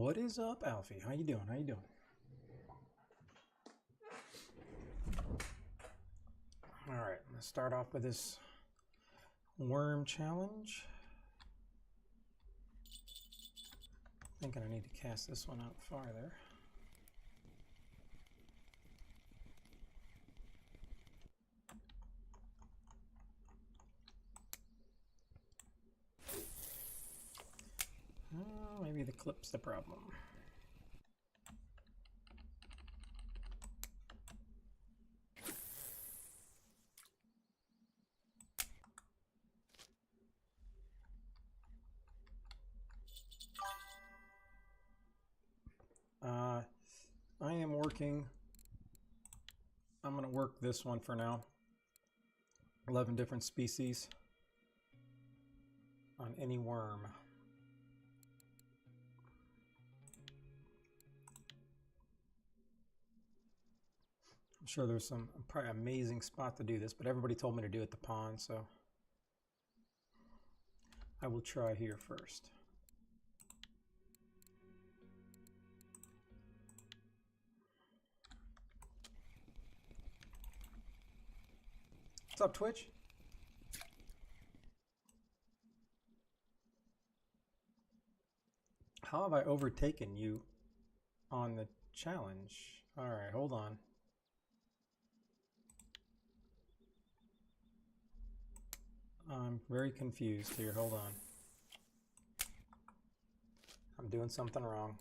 What is up, Alfie? How you doing? How you doing? All right, let's start off with this worm challenge. Thinking I need to cast this one out farther. Maybe the clip's the problem. I am working. I'm going to work this one for now. 11 different species on any worm. I'm sure there's some probably amazing spot to do this, but everybody told me to do it at the pond, so I will try here first. What's up, Twitch? How have I overtaken you on the challenge? All right, hold on. I'm very confused here. Hold on. I'm doing something wrong.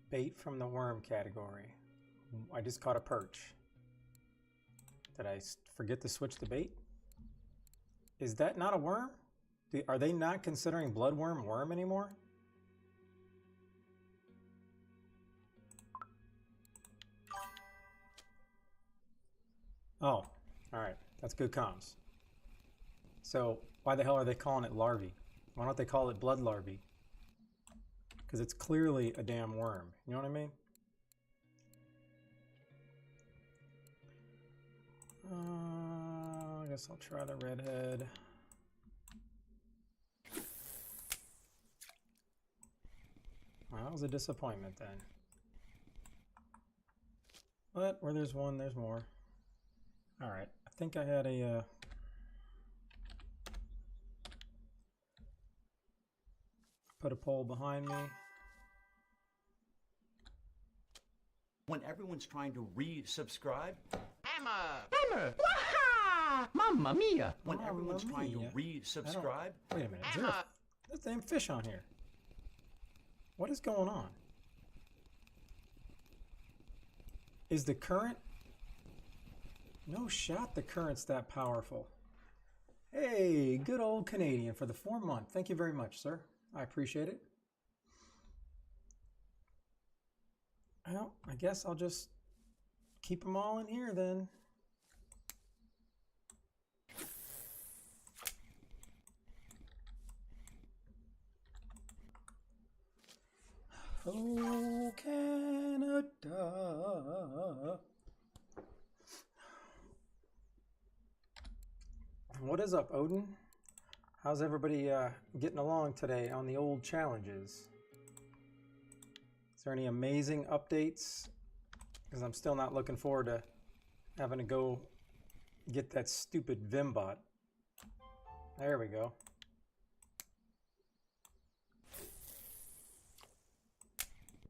Bait from the worm category. I just caught a perch. Did I forget to switch the bait? Is that not a worm? Are they not considering bloodworm worm anymore? Oh, all right. That's good comms. So why the hell are they calling it larvae? Why don't they call it blood larvae? Because it's clearly a damn worm. You know what I mean? I guess I'll try the redhead. Well, that was a disappointment then. But where there's one, there's more. All right, I think I had a put a pole behind me. When everyone's trying to resubscribe, Hammer! Mamma mia! When everyone's trying to resubscribe, wait a minute, there's a damn fish on here. What is going on? Is the current? No shot the current's that powerful. Hey, good old Canadian for the 4-month. Thank you very much, sir. I appreciate it. Well, I guess I'll just keep them all in here then. Oh, Canada. What is up, Odin? How's everybody getting along today on the old challenges? Is there any amazing updates? Because I'm still not looking forward to having to go get that stupid Vimbot. There we go.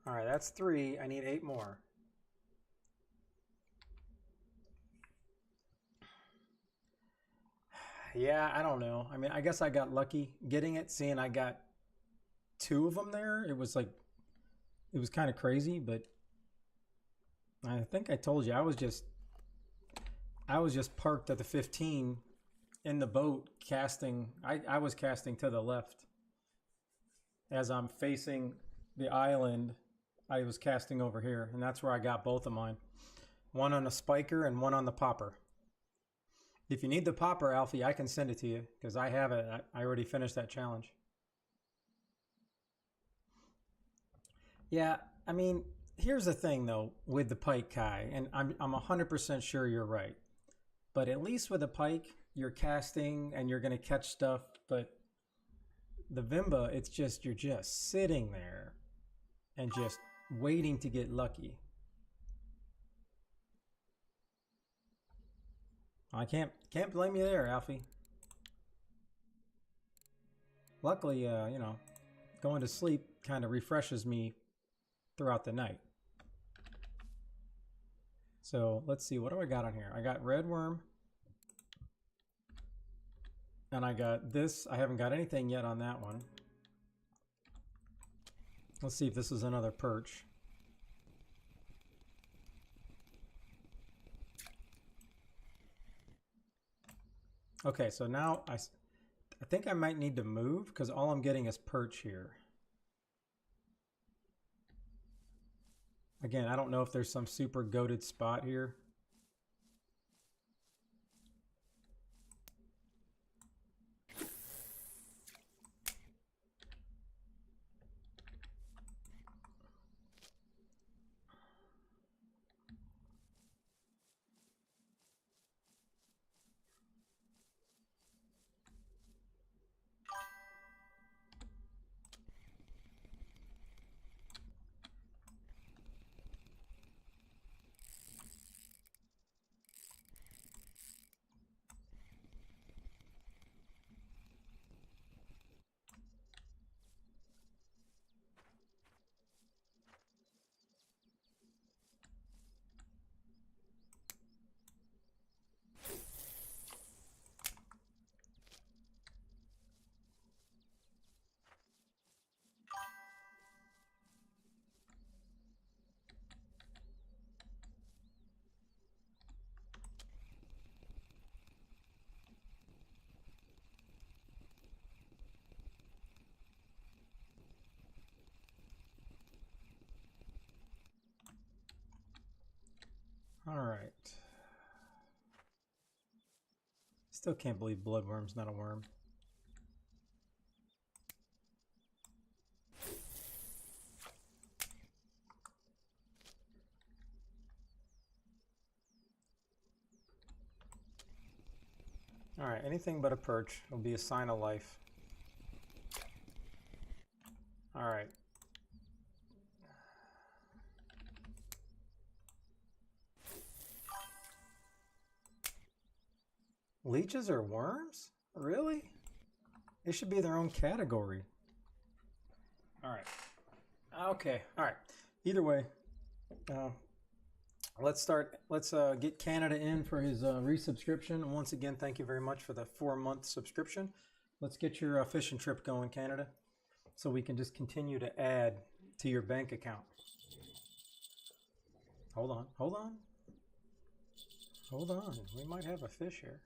All right, that's 3. I need 8 more. Yeah, I don't know. I mean, I guess I got lucky getting it, seeing I got 2 of them there. It was like, it was kind of crazy, but I think I told you I was just parked at the 15 in the boat casting. I was casting to the left. As I'm facing the island, I was casting over here, and that's where I got both of mine. One on a spiker and one on the popper. If you need the popper, Alfie, I can send it to you because I have it. I already finished that challenge. Yeah, I mean, here's the thing though with the pike, Kai, and I'm 100% sure you're right. But at least with the pike, you're casting and you're going to catch stuff, but the Vimba, it's just, you're just sitting there and just waiting to get lucky. I can't blame you there, Alfie. Luckily, you know, going to sleep kind of refreshes me throughout the night. So let's see, what do I got on here? I got red worm. And I got this. I haven't got anything yet on that one. Let's see if this is another perch. Okay, so now I think I might need to move because all I'm getting is perch here. Again, I don't know if there's some super goated spot here. All right. Still can't believe bloodworm's not a worm. All right, anything but a perch will be a sign of life. All right. Leeches are worms? Really? They should be their own category. All right. Okay. All right. Either way, let's start. Let's get Canada in for his resubscription. And once again, thank you very much for the 4-month subscription. Let's get your fishing trip going, Canada, so we can just continue to add to your bank account. Hold on. Hold on. Hold on. We might have a fish here.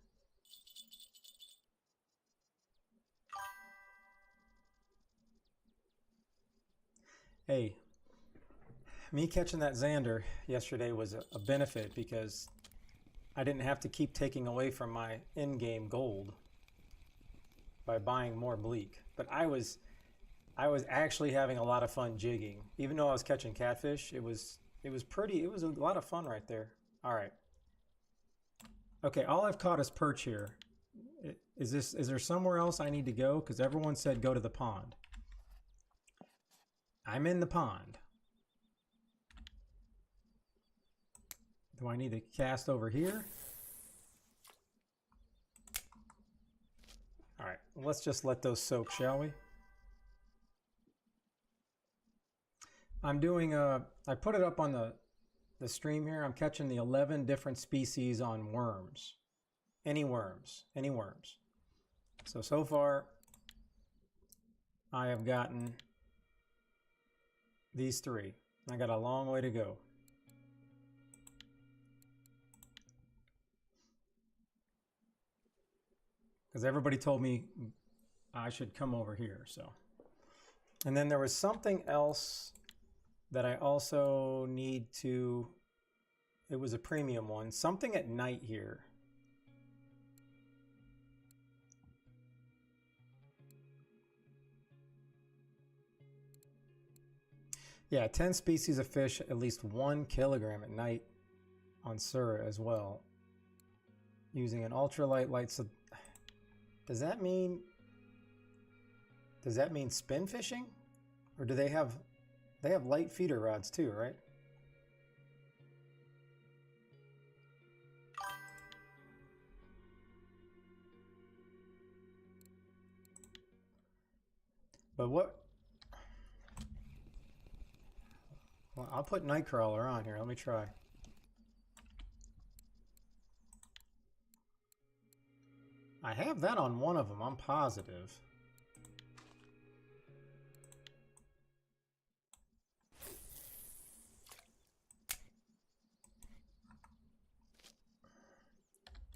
Hey, me catching that Xander yesterday was a benefit because I didn't have to keep taking away from my in-game gold by buying more bleak. But I was actually having a lot of fun jigging. Even though I was catching catfish, it was a lot of fun right there. All right. Okay, all I've caught is perch here. Is there somewhere else I need to go? Because everyone said go to the pond. I'm in the pond. Do I need to cast over here? All right, let's just let those soak, shall we? I'm doing I put it up on the stream here. I'm catching the 11 different species on worms. Any worms. So far, I have gotten these 3. I got a long way to go. Because everybody told me I should come over here, so. And then there was something else that I also need to, it was a premium one, something at night here. Yeah, 10 species of fish, at least 1 kilogram at night on Sura as well. Using an ultralight Does that mean spin fishing? Or do they have light feeder rods too, right? But what? Well, I'll put Nightcrawler on here. Let me try. I have that on one of them, I'm positive.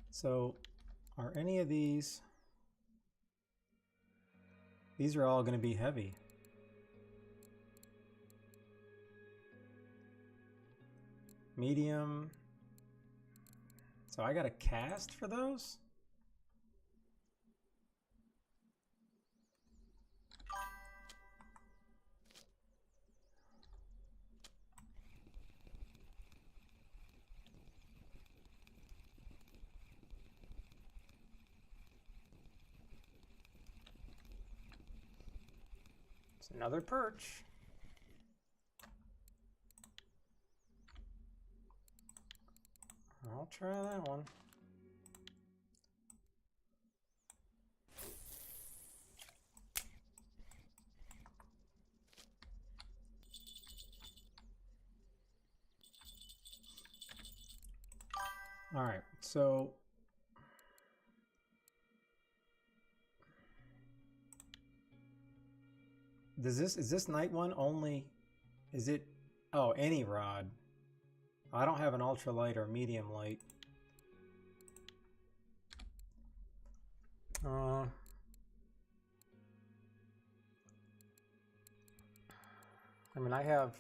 So, are any of these... These are all going to be heavy. Medium. So I got a cast for those? It's another perch. I'll try that one. All right, so is this night one only? Is it? Oh, any rod. I don't have an ultralight or medium light. I mean, I got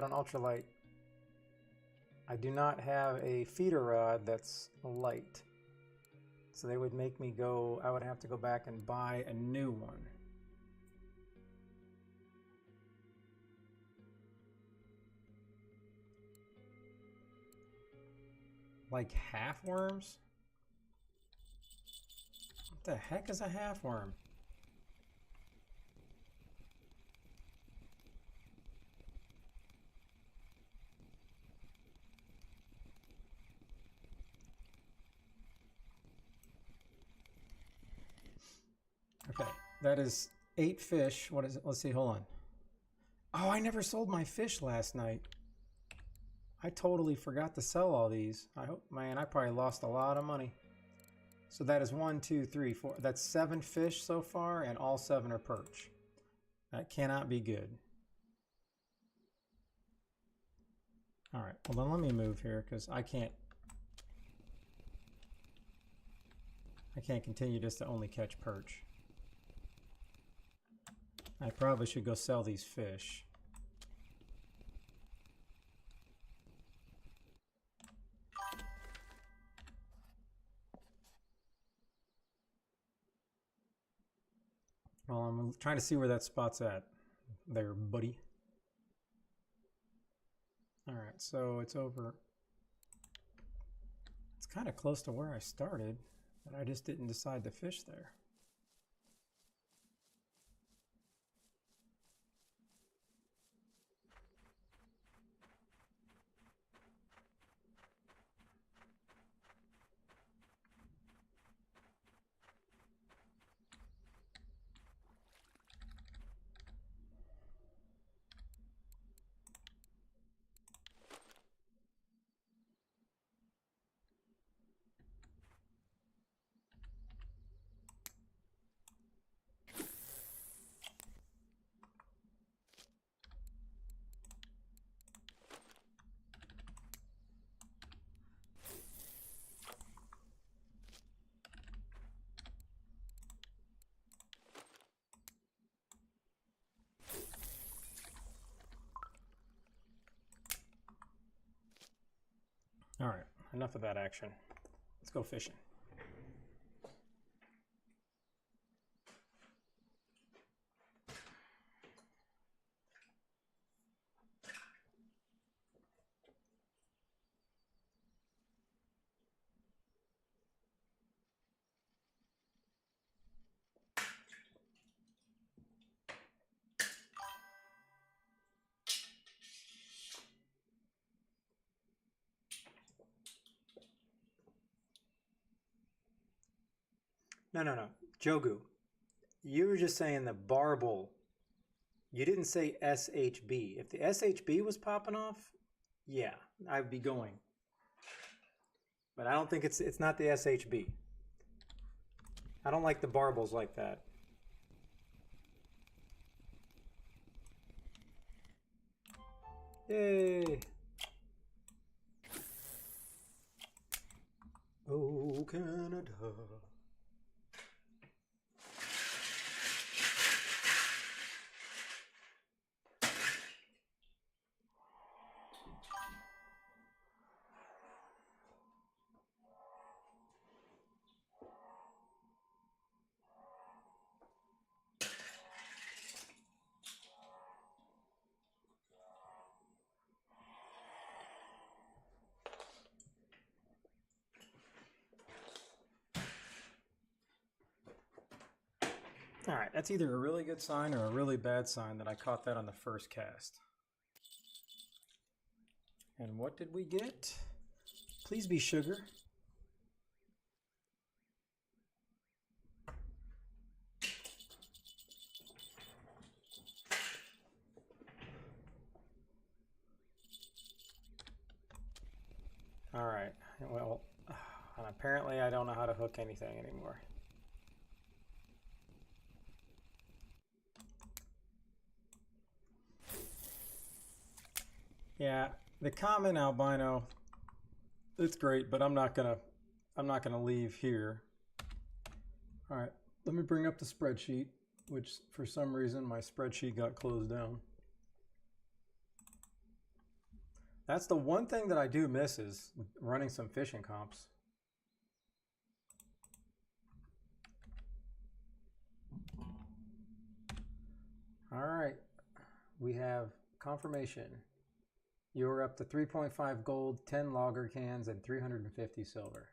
an ultralight. I do not have a feeder rod that's light. So they would make me go, I would have to go back and buy a new one. Like half worms? What the heck is a half worm? Okay, that is 8 fish. What is it? Let's see, hold on. Oh, I never sold my fish last night. I totally forgot to sell all these. I hope, man, I probably lost a lot of money. So that is 1, 2, 3, 4. That's 7 fish so far, and all 7 are perch. That cannot be good. All right, well then let me move here because I can't continue just to only catch perch. I probably should go sell these fish. Well, I'm trying to see where that spot's at there, buddy. All right, so it's over. It's kind of close to where I started, but I just didn't decide to fish there. All right, enough of that action. Let's go fishing. No. Jogu, you were just saying the barbel. You didn't say SHB. If the SHB was popping off, yeah, I'd be going. But I don't think it's not the SHB. I don't like the barbels like that. Yay! Oh, Canada. All right, that's either a really good sign or a really bad sign that I caught that on the first cast. And what did we get? Please be sugar. All right, well, and apparently I don't know how to hook anything anymore. Yeah, the common albino, it's great, but I'm not gonna leave here. All right, let me bring up the spreadsheet, which for some reason my spreadsheet got closed down. That's the one thing that I do miss is running some fishing comps. All right, we have confirmation. You're up to 3.5 gold, 10 lager cans, and 350 silver.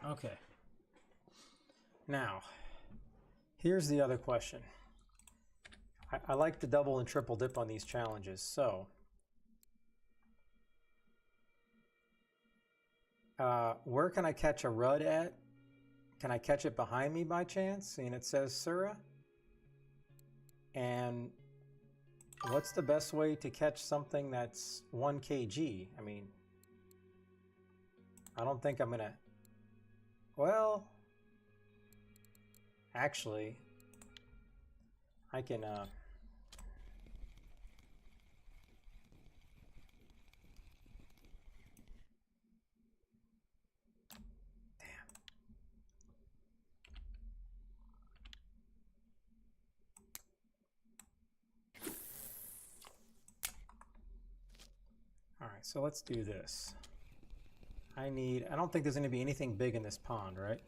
Okay. Now, here's the other question. I like to double and triple dip on these challenges, so where can I catch a rud at? Can I catch it behind me by chance, seeing it says Sura? And what's the best way to catch something that's 1 kg? I mean, I don't think I'm gonna, well, actually, I can, all right, so let's do this. I don't think there's going to be anything big in this pond, right?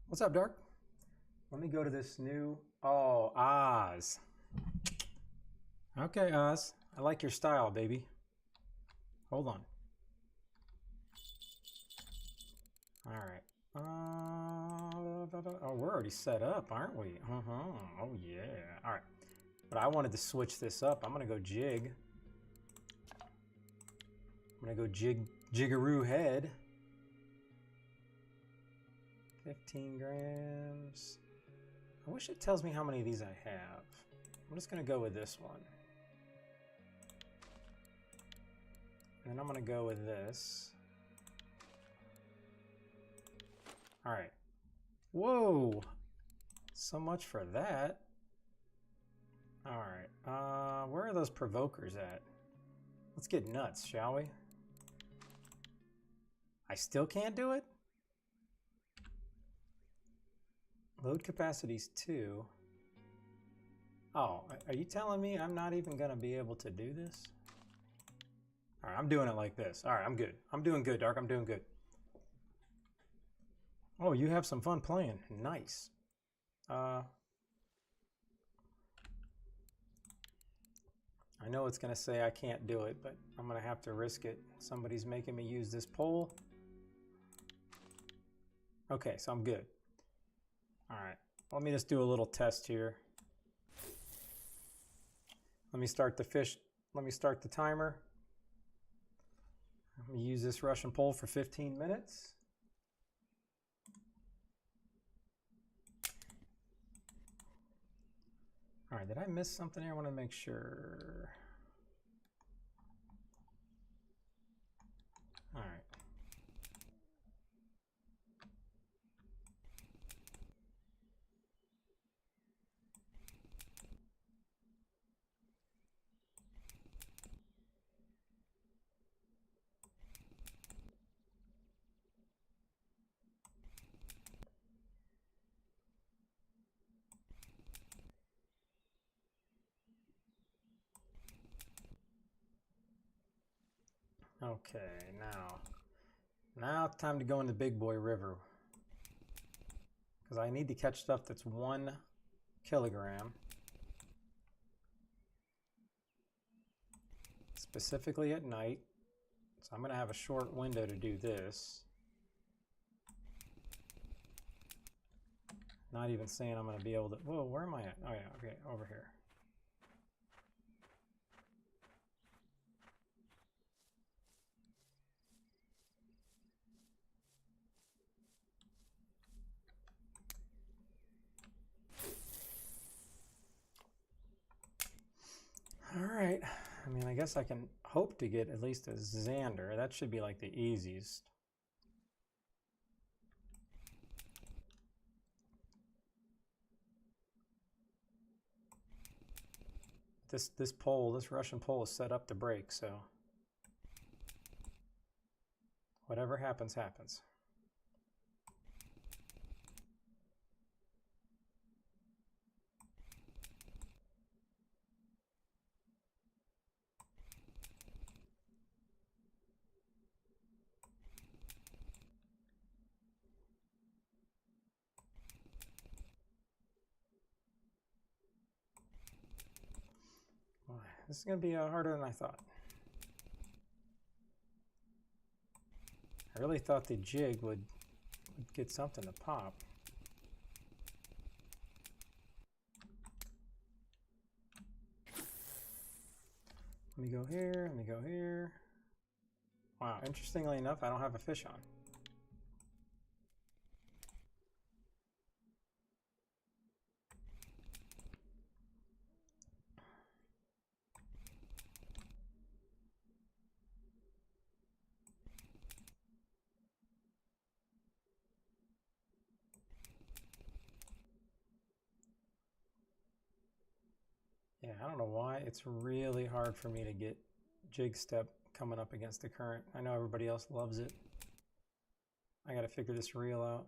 What's up, Dark? Let me go to this new, oh, Oz. Okay, Oz. I like your style, baby. Hold on. All right. Oh, we're already set up, aren't we? Oh, yeah. All right. But I wanted to switch this up. I'm going to go jig. I'm going to go jiggaroo head. 15 grams. I wish it tells me how many of these I have. I'm just going to go with this one. And then I'm going to go with this. All right. Whoa. So much for that. All right. Where are those provokers at? Let's get nuts, shall we? I still can't do it? Load capacity's 2. Oh, are you telling me I'm not even going to be able to do this? All right, I'm doing it like this. All right, I'm good. I'm doing good, Dark. I'm doing good. Oh, you have some fun playing. Nice. I know it's going to say I can't do it, but I'm going to have to risk it. Somebody's making me use this pole. Okay, so I'm good. All right, let me just do a little test here. Let me start the fish. Let me start the timer. Let me use this Russian pole for 15 minutes. All right, did I miss something here? I want to make sure. All right. Okay, now it's time to go in the Big Boy River, because I need to catch stuff that's 1 kilogram, specifically at night. So I'm going to have a short window to do this. Not even saying I'm going to be able to. Whoa, where am I at? Oh yeah, okay, over here. All right. I mean, I guess I can hope to get at least a Xander. That should be like the easiest. This pole, this Russian pole is set up to break, so whatever happens, happens. This is going to be harder than I thought. I really thought the jig would get something to pop. Let me go here, let me go here. Wow, interestingly enough, I don't have a fish on. Yeah, I don't know why it's really hard for me to get jig step coming up against the current. I know everybody else loves it. I gotta figure this reel out.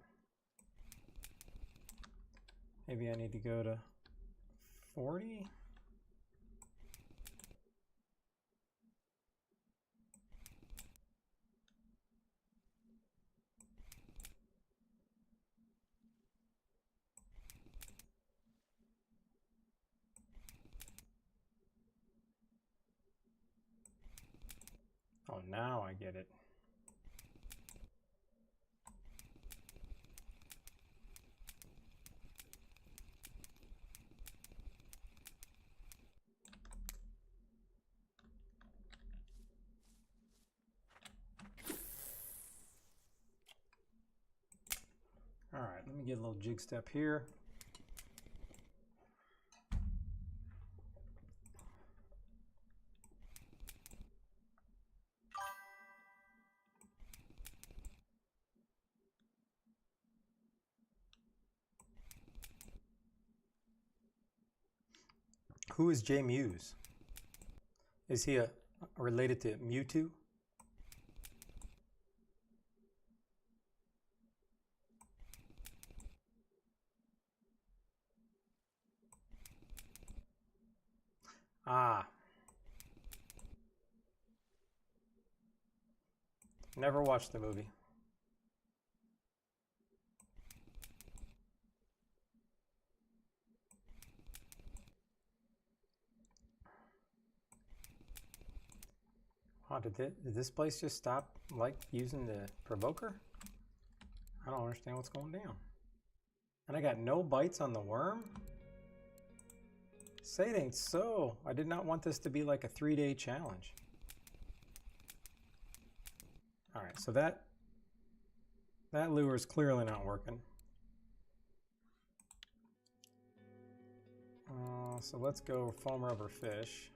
Maybe I need to go to 40? Oh, now I get it. All right, let me get a little jig step here. Who is Jay Muse? Is he related to Mewtwo? Ah. Never watched the movie. Wow, did this place just stop like using the provoker? I don't understand what's going down. And I got no bites on the worm? Say it ain't so. I did not want this to be like a 3-day challenge. Alright, so that lure is clearly not working. So let's go foam rubber fish.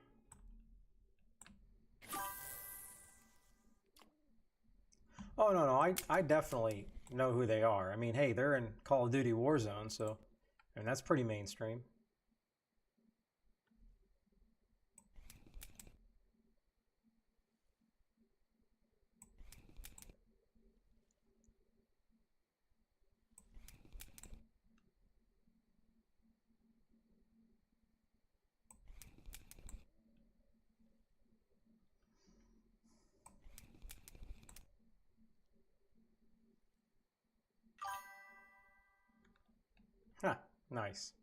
Oh, no, I definitely know who they are. I mean, hey, they're in Call of Duty Warzone, so I mean, that's pretty mainstream. Huh, nice.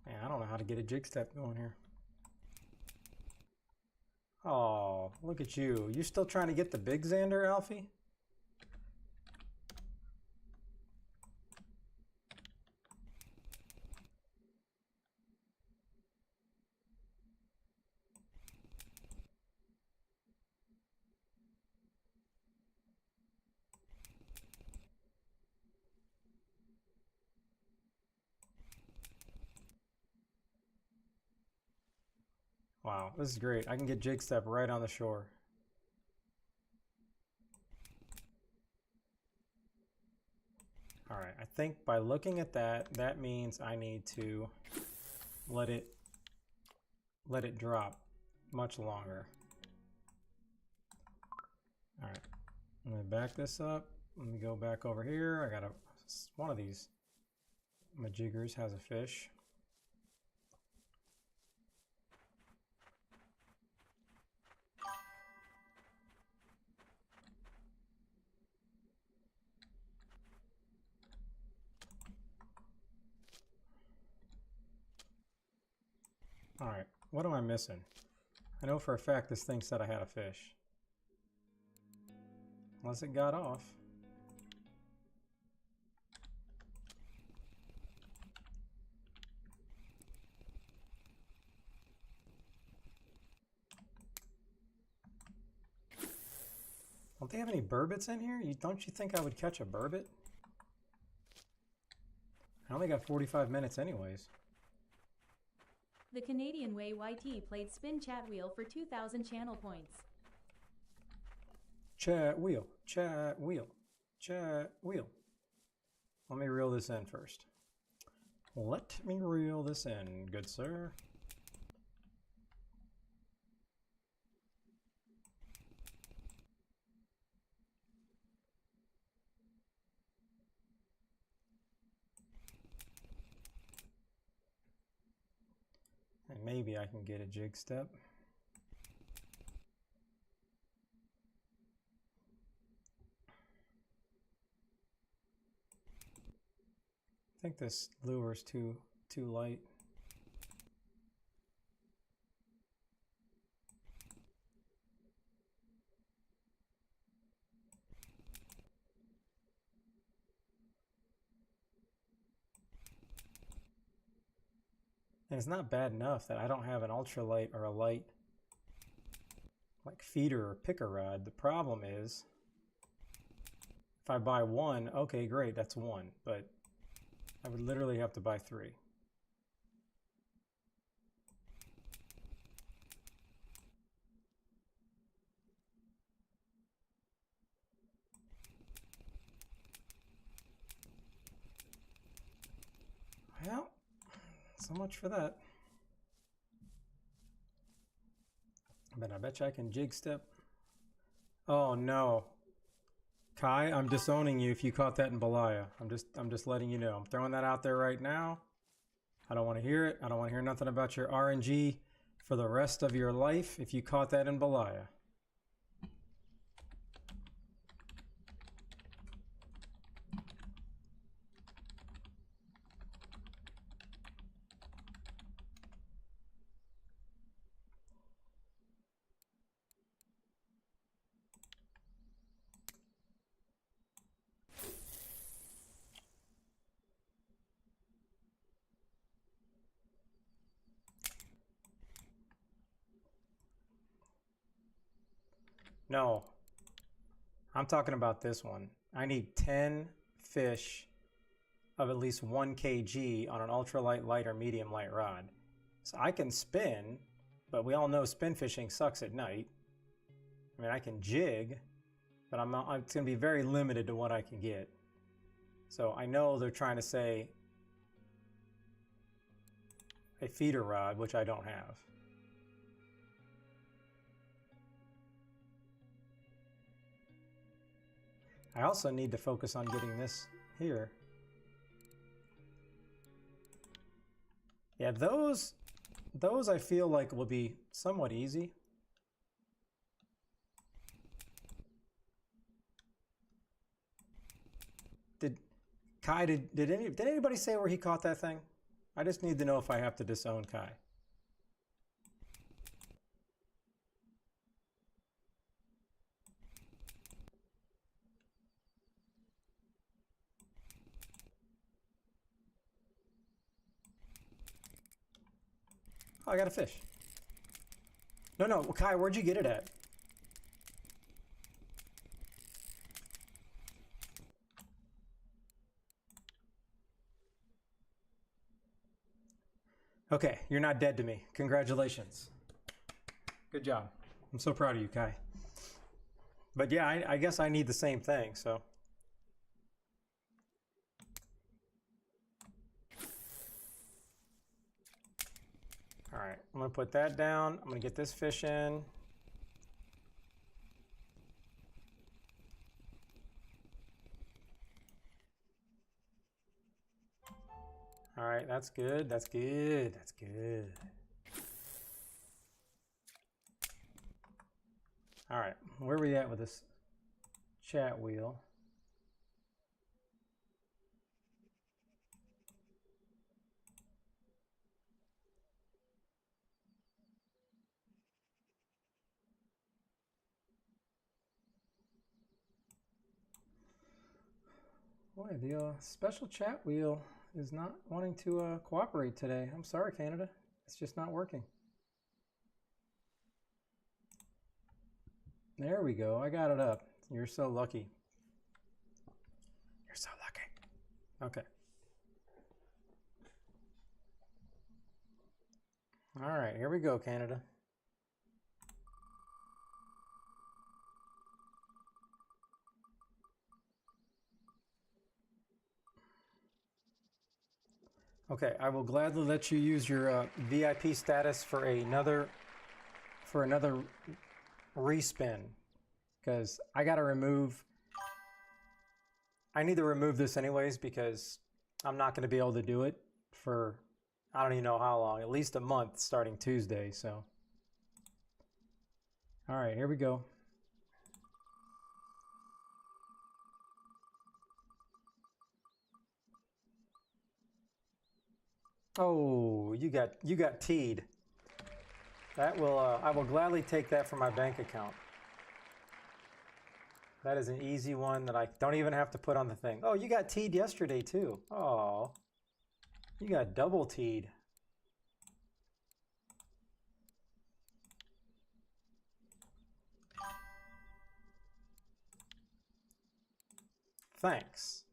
Man, I don't know how to get a jig step going here. Oh, look at you. You still trying to get the big Xander, Alfie? Wow, this is great. I can get jig step right on the shore. All right, I think by looking at that, that means I need to let it drop much longer. All right, I'm gonna back this up. Let me go back over here. I got one of these majiggers has a fish. All right, what am I missing? I know for a fact this thing said I had a fish. Unless it got off. Don't they have any burbits in here? Don't you think I would catch a burbot? I only got 45 minutes anyways. The Canadian Way YT played Spin Chat Wheel for 2,000 channel points. Chat wheel, chat wheel, chat wheel. Let me reel this in first. Let me reel this in, good sir. And maybe I can get a jig step. I think this lure is too light. And it's not bad enough that I don't have an ultralight or a light like feeder or picker rod. The problem is if I buy one, okay, great, that's one, but I would literally have to buy 3. Well, so much for that. But I bet you I can jig step. Oh no. Kai, I'm disowning you if you caught that in Balaya. I'm just letting you know. I'm throwing that out there right now. I don't want to hear it. I don't want to hear nothing about your RNG for the rest of your life if you caught that in Balaya. No. I'm talking about this one. I need 10 fish of at least 1 kg on an ultralight, light, or medium light rod. So I can spin, but we all know spin fishing sucks at night. I mean, I can jig, but it's going to be very limited to what I can get. So I know they're trying to say a feeder rod, which I don't have. I also need to focus on getting this here. Yeah, those I feel like will be somewhat easy. Kai, did anybody say where he caught that thing? I just need to know if I have to disown Kai. Oh, I got a fish. No, Kai, where'd you get it at? Okay, you're not dead to me. Congratulations. Good job. I'm so proud of you, Kai. But yeah, I guess I need the same thing, so. All right, I'm gonna put that down. I'm gonna get this fish in. All right, that's good, that's good, that's good. All right, where are we at with this chat wheel? Boy, the special chat wheel is not wanting to cooperate today. I'm sorry, Canada. It's just not working. There we go. I got it up. You're so lucky. You're so lucky. Okay. All right, here we go, Canada. Okay, I will gladly let you use your VIP status for another respin, because I need to remove this anyways, because I'm not going to be able to do it for I don't even know how long, at least a month starting Tuesday. So all right, here we go. Oh, you got teed. That will I will gladly take that from my bank account. That is an easy one that I don't even have to put on the thing. Oh, you got teed yesterday too. Oh, you got double teed. Thanks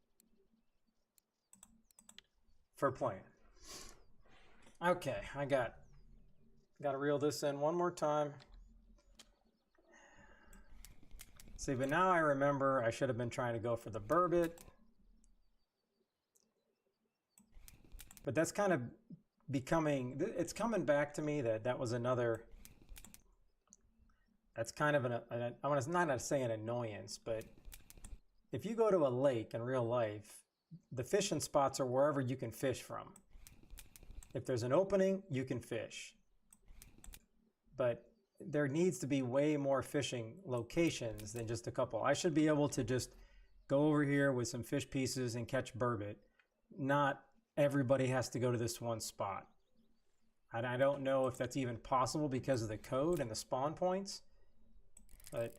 for playing. Okay, I got to reel this in one more time. See, but now I remember I should have been trying to go for the burbot. But that's kind of becoming, it's coming back to me that was another, that's kind of I'm not say an annoyance, but if you go to a lake in real life, the fishing spots are wherever you can fish from. If there's an opening, you can fish. But there needs to be way more fishing locations than just a couple. I should be able to just go over here with some fish pieces and catch burbot. Not everybody has to go to this one spot. I don't know if that's even possible because of the code and the spawn points, but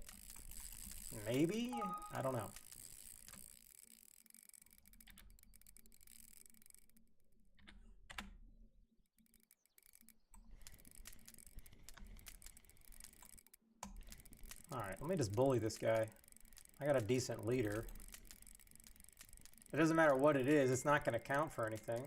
maybe? I don't know. All Alright, let me just bully this guy. I got a decent leader. It doesn't matter what it is, it's not going to count for anything.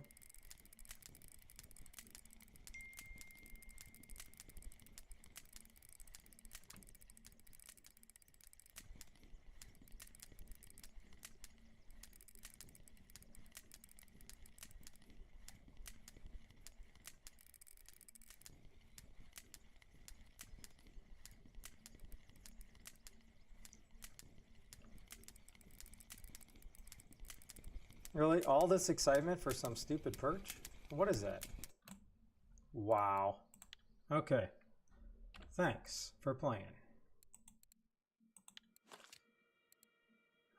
Really? All this excitement for some stupid perch? What is that? Wow. Okay. Thanks for playing.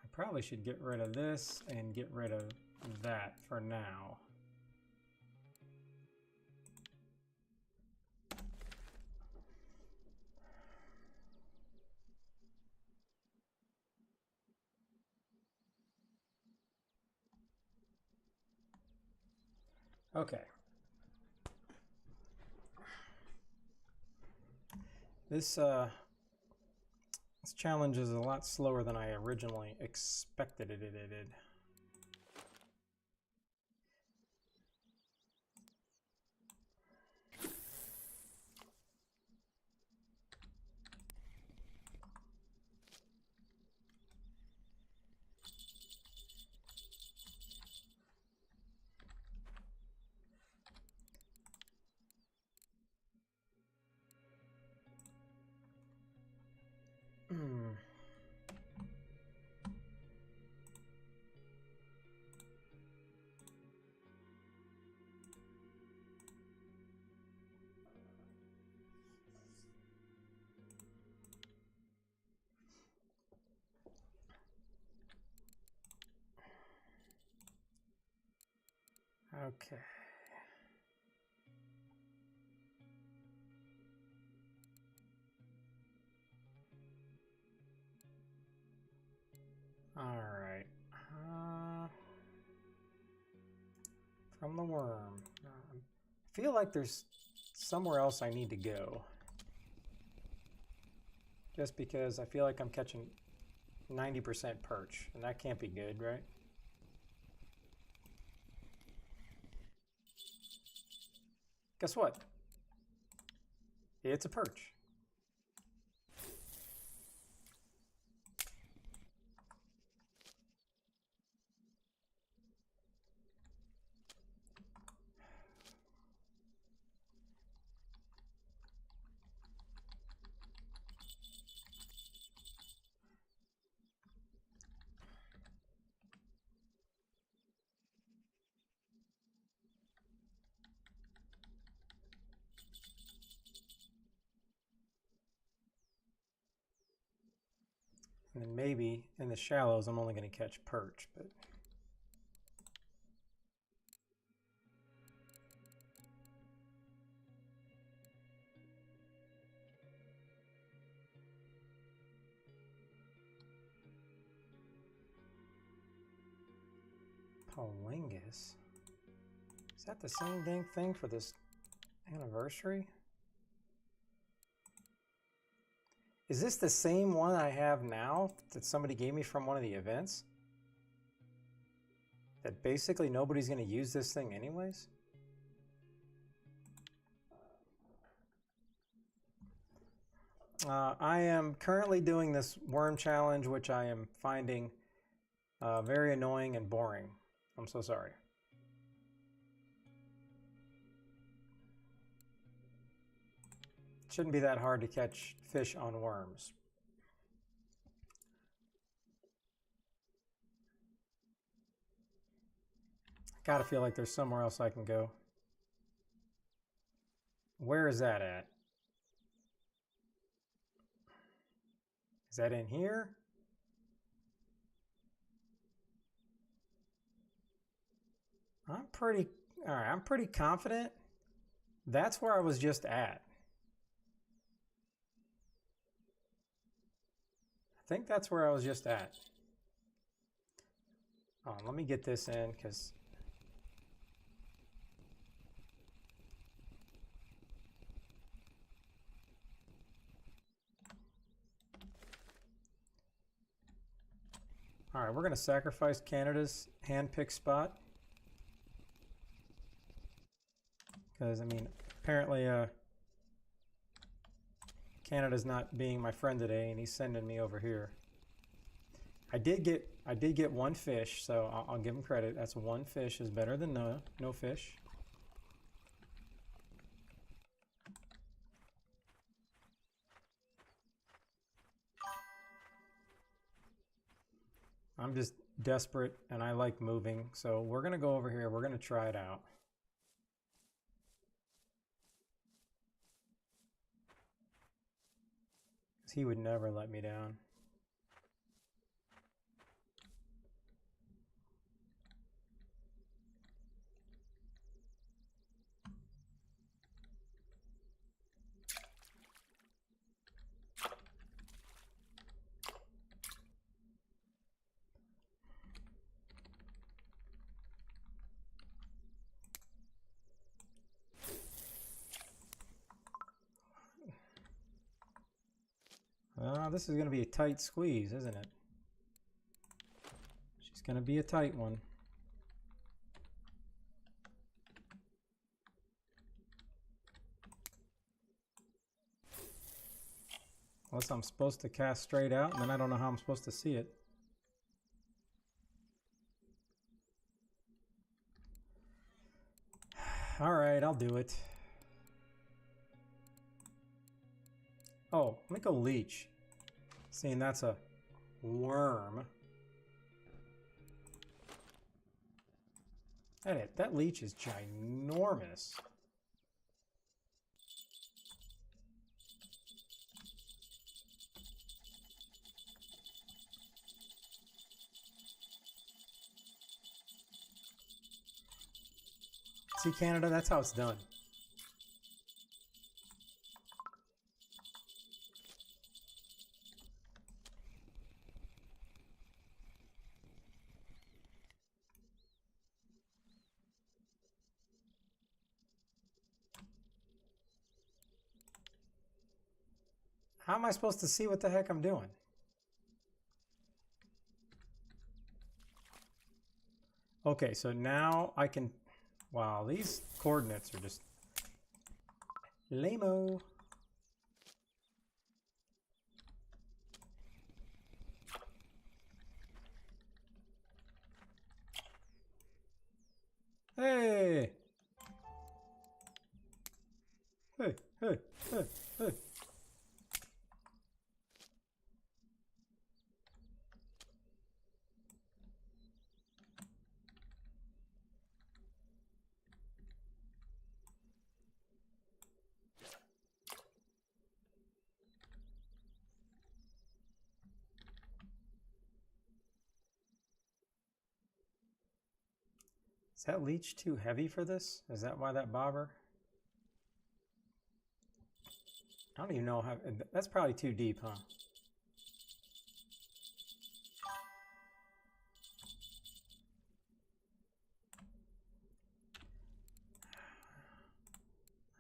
I probably should get rid of this and get rid of that for now. Okay. This challenge is a lot slower than I originally expected it. Okay. All right. From the worm. I feel like there's somewhere else I need to go. Just because I feel like I'm catching 90% perch, and that can't be good, right? Guess what? It's a perch. And then maybe in the shallows, I'm only going to catch perch, but Polingus? Is that the same dang thing for this anniversary? Is this the same one I have now that somebody gave me from one of the events? That basically nobody's going to use this thing anyways? I am currently doing this worm challenge, which I am finding very annoying and boring. I'm so sorry. Shouldn't be that hard to catch fish on worms. Gotta feel like there's somewhere else I can go. Where is that at? Is that in here? I'm pretty confident that's where I was just at. I think that's where I was just at. Oh, let me get this in because All right, we're going to sacrifice Canada's hand-picked spot. Because, I mean, apparently Canada's not being my friend today, and he's sending me over here. I did get one fish, so I'll give him credit. That's one fish is better than no fish. I'm just desperate, and I like moving, so we're going to go over here. We're going to try it out. He would never let me down. This is going to be a tight squeeze, isn't it? She's going to be a tight one. Unless I'm supposed to cast straight out, and then I don't know how I'm supposed to see it. All right, I'll do it. Oh, let me go leech. Seeing that's a worm. That leech is ginormous. See, Canada, that's how it's done. How am I supposed to see what the heck I'm doing? Okay, so now I can... Wow, these coordinates are just... lame-o. Hey! Hey, hey, hey, hey. Is that leech too heavy for this? Is that why that bobber? I don't even know how... That's probably too deep, huh?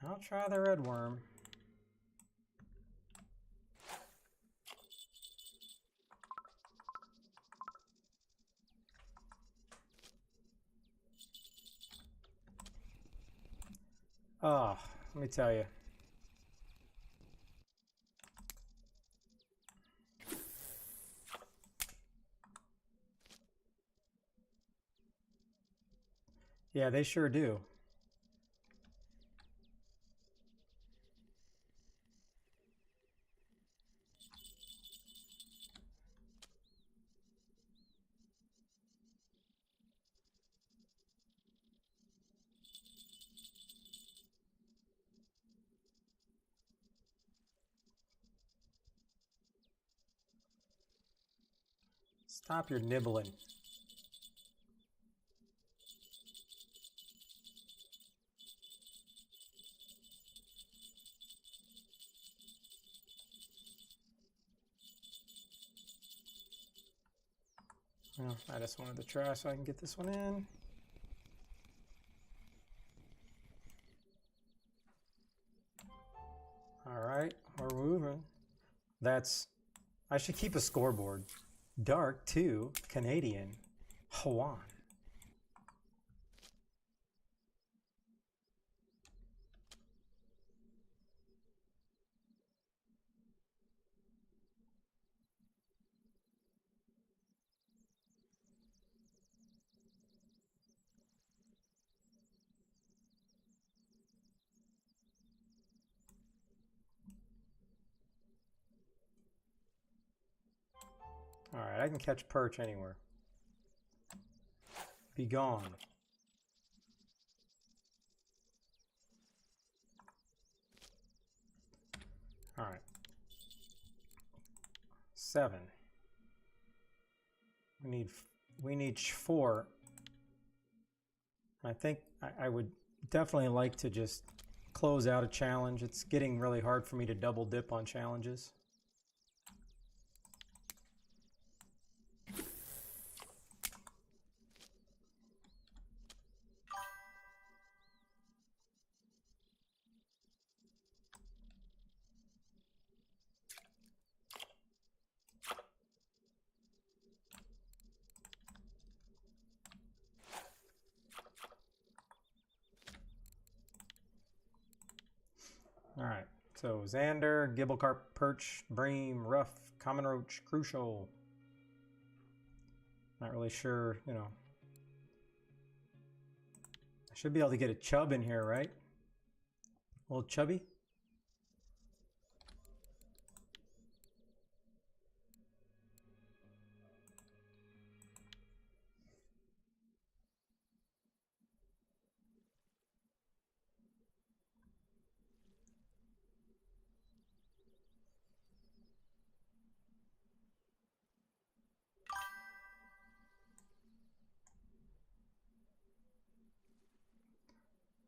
I'll try the red worm. Oh, let me tell you. Yeah, they sure do. Stop your nibbling. Well, I just wanted to try so I can get this one in. All right, we're moving. I should keep a scoreboard. Dark 2, Canadian, Juan. Alright, I can catch perch anywhere. Be gone. Alright. 7. We need 4. I think I would definitely like to just close out a challenge. It's getting really hard for me to double dip on challenges. Alright, so Xander, Gibblecarp, Perch, Bream, Ruff, Common Roach, Crucial. Not really sure, you know. I should be able to get a chub in here, right? A little chubby?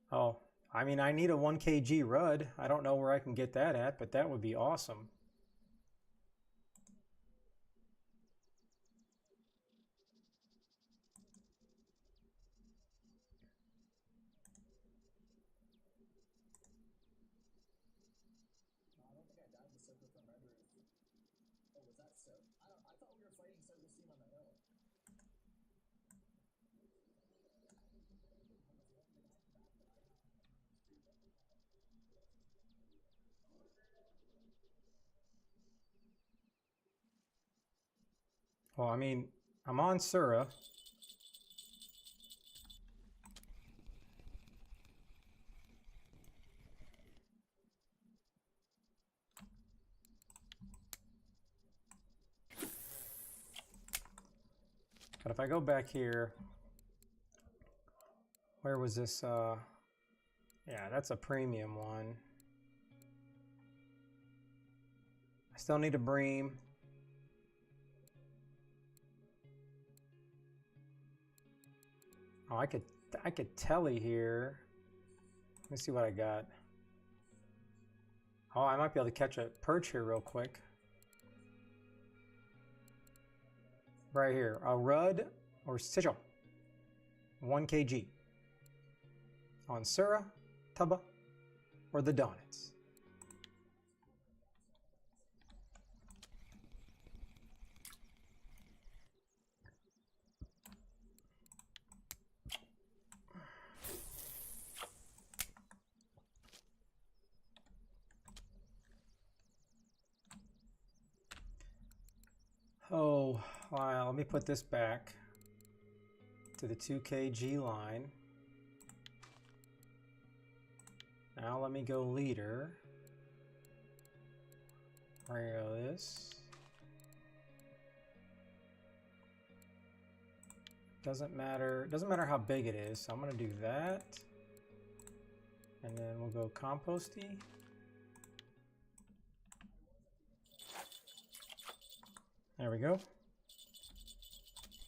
Oh, I mean, I need a 1 kg Rudd. I don't know where I can get that at, but that would be awesome. Well, I mean, I'm on Sura. But if I go back here, where was this? Yeah, that's a premium one. I still need a Bream. Oh, I could telly here. Let me see what I got. Oh, I might be able to catch a perch here real quick. Right here, a Rudd or Sigil. 1 kg. On Sura, Tubba, or the Donnets. Oh, well, let me put this back to the 2 kg line. Now let me go leader. Where go this? Doesn't matter how big it is, so I'm gonna do that. And then we'll go composty. There we go.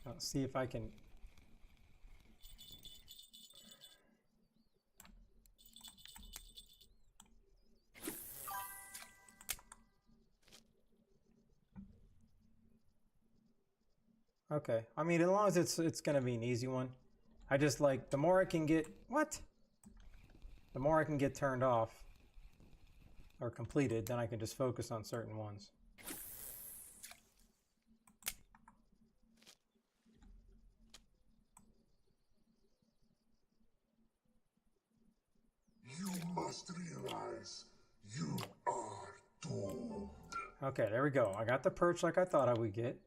Let's see if I can. Okay, I mean, as long as it's gonna be an easy one. I just like, the more I can get, the more I can get turned off or completed, then I can just focus on certain ones. Okay, there we go. I got the perch like I thought I would get.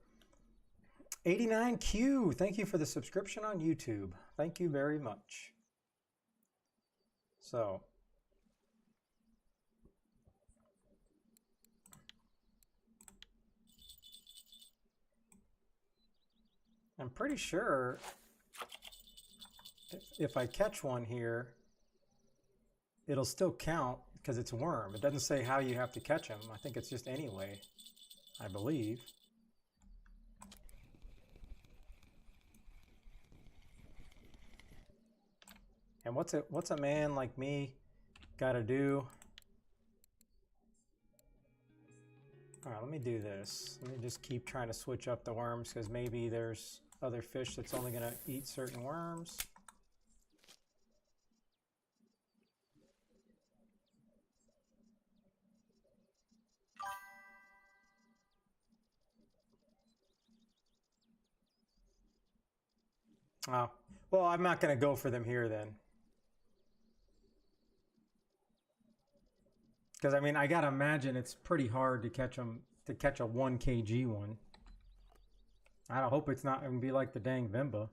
89Q, thank you for the subscription on YouTube. Thank you very much. So, I'm pretty sure if I catch one here, it'll still count because it's a worm. It doesn't say how you have to catch them. I think it's just anyway, I believe. And what's a man like me got to do? All right, let me do this. Let me just keep trying to switch up the worms because maybe there's other fish that's only going to eat certain worms. Oh, well, I'm not going to go for them here then. Because, I mean, I got to imagine it's pretty hard to catch them, to catch a 1 kg one. I hope it's not going to be like the dang Vimba.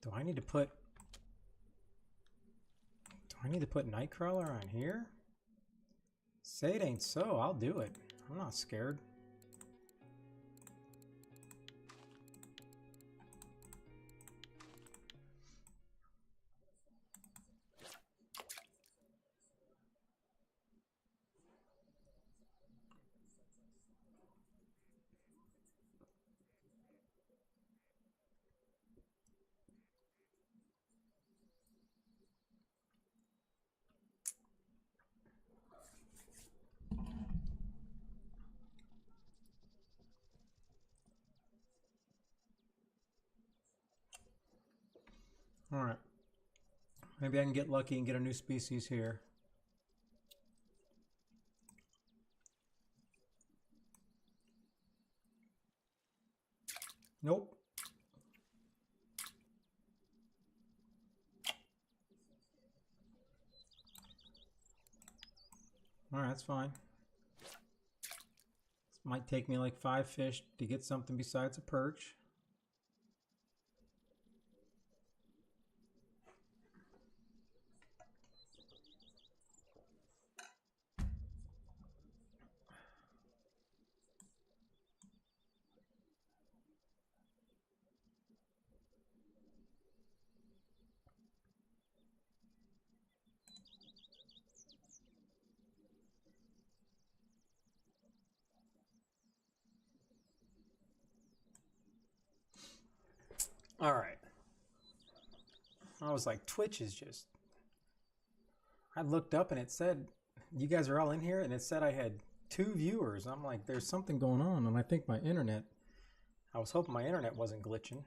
Do I need to put Nightcrawler on here? Say it ain't so, I'll do it. I'm not scared. All right. Maybe I can get lucky and get a new species here. Nope. All right, that's fine. This might take me like 5 fish to get something besides a perch. All right. I was like, Twitch is just... I looked up and it said, you guys are all in here, and it said I had 2 viewers. I'm like, there's something going on, and I think my internet... I was hoping my internet wasn't glitching.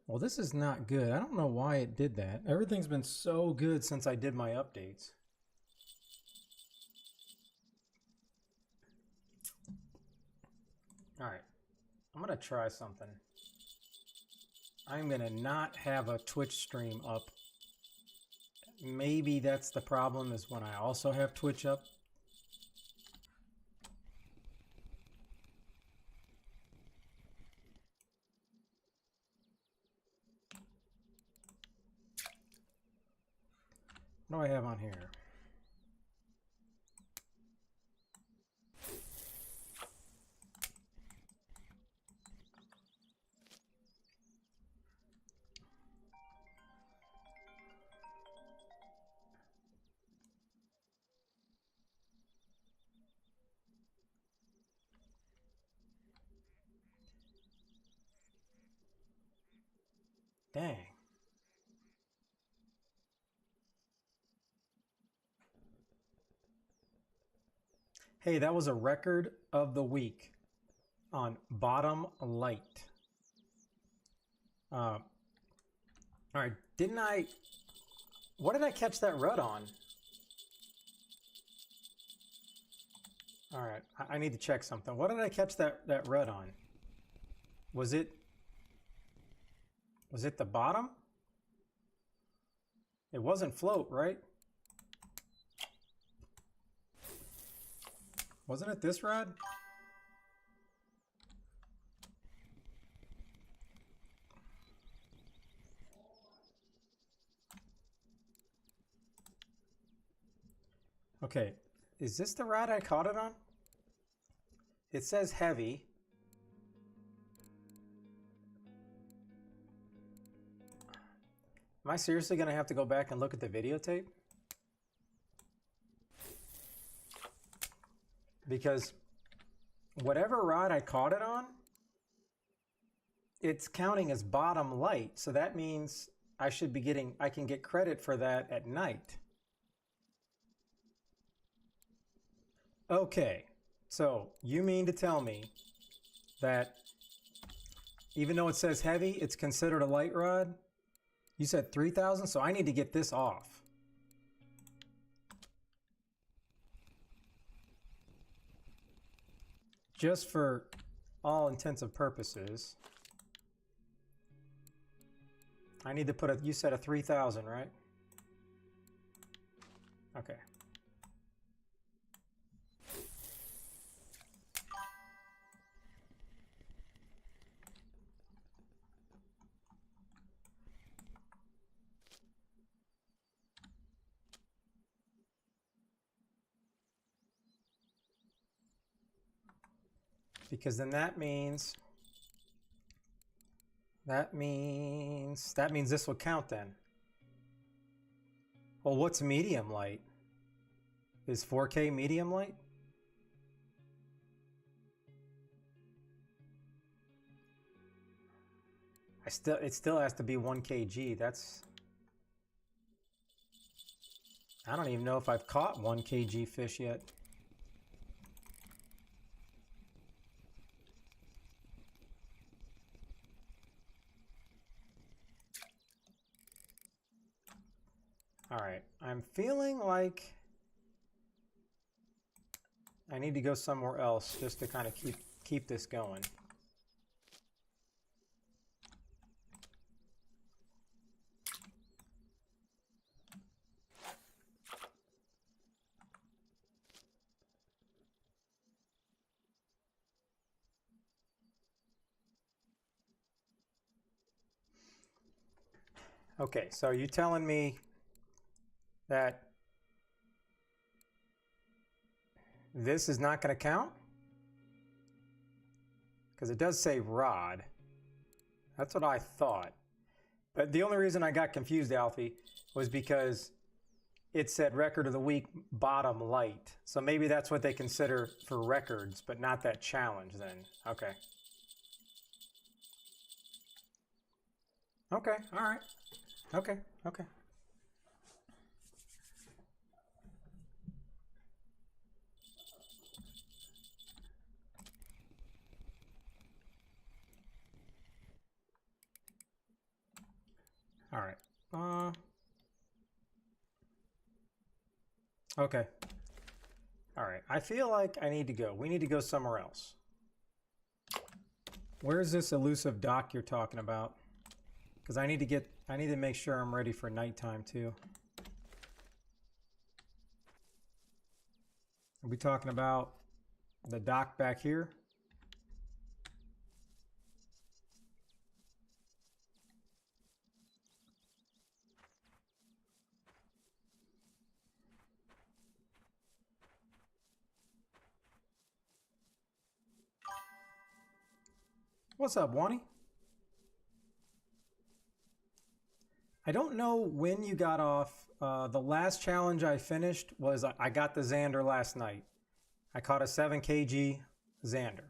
Well, this is not good. I don't know why it did that. Everything's been so good since I did my updates. All right, I'm gonna try something. I'm gonna not have a Twitch stream up. Maybe that's the problem, is when I also have Twitch up. What do I have on here? Dang. Hey, that was a record of the week. on bottom light. All right, what did I catch that rut on? All right, I need to check something. What did I catch that rut on? Was it the bottom? It wasn't float, right? Wasn't it this rod? Okay, is this the rod I caught it on? It says heavy. Am I seriously going to have to go back and look at the videotape? Because whatever rod I caught it on, it's counting as bottom light. So that means I can get credit for that at night. Okay, so you mean to tell me that even though it says heavy, it's considered a light rod? You said 3,000, so I need to get this off. Just for all intensive purposes, I need to put you said a 3,000, right? Okay. Because then that means this will count then. Well, what's medium light? Is 4K medium light? It still has to be 1 kg. I don't even know if I've caught 1 kg fish yet. All right, I'm feeling like I need to go somewhere else just to kind of keep this going. Okay, so are you telling me that this is not going to count? Because it does say rod. That's what I thought. But the only reason I got confused, Alfie, was because it said record of the week bottom light. So maybe that's what they consider for records, but not that challenge then. Okay. Okay, all right. Okay, okay. All right. Okay. All right. I feel like I need to go. We need to go somewhere else. Where's this elusive dock you're talking about? Because I need to make sure I'm ready for nighttime too. Are we talking about the dock back here? What's up, Wani? I don't know when you got off. The last challenge I finished was I got the Xander last night. I caught a 7 kg Xander.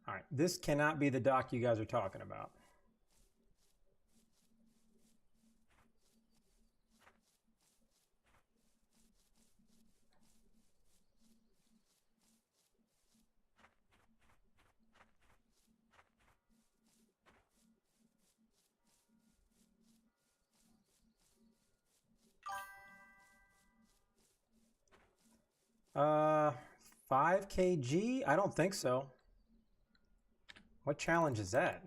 All right, this cannot be the dock you guys are talking about. Uh, 5 kg? I don't think so. What challenge is that?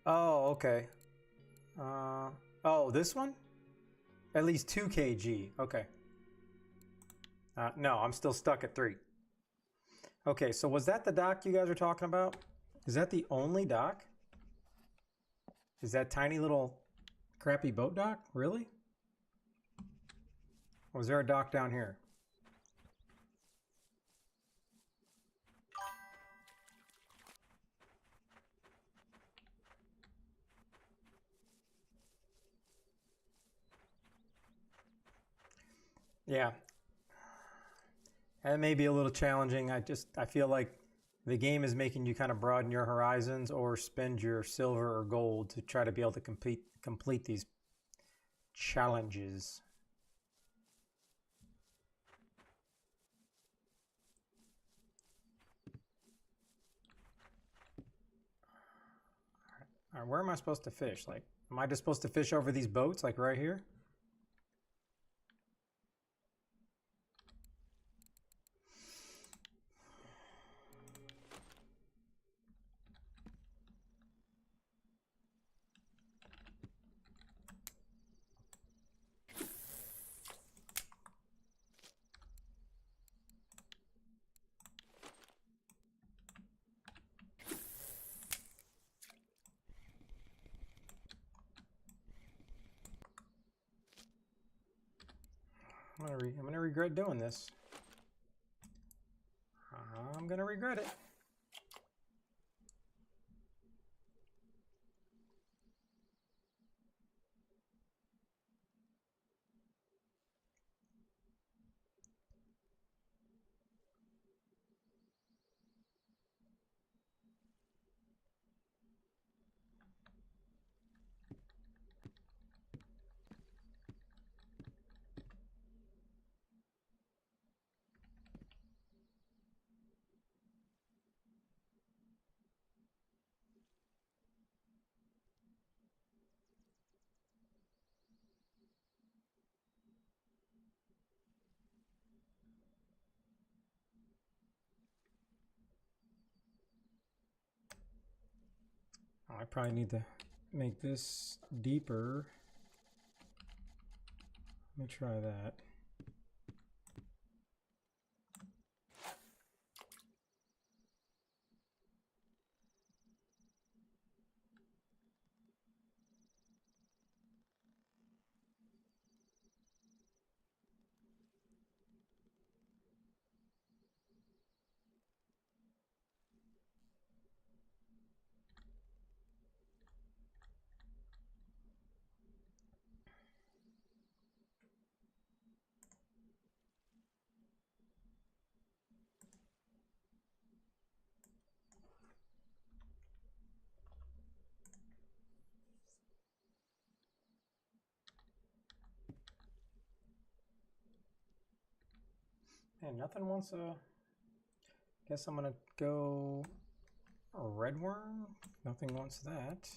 Oh, okay. Oh, this one? At least 2 kg. Okay. No, I'm still stuck at 3. Okay, so was that the dock you guys were talking about? Is that the only dock? Is that tiny little crappy boat dock? Really? Or was there a dock down here? Yeah. That may be a little challenging. I feel like the game is making you kind of broaden your horizons or spend your silver or gold to try to be able to complete these challenges. All right, where am I supposed to fish? Like, am I just supposed to fish over these boats, like right here? I'm gonna regret doing this. I'm gonna regret it. Oh, I probably need to make this deeper. Let me try that. Man, nothing wants a... Guess I'm gonna go a red worm. Nothing wants that.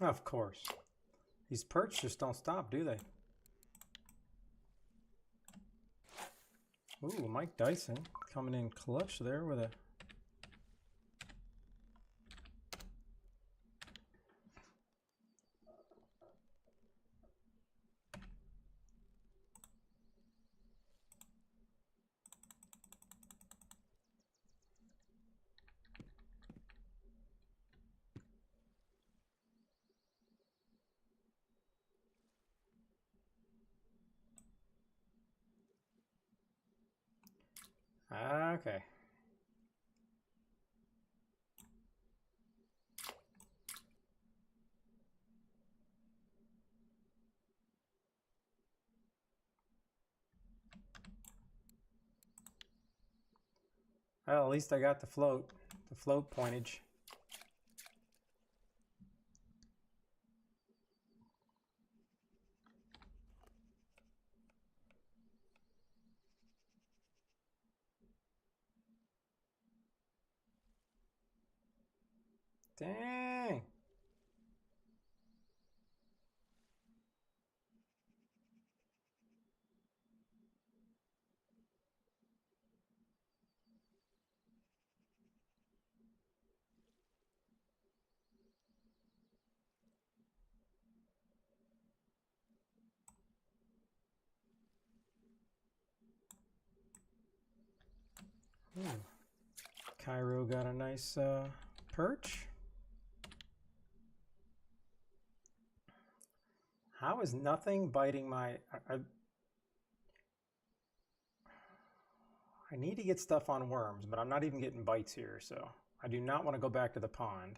Of course. These perch just don't stop, do they? Ooh, Mike Dyson coming in clutch there with a... Okay. Well, at least I got the float pointage. Dang. Ooh. Cairo got a nice perch. How is nothing biting my... I need to get stuff on worms, but I'm not even getting bites here, so I do not want to go back to the pond.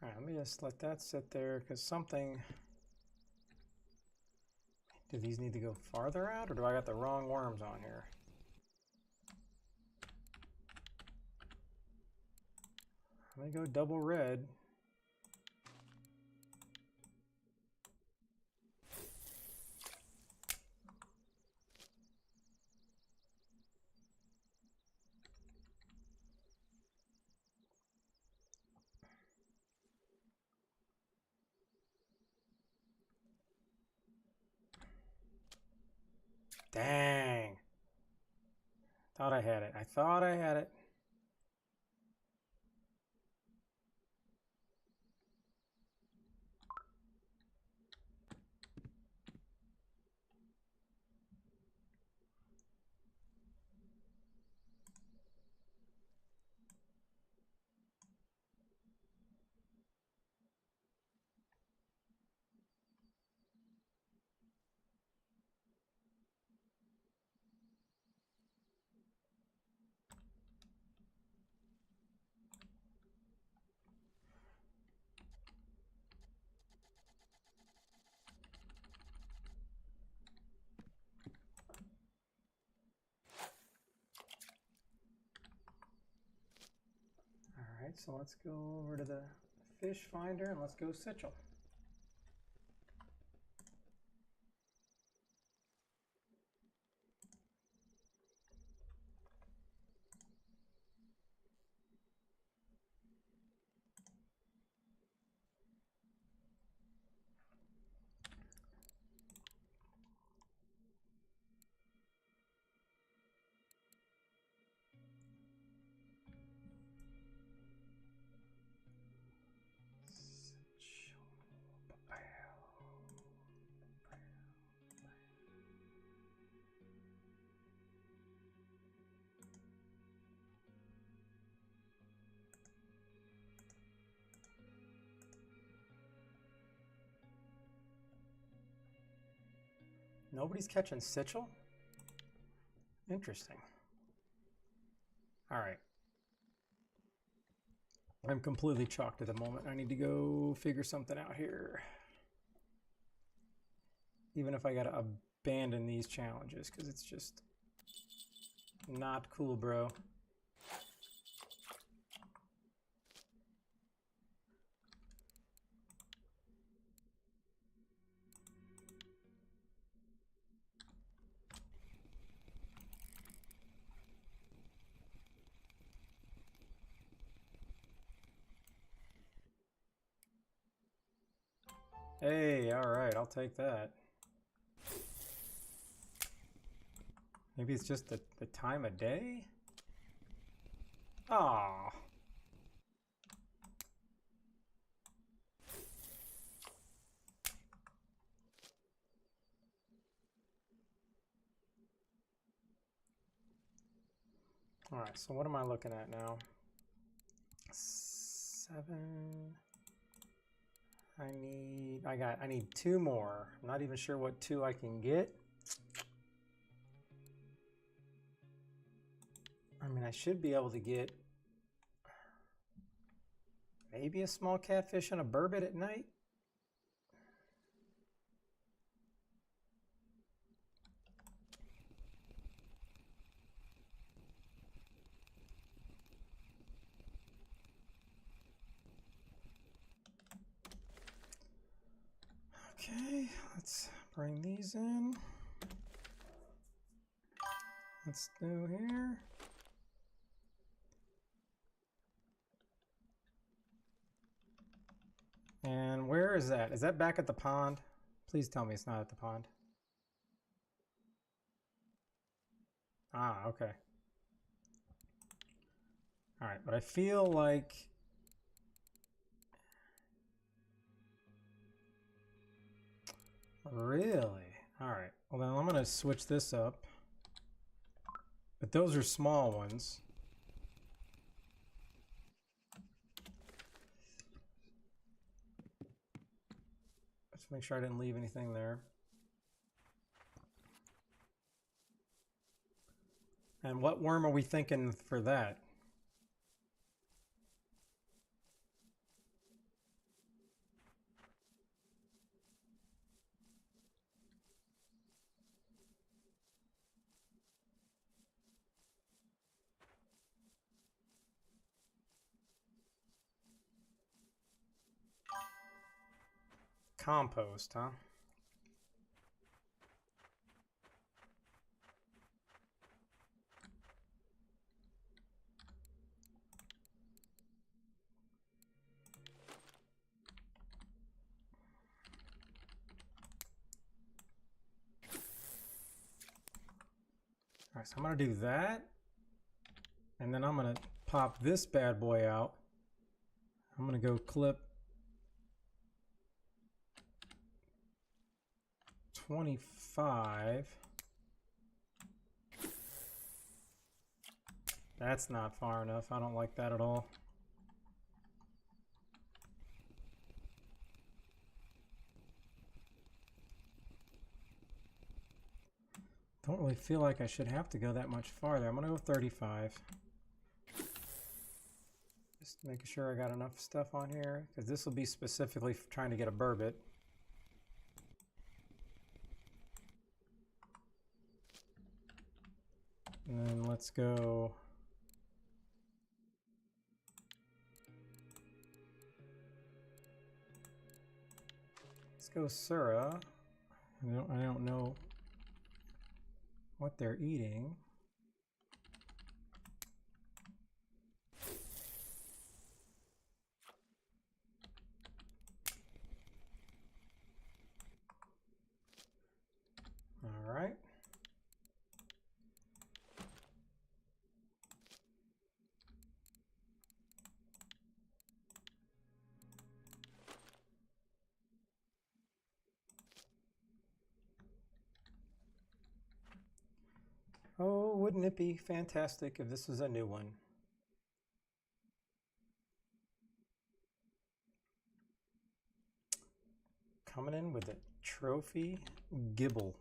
All right, let me just let that sit there, because something... Do these need to go farther out, or do I got the wrong worms on here? Let me go double red. Dang. Thought I had it. I thought I had it. All right, so let's go over to the fish finder and let's go Sitchell. Nobody's catching Sitchell? Interesting. All right. I'm completely chalked at the moment. I need to go figure something out here. Even if I gotta abandon these challenges, because it's just not cool, bro. Hey, all right, I'll take that. Maybe it's just the time of day? Aw. All right, so what am I looking at now? 7. I need 2 more. I'm not even sure what 2 I can get. I mean, I should be able to get maybe a small catfish and a burbot at night. Okay, let's bring these in. Let's do here. And where is that? Is that back at the pond? Please tell me it's not at the pond. Ah, okay. All right, but I feel like really? All right. Well, then I'm going to switch this up. But those are small ones. Let's make sure I didn't leave anything there. And what worm are we thinking for that? Compost, huh? All right, so I'm going to do that. And then I'm going to pop this bad boy out. I'm going to go clip 25. That's not far enough. I don't like that at all. Don't really feel like I should have to go that much farther. I'm going to go 35. Just making sure I got enough stuff on here, because this will be specifically trying to get a burbot. And then let's go. Let's go Sura. I don't know what they're eating. All right. Oh, wouldn't it be fantastic if this was a new one? Coming in with a trophy gibble.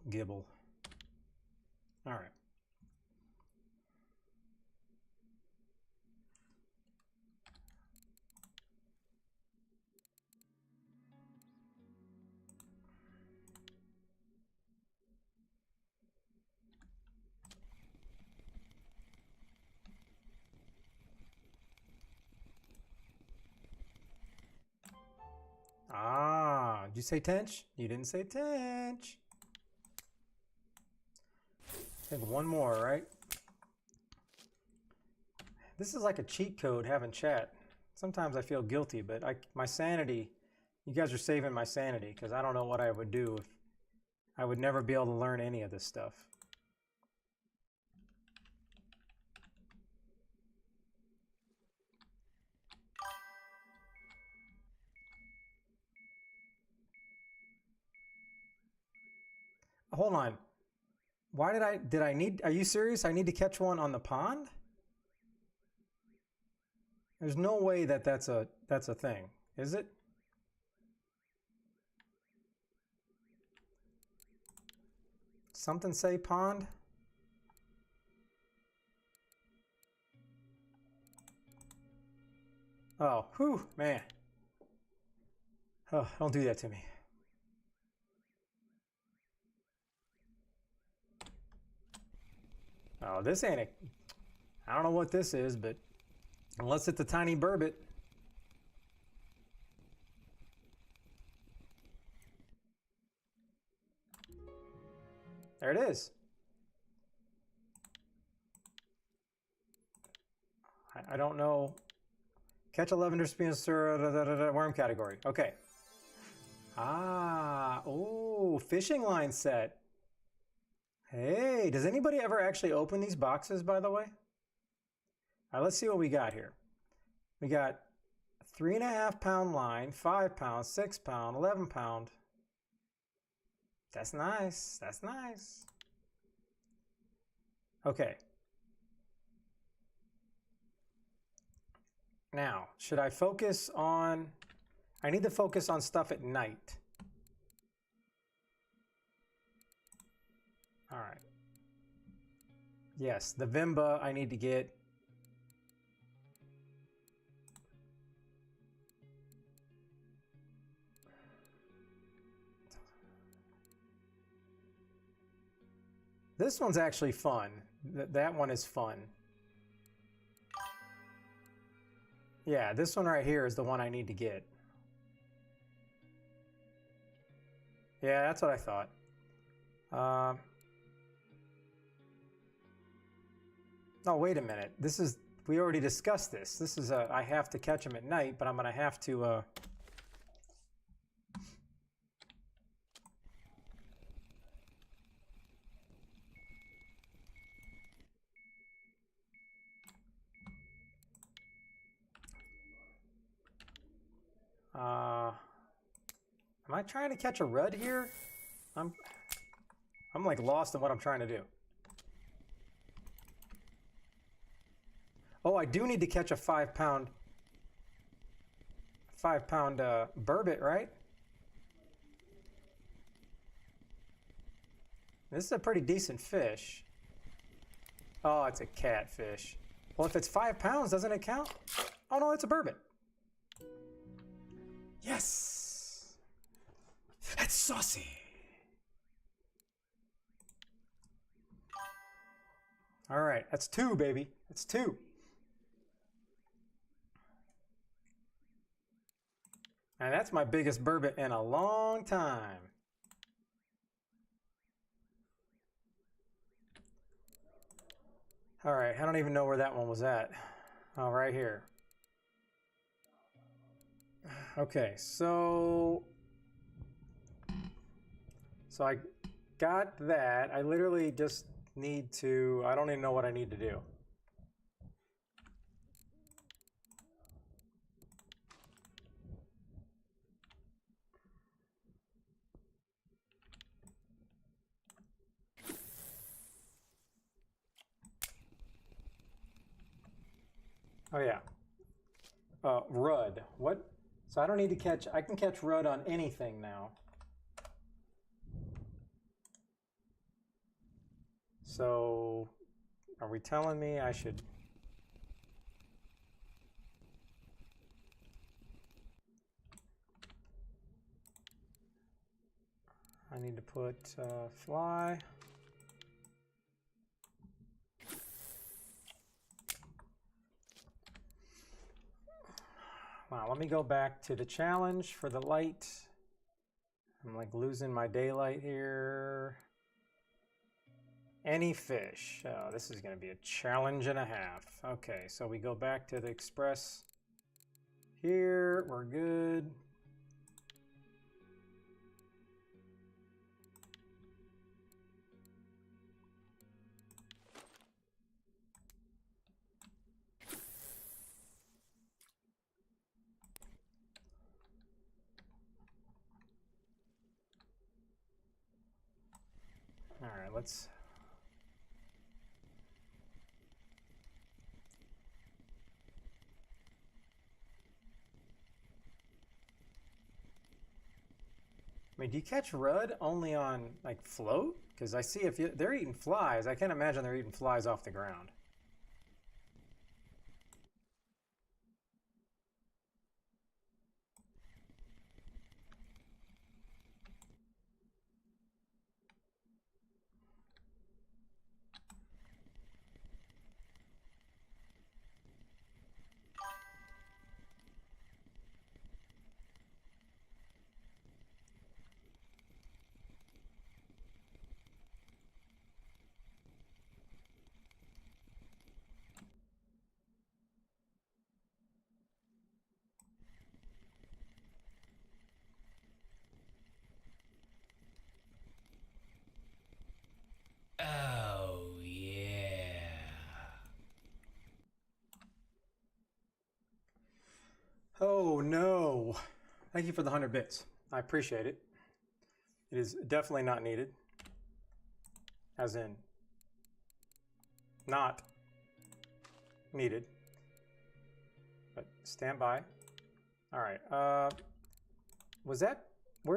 All right. Ah, did you say tench? You didn't say tench. I think one more, right? This is like a cheat code having chat. Sometimes I feel guilty, but my sanity, you guys are saving my sanity, because I don't know what I would do if I would never be able to learn any of this stuff. Hold on. Why did I need, are you serious? I need to catch one on the pond? There's no way that that's a thing, is it? Something say pond? Oh, whew, man. Oh, don't do that to me. Oh, this ain't it. I don't know what this is, but unless it's a tiny burbot. There it is. I don't know. Catch a lavender spinosaur worm category. Okay. Ah, oh, fishing line set. Hey, does anybody ever actually open these boxes, by the way? All right, let's see what we got here. We got 3.5 pound line, 5 pound, 6 pound, 11 pound. That's nice. That's nice. Okay. Now, should I focus on... I need to focus on stuff at night. All right. Yes, the Vimba I need to get. This one's actually fun. That one is fun. Yeah, this one right here is the one I need to get. Yeah, that's what I thought. Oh, wait a minute. This is, we already discussed this. This is I have to catch them at night, but I'm going to have to... am I trying to catch a rudd here? I'm like lost in what I'm trying to do. Oh, I do need to catch a 5 pound burbot, right? This is a pretty decent fish. Oh, it's a catfish. Well, if it's 5 pounds, doesn't it count? Oh no, it's a burbot. Yes! That's saucy! All right, that's 2, baby. That's 2. And that's my biggest burbot in a long time. All right, I don't even know where that one was at. Oh, right here. Okay, so I got that. I literally just need to, I don't even know what I need to do. Oh yeah. Rudd. What? So I don't need to catch, I can catch rudd on anything now. So are we telling me I should? I need to put fly. Wow, let me go back to the challenge for the light. I'm like losing my daylight here. Any fish. Oh, this is going to be a challenge and a half. Okay, so we go back to the express here. We're good. All right, let's... I mean, do you catch rudd only on like float? Because I see if they're eating flies, I can't imagine they're eating flies off the ground. Oh, yeah. Oh no. Thank you for the 100 bits. I appreciate it. It is definitely not needed. As in, not needed. But stand by. All right. Where's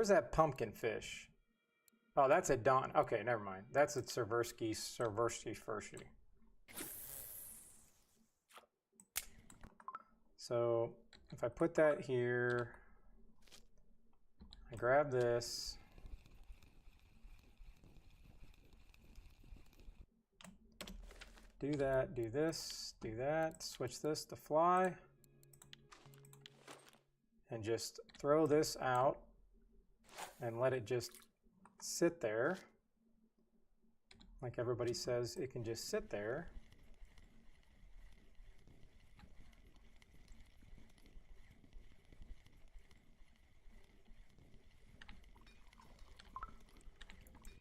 that pumpkin fish? Oh, that's a Don. Okay, never mind. That's a Cerversky Furshy. So if I put that here, I grab this. Do that, do this, do that, switch this to fly. And just throw this out and let it just sit there. Like everybody says, it can just sit there.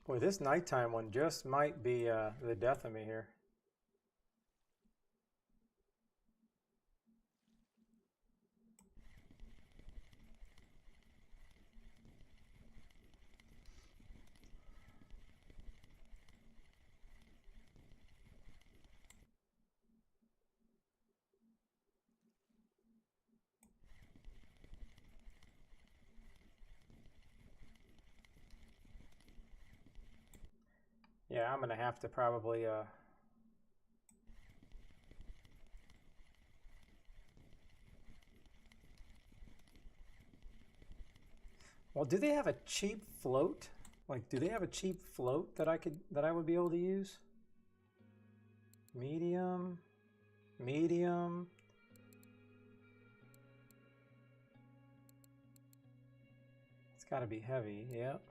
Boy, this nighttime one just might be the death of me here. Yeah, I'm gonna have to probably well, do they have a cheap float? Like, do they have a cheap float that I would be able to use? Medium, medium. It's got to be heavy, yep.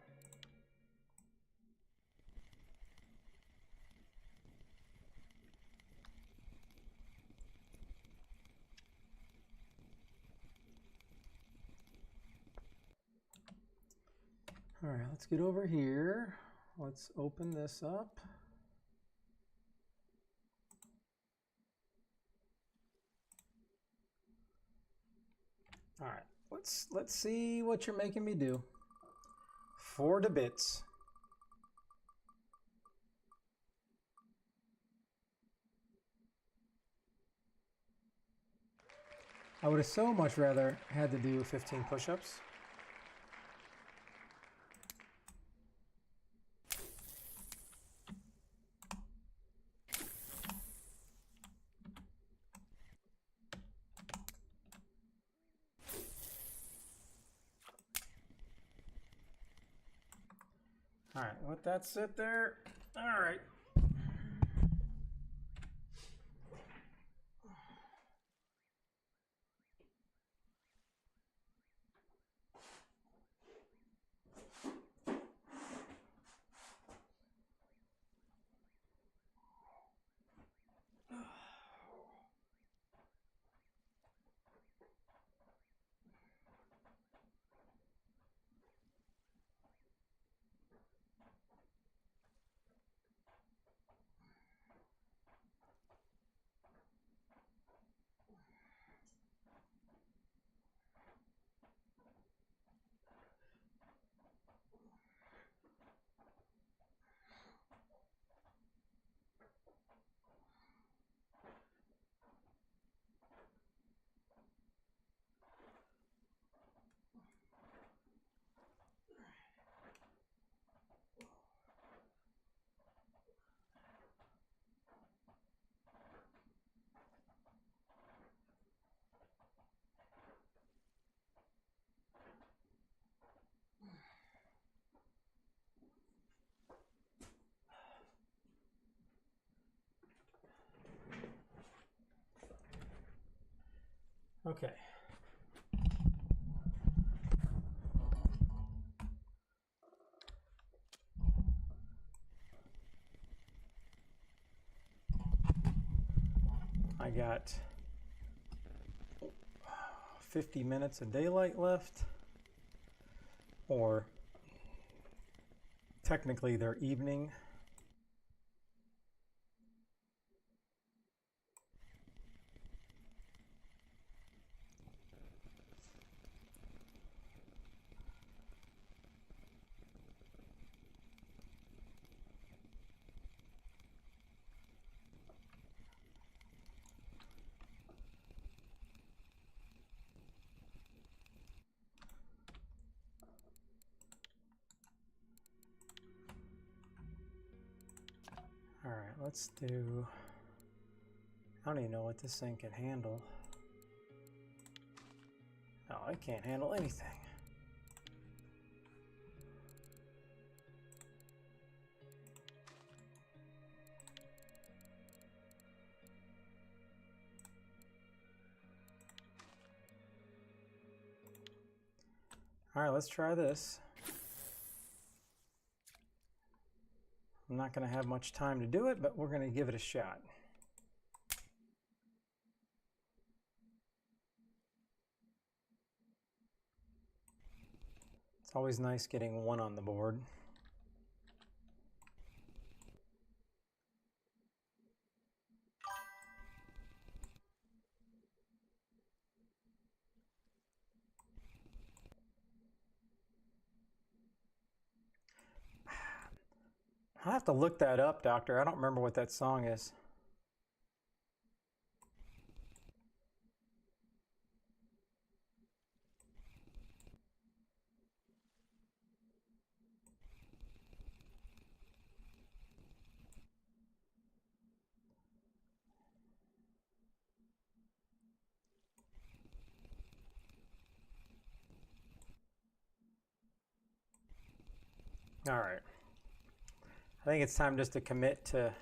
All right, let's get over here. Let's open this up. All right, let's see what you're making me do. 4 to bits. I would have so much rather had to do 15 push-ups. All right, let that sit there. All right. Okay. I got 50 minutes of daylight left, or technically they're evening. All right, let's do, I don't even know what this thing can handle. No, it can't handle anything. All right, let's try this. I'm not going to have much time to do it, but we're going to give it a shot. It's always nice getting one on the board. I'll have to look that up, Doctor. I don't remember what that song is. All right. I think it's time just to commit to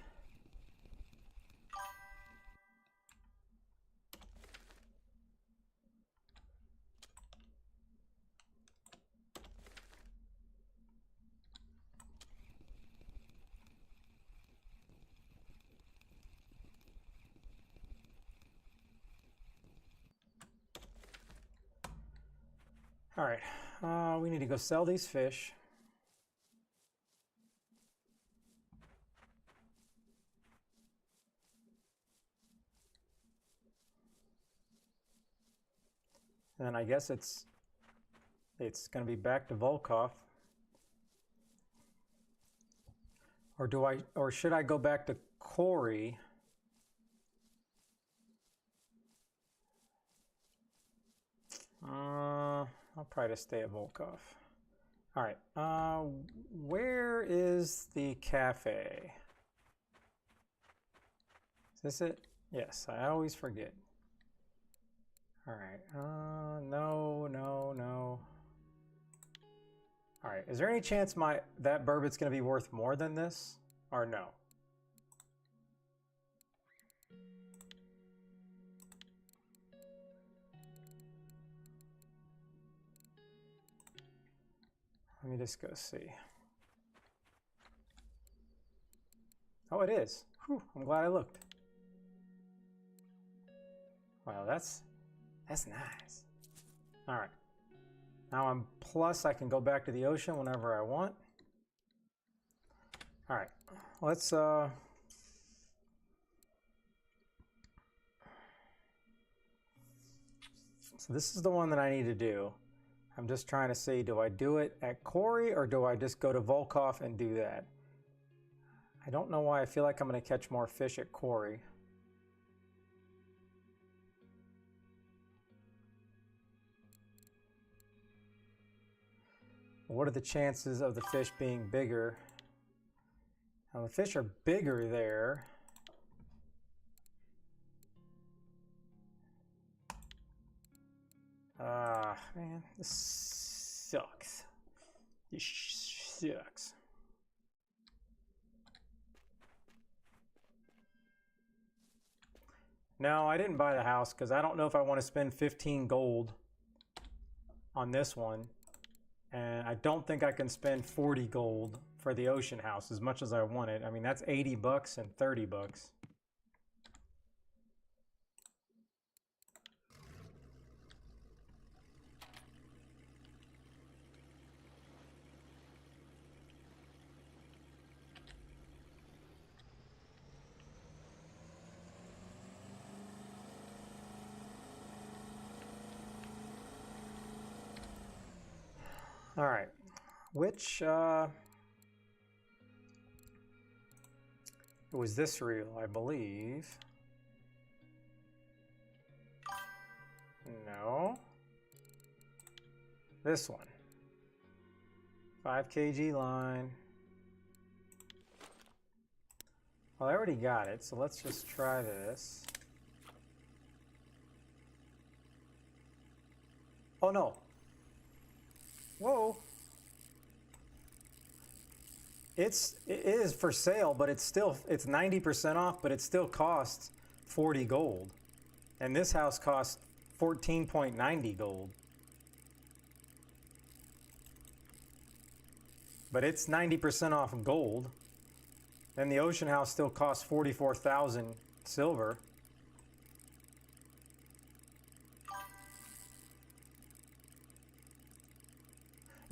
all right. We need to go sell these fish. And then I guess it's going to be back to Volkov. Or should I go back to Corey? I'll probably just stay at Volkov. All right. Where is the cafe? Is this it? Yes, I always forget. All right. No. All right. Is there any chance that burbot's going to be worth more than this, or no? Let me just go see. Oh, it is. Whew, I'm glad I looked. Wow, that's nice. All right. Now I'm plus, I can go back to the ocean whenever I want. All right, let's so this is the one that I need to do. I'm just trying to see, do I do it at Corey or do I just go to Volkov and do that? I don't know why I feel like I'm going to catch more fish at Corey. What are the chances of the fish being bigger? Now the fish are bigger there. Man, this sucks. This sucks. No, I didn't buy the house because I don't know if I want to spend 15 gold on this one. And I don't think I can spend 40 gold for the ocean house as much as I want it. I mean, that's 80 bucks and 30 bucks. All right, which, it was this reel, I believe. No. This one. 5 kg line. Well, I already got it, so let's just try this. Oh no. Whoa. It is for sale, but it's 90% off, but it still costs 40 gold. And this house costs 14.90 gold. But it's 90% off gold. And the ocean house still costs 44,000 silver.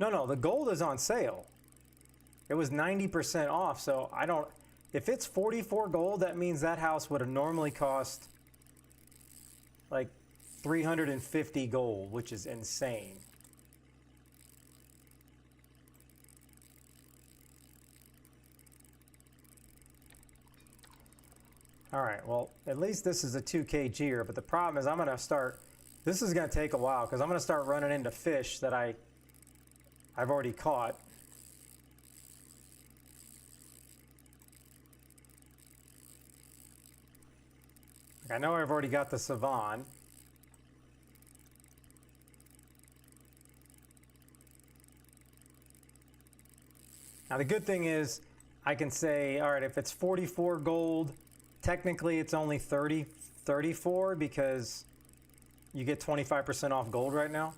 No, the gold is on sale. It was 90% off, so I don't... If it's 44 gold, that means that house would have normally cost like 350 gold, which is insane. All right, well, at least this is a 2 kg, but the problem is I'm going to start... This is going to take a while because I'm going to start running into fish that I've already caught. I know I've already got the Savan. Now the good thing is I can say, all right, if it's 44 gold, technically it's only 34 because you get 25% off gold right now.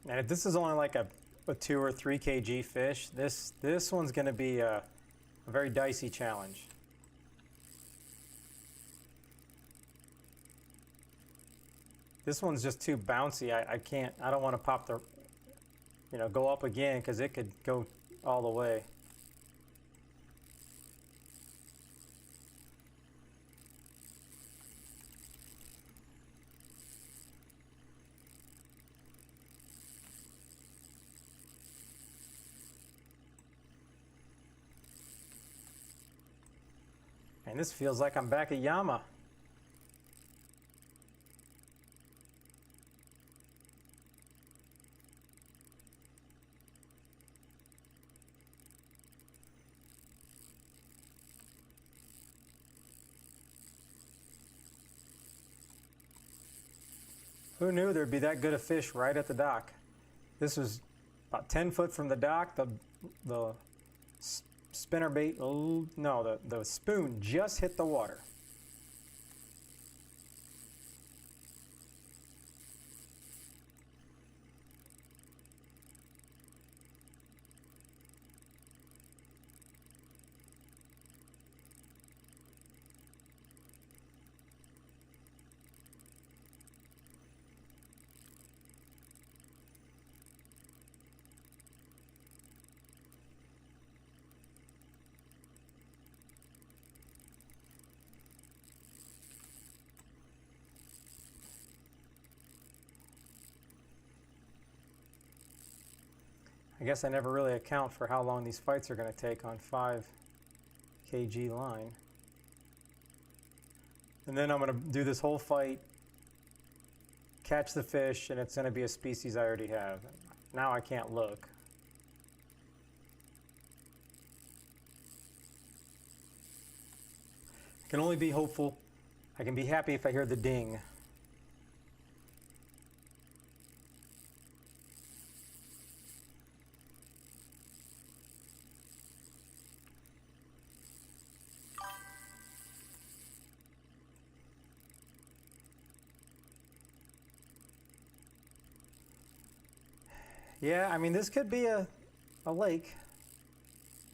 And if this is only like a 2 or 3 kg fish, this one's going to be a very dicey challenge. This one's just too bouncy. I don't want to pop the, go up again because it could go all the way. And this feels like I'm back at Yama. Who knew there'd be that good a fish right at the dock? This was about 10 foot from the dock. The spinnerbait, no, the spoon just hit the water. I guess I never really account for how long these fights are going to take on 5 kg line. And then I'm going to do this whole fight, catch the fish, and it's going to be a species I already have. Now I can't look. I can only be hopeful. I can be happy if I hear the ding. Yeah, I mean, this could be a lake.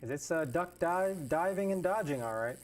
It's duck diving and dodging, all right.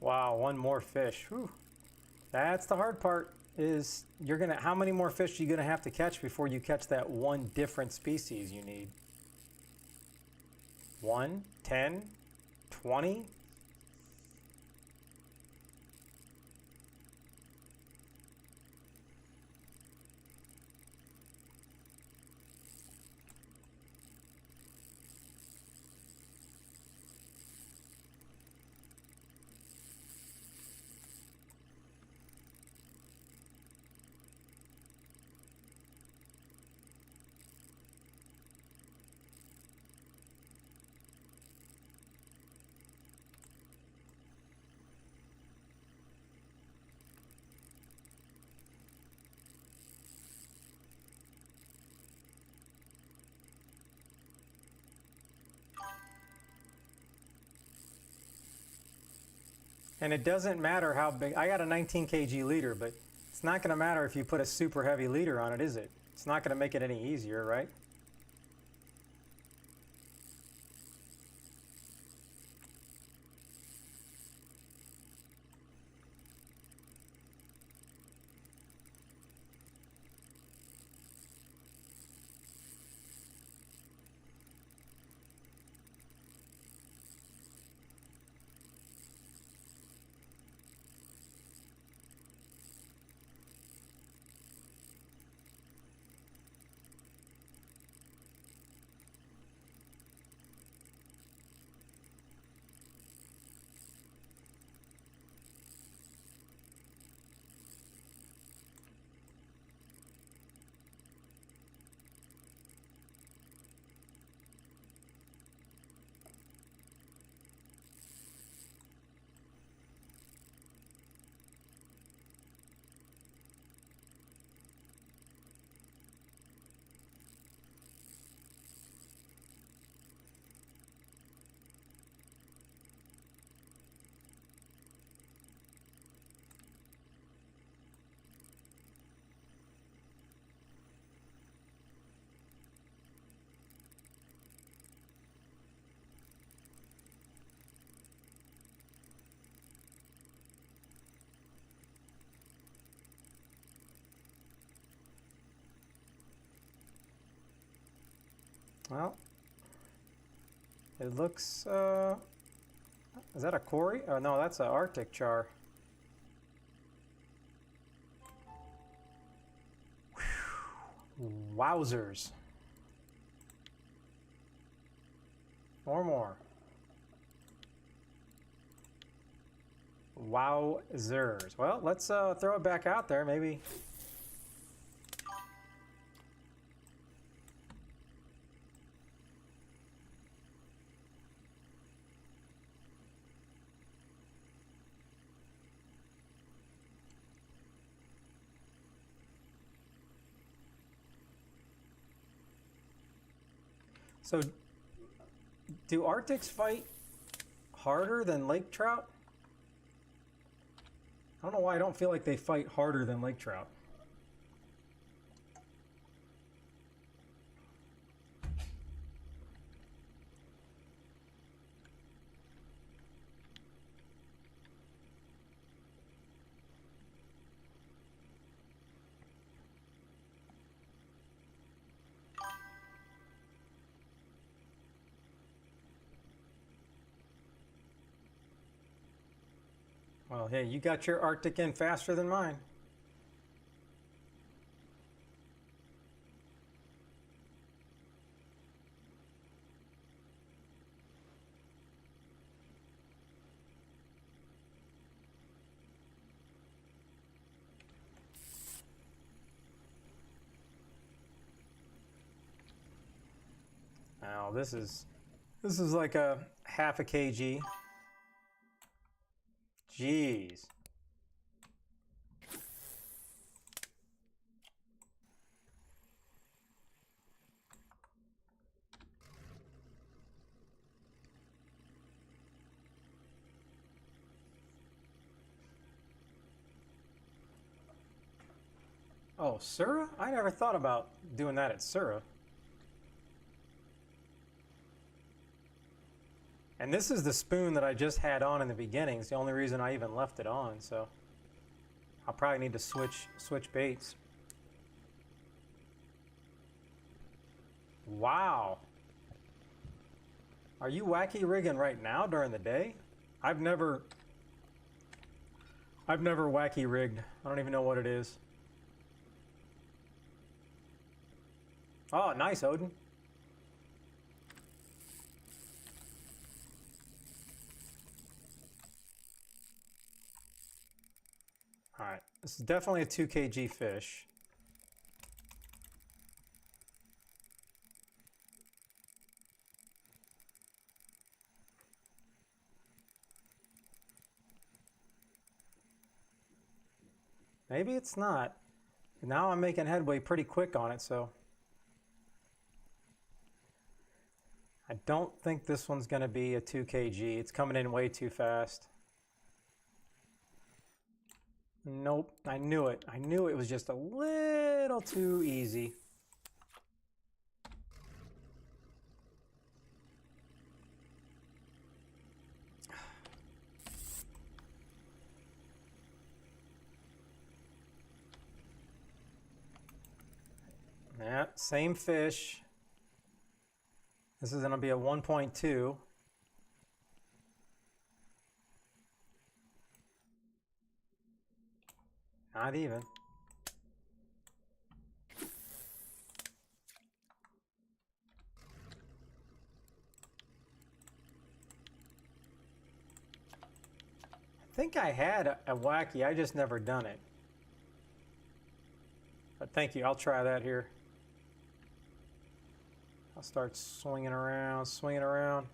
Wow, one more fish. Whew. That's the hard part, is how many more fish are you gonna have to catch before you catch that one different species you need? 1, 10, 20? And it doesn't matter how big. I got a 19 kg leader, but it's not going to matter if you put a super heavy leader on it, is it? It's not going to make it any easier, right? Well, it looks, is that a Cory? Oh no, that's an Arctic char. Whew. Wowzers. More. Wowzers. Well, let's throw it back out there, maybe. So, do Arctics fight harder than lake trout? I don't know why I don't feel like they fight harder than lake trout. Well, hey, you got your Arctic in faster than mine. Now this is like a half a kg. Jeez. Oh, Sura? I never thought about doing that at Sura. And this is the spoon that I just had on in the beginning. It's the only reason I even left it on, so I'll probably need to switch baits. Wow. Are you wacky rigging right now during the day? I've never wacky rigged. I don't even know what it is. Oh, nice, Odin. All right, this is definitely a 2 kg fish. Maybe it's not. Now I'm making headway pretty quick on it, so I don't think this one's going to be a 2 kg. It's coming in way too fast. Nope, I knew it. I knew it was just a little too easy. Yeah, same fish. This is going to be a 1.2. Not even. I think I had a wacky, I just never done it. But thank you, I'll try that here. I'll start swinging around, swinging around.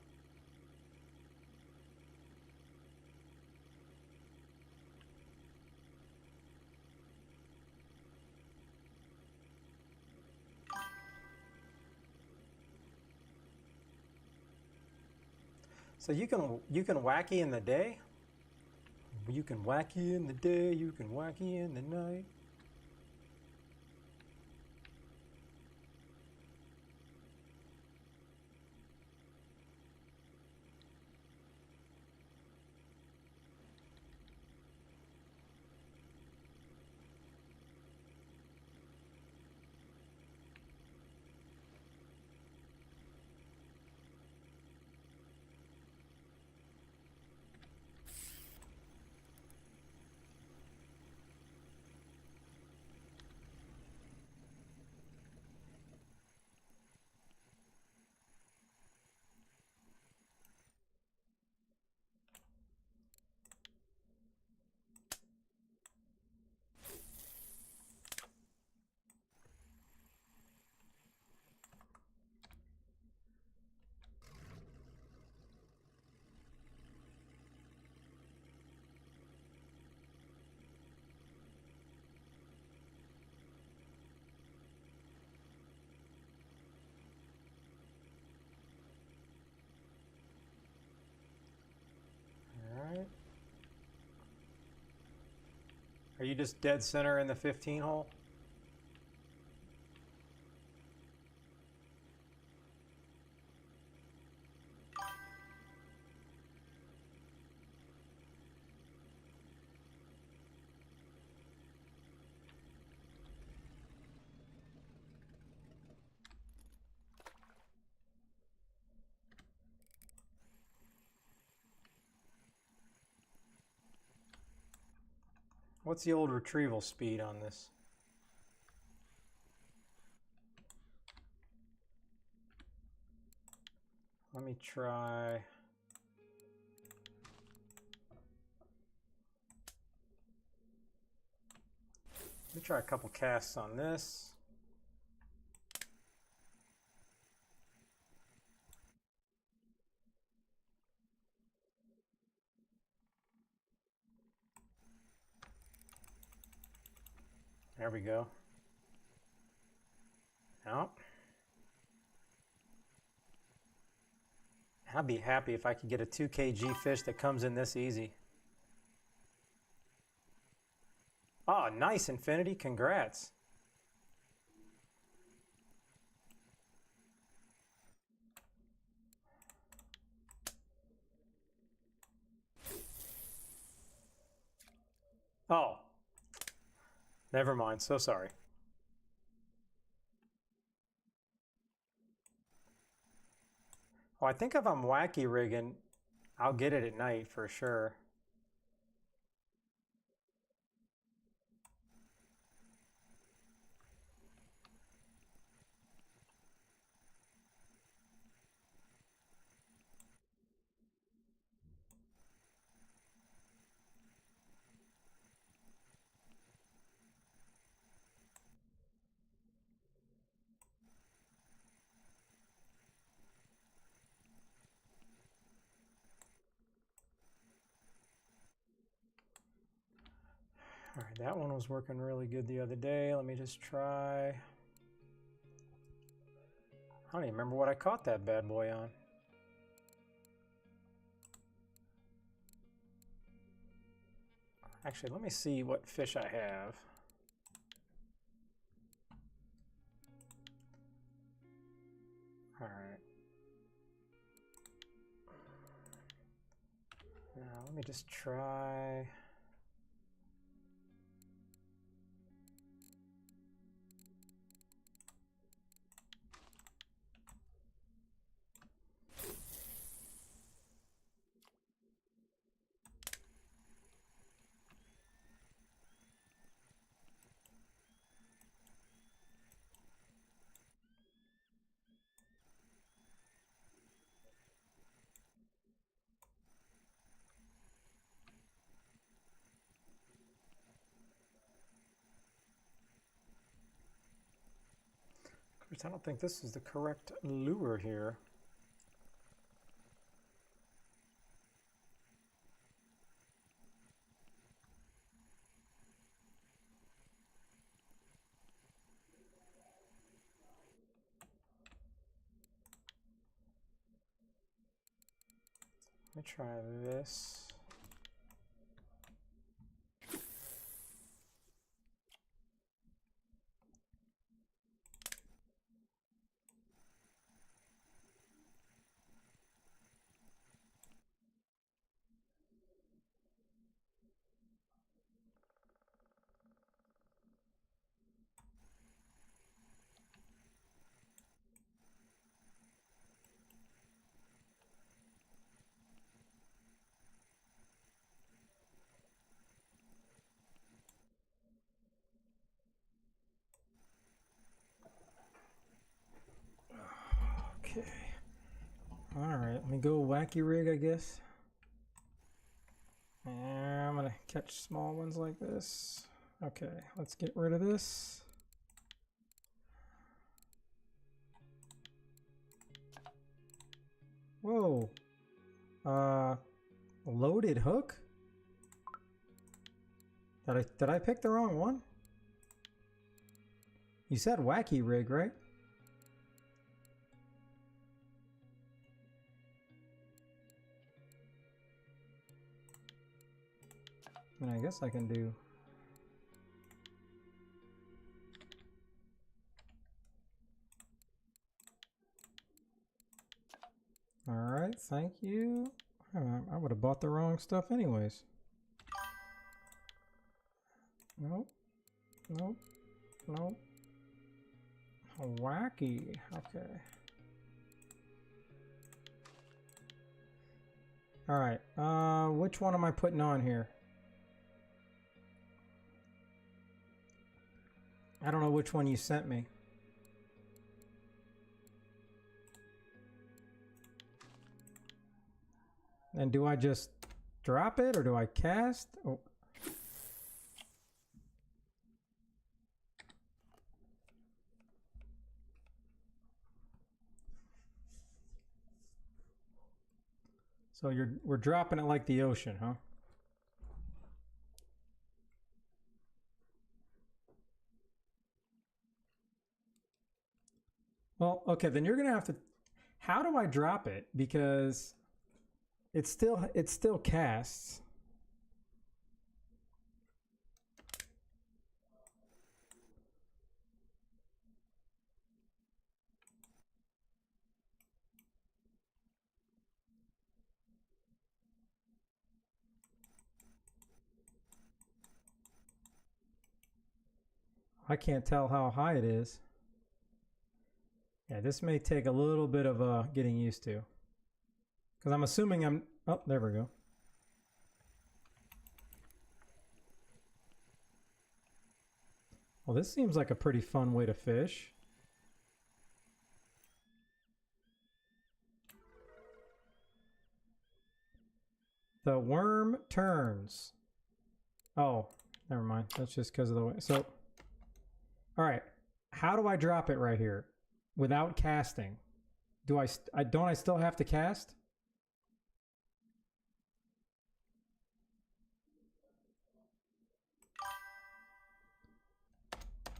So you can wacky in the day. You can wacky in the day, you can wacky in the night. Are you just dead center in the 15 hole? What's the old retrieval speed on this? Let me try. Let me try a couple casts on this. There we go. Now, I'd be happy if I could get a 2 kg fish that comes in this easy. Oh, nice, Infinity. Congrats. Oh, never mind. So sorry. Well, I think if I'm wacky rigging, I'll get it at night for sure. All right, that one was working really good the other day. Let me just try. I don't even remember what I caught that bad boy on. Actually, let me see what fish I have. All right. Now, let me just try. I don't think this is the correct lure here. Let me try this. Okay. All right, let me go wacky rig, I guess. And I'm gonna catch small ones like this. Okay, let's get rid of this. Whoa. Loaded hook? Did I pick the wrong one? You said wacky rig, right? And I guess I can do. All right, thank you. I would have bought the wrong stuff anyways. Nope. Nope. Nope. Wacky. Okay. All right. Which one am I putting on here? I don't know which one you sent me. And do I just drop it or do I cast? Oh. So we're dropping it like the ocean, huh? Well, okay, then you're gonna have to. How do I drop it? Because it still casts. I can't tell how high it is. Yeah, this may take a little bit of getting used to. Because I'm assuming I'm... Oh, there we go. Well, this seems like a pretty fun way to fish. The worm turns. Oh, never mind. That's just because of the way. So, all right. How do I drop it right here without casting? Don't I still have to cast?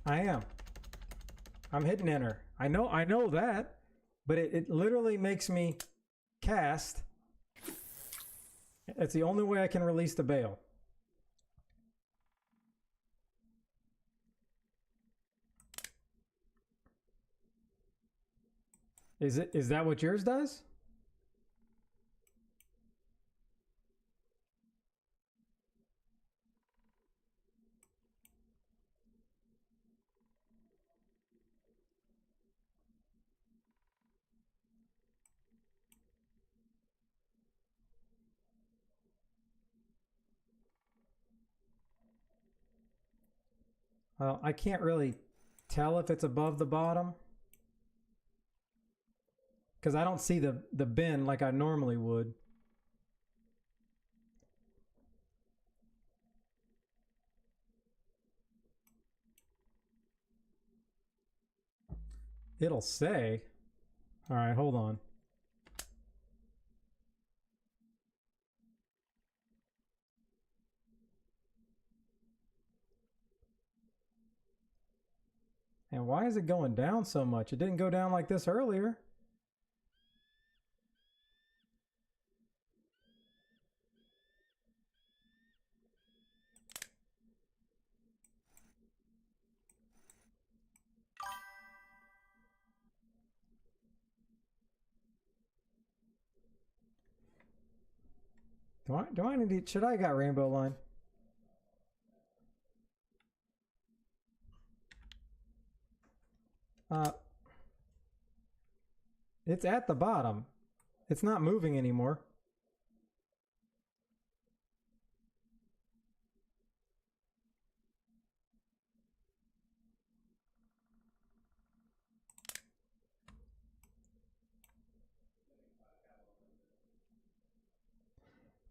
I am. I'm hitting enter. I know that, but it literally makes me cast. It's the only way I can release the bail. Is that what yours does? Well, I can't really tell if it's above the bottom because I don't see the bin like I normally would. It'll say. All right, hold on. And why is it going down so much? It didn't go down like this earlier. Do I need to, should I got rainbow line? It's at the bottom. It's not moving anymore.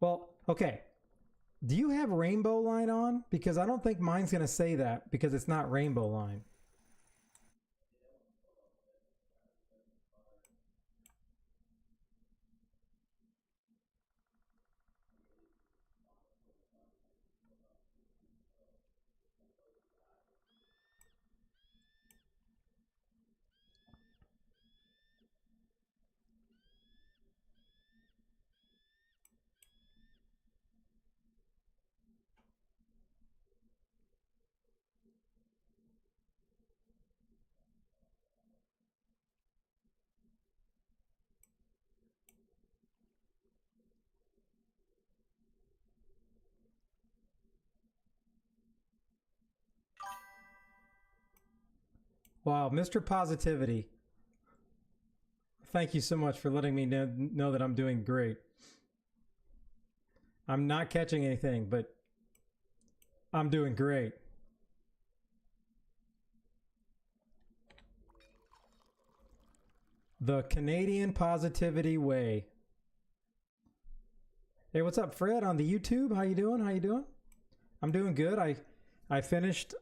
Well, okay. Do you have rainbow line on? Because I don't think mine's going to say that because it's not rainbow line. Wow, Mr. Positivity. Thank you so much for letting me know that I'm doing great. I'm not catching anything, but I'm doing great. The Canadian Positivity Way. Hey, what's up, Fred, on the YouTube? How you doing? How you doing? I'm doing good. I finished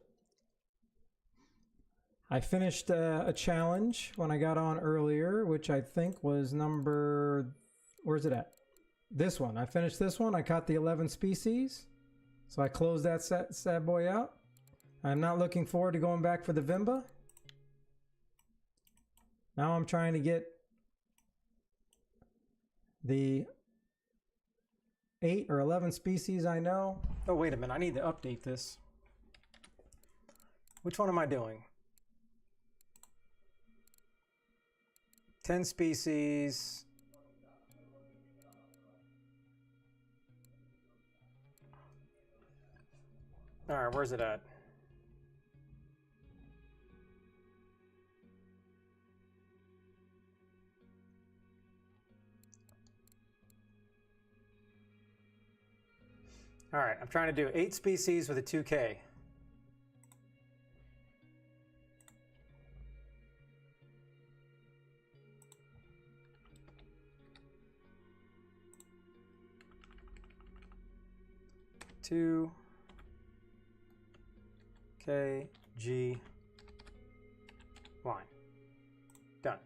a challenge when I got on earlier, which I think was number, where's it at? This one. I finished this one. I caught the 11 species. So I closed that sad boy out. I'm not looking forward to going back for the Vimba. Now I'm trying to get the 8 or 11 species I know. Oh, wait a minute. I need to update this. Which one am I doing? 10 species. All right, where's it at? All right, I'm trying to do 8 species with a 2K. Two KG line. Done.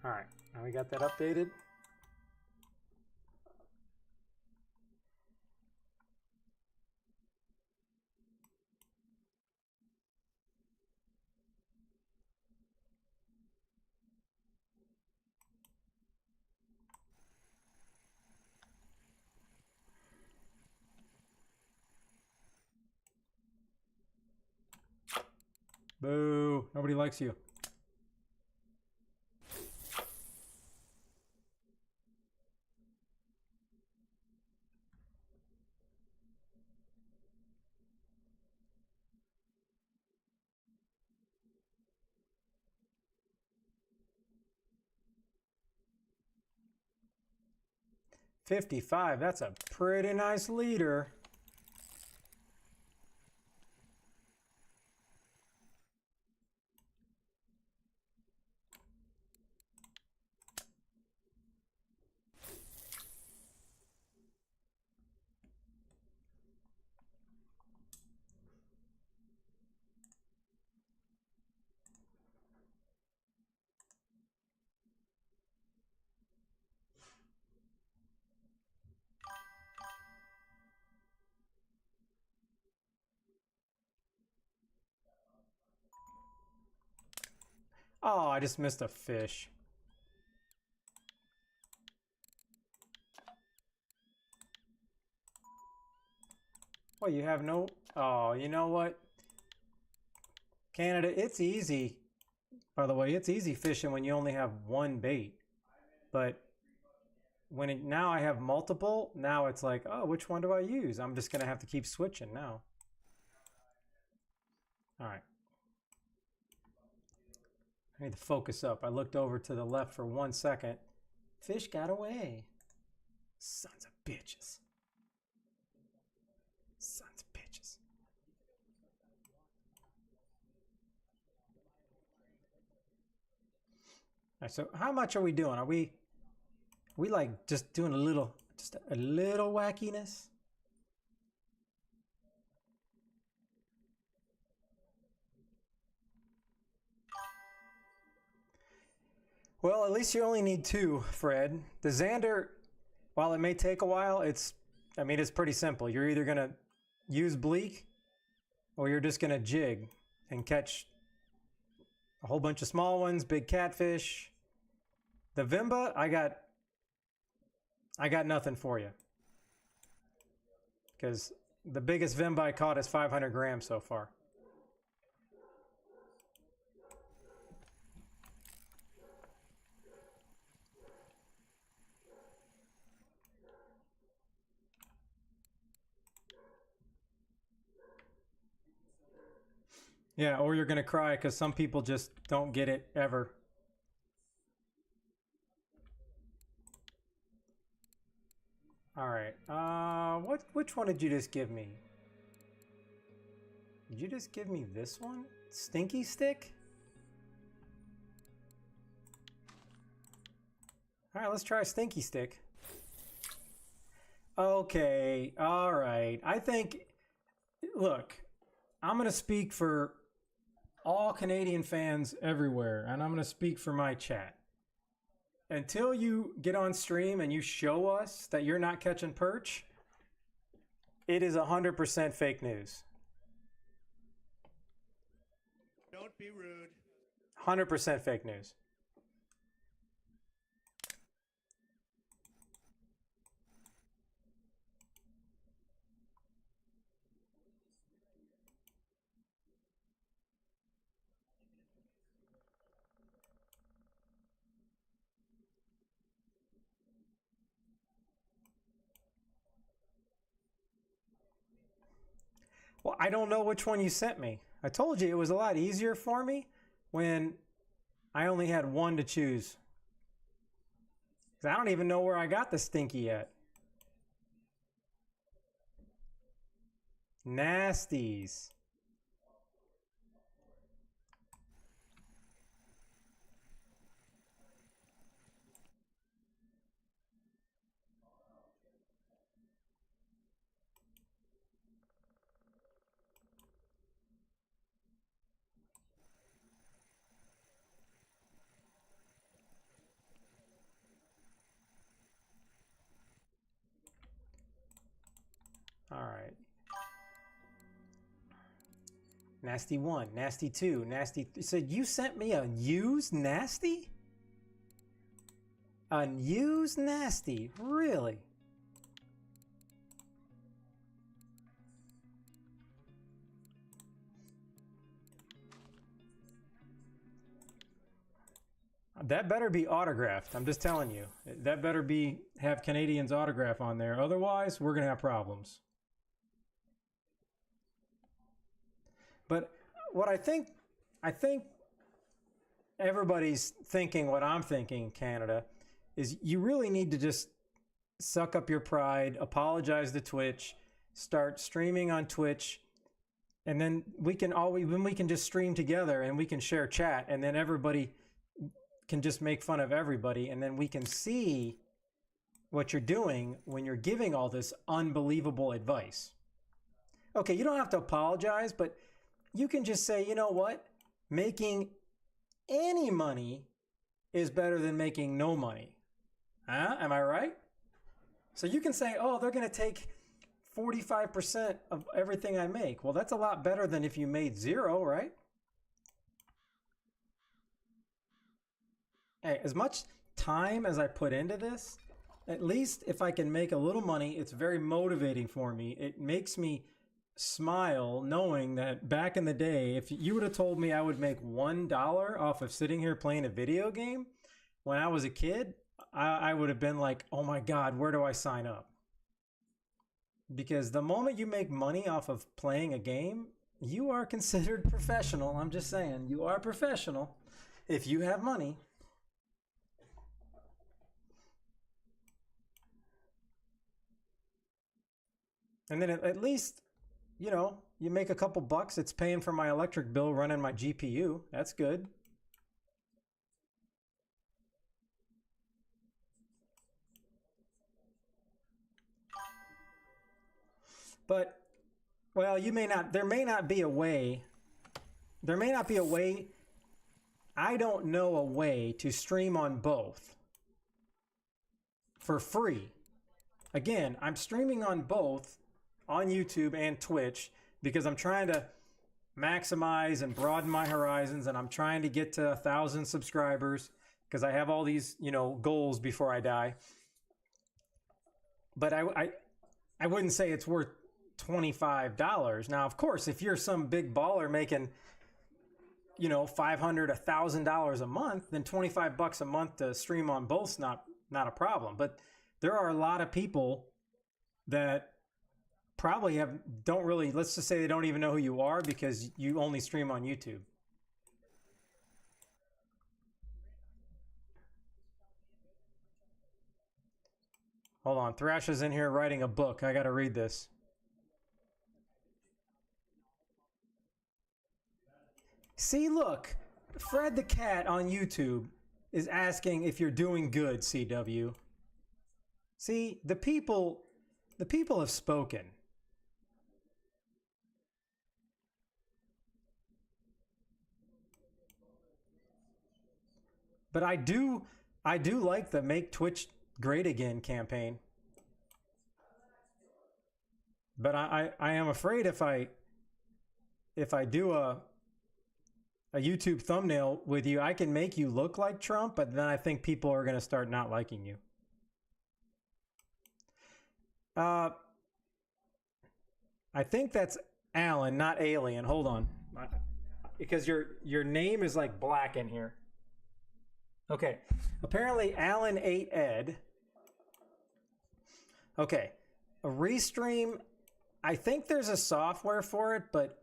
All right, now we got that updated. Boo, nobody likes you. $55, that's a pretty nice leader. Oh, I just missed a fish. Well, you have no... Oh, you know what? Canada, it's easy. By the way, it's easy fishing when you only have one bait. But now I have multiple, now it's like, oh, which one do I use? I'm just going to have to keep switching now. All right. I need to focus up. I looked over to the left for 1 second. Fish got away. Sons of bitches. Sons of bitches. All right, so how much are we doing? Are we like just doing a little wackiness? Well, at least you only need 2, Fred. The Xander, while it may take a while, it's pretty simple. You're either going to use bleak or you're just going to jig and catch a whole bunch of small ones, big catfish. The Vimba, I got nothing for you. Because the biggest Vimba I caught is 500 grams so far. Yeah, or you're going to cry because some people just don't get it ever. All right. Which one did you just give me? Did you just give me this one? Stinky stick? All right, let's try Stinky Stick. Okay, all right. I think, look, I'm going to speak for all Canadian fans everywhere, and I'm going to speak for my chat. Until you get on stream and you show us that you're not catching perch, it is 100% fake news. Don't be rude. 100% fake news. Well, I don't know which one you sent me. I told you it was a lot easier for me when I only had one to choose. 'Cause I don't even know where I got the Stinky yet. Nasties. All right. Nasty 1, Nasty 2, Nasty 3. So you sent me a used Nasty? A used Nasty? Really? That better be autographed. I'm just telling you. That better have Canadian's autograph on there. Otherwise, we're going to have problems. But what I think everybody's thinking what I'm thinking, Canada, is you really need to just suck up your pride, apologize to Twitch, start streaming on Twitch, and then we can just stream together and we can share chat, and then everybody can just make fun of everybody, and then we can see what you're doing when you're giving all this unbelievable advice. Okay, you don't have to apologize, but you can just say, you know what? Making any money is better than making no money. Huh? Am I right? So you can say, oh, they're going to take 45% of everything I make. Well, that's a lot better than if you made zero, right? Hey, as much time as I put into this, at least if I can make a little money, it's very motivating for me. It makes me smile knowing that back in the day, if you would have told me I would make $1 off of sitting here playing a video game when I was a kid, I would have been like, oh my God, where do I sign up? Because the moment you make money off of playing a game, you are considered professional. I'm just saying, you are professional if you have money. And then at least, you know, you make a couple bucks. It's paying for my electric bill running my GPU. That's good. But, well, there may not be a way. I don't know a way to stream on both for free. Again, I'm streaming on both on YouTube and Twitch because I'm trying to maximize and broaden my horizons, and I'm trying to get to 1,000 subscribers because I have all these, you know, goals before I die. But I wouldn't say it's worth $25. Now, of course, if you're some big baller making, you know, $500, $1,000 a month, then $25 a month to stream on both's not a problem. But there are a lot of people that probably don't really, let's just say they don't even know who you are because you only stream on YouTube. Hold on, Thrash is in here writing a book. I got to read this. See, look, Fred the Cat on YouTube is asking if you're doing good, CW. See, the people have spoken. But I do like the Make Twitch Great Again campaign. But I am afraid if I do a YouTube thumbnail with you, I can make you look like Trump, but then I think people are going to start not liking you. I think that's Alan, not Alien. Hold on. Because your name is like black in here. Okay. Apparently Alan ate Ed. Okay. A restream, I think there's a software for it, but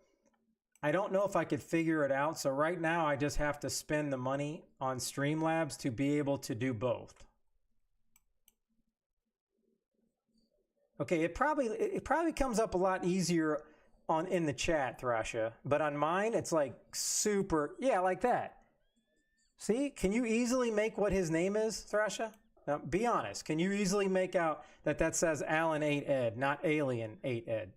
I don't know if I could figure it out. So right now I just have to spend the money on Streamlabs to be able to do both. Okay, it probably comes up a lot easier in the chat, Thrasha, but on mine it's like super, yeah, like that. See, can you easily make what his name is, Thrasha? Now, be honest. Can you easily make out that says Alan 8 Ed, not Alien 8 Ed?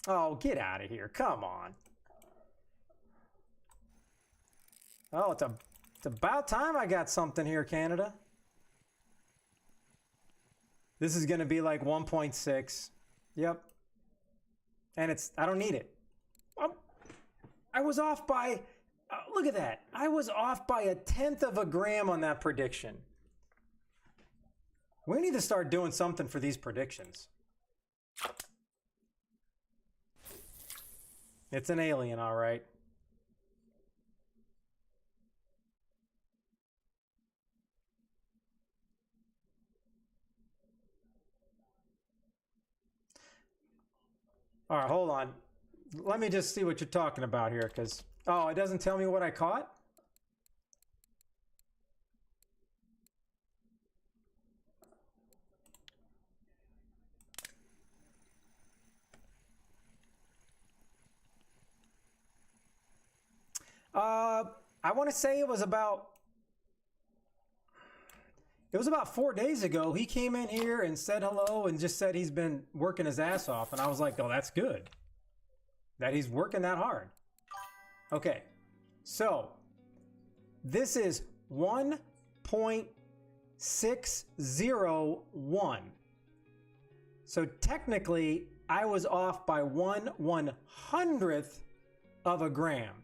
Oh, get out of here. Come on. Oh, it's about time I got something here, Canada. This is going to be like 1.6. Yep. And I don't need it. I was off by, look at that. I was off by 1/10 of a gram on that prediction. We need to start doing something for these predictions. It's an alien, all right. All right, hold on. Let me just see what you're talking about here, because, oh, it doesn't tell me what I caught? I want to say it was about 4 days ago. He came in here and said hello and just said he's been working his ass off. And I was like, oh, that's good that he's working that hard. Okay, so this is 1.601. So technically, I was off by 1/100th of a gram.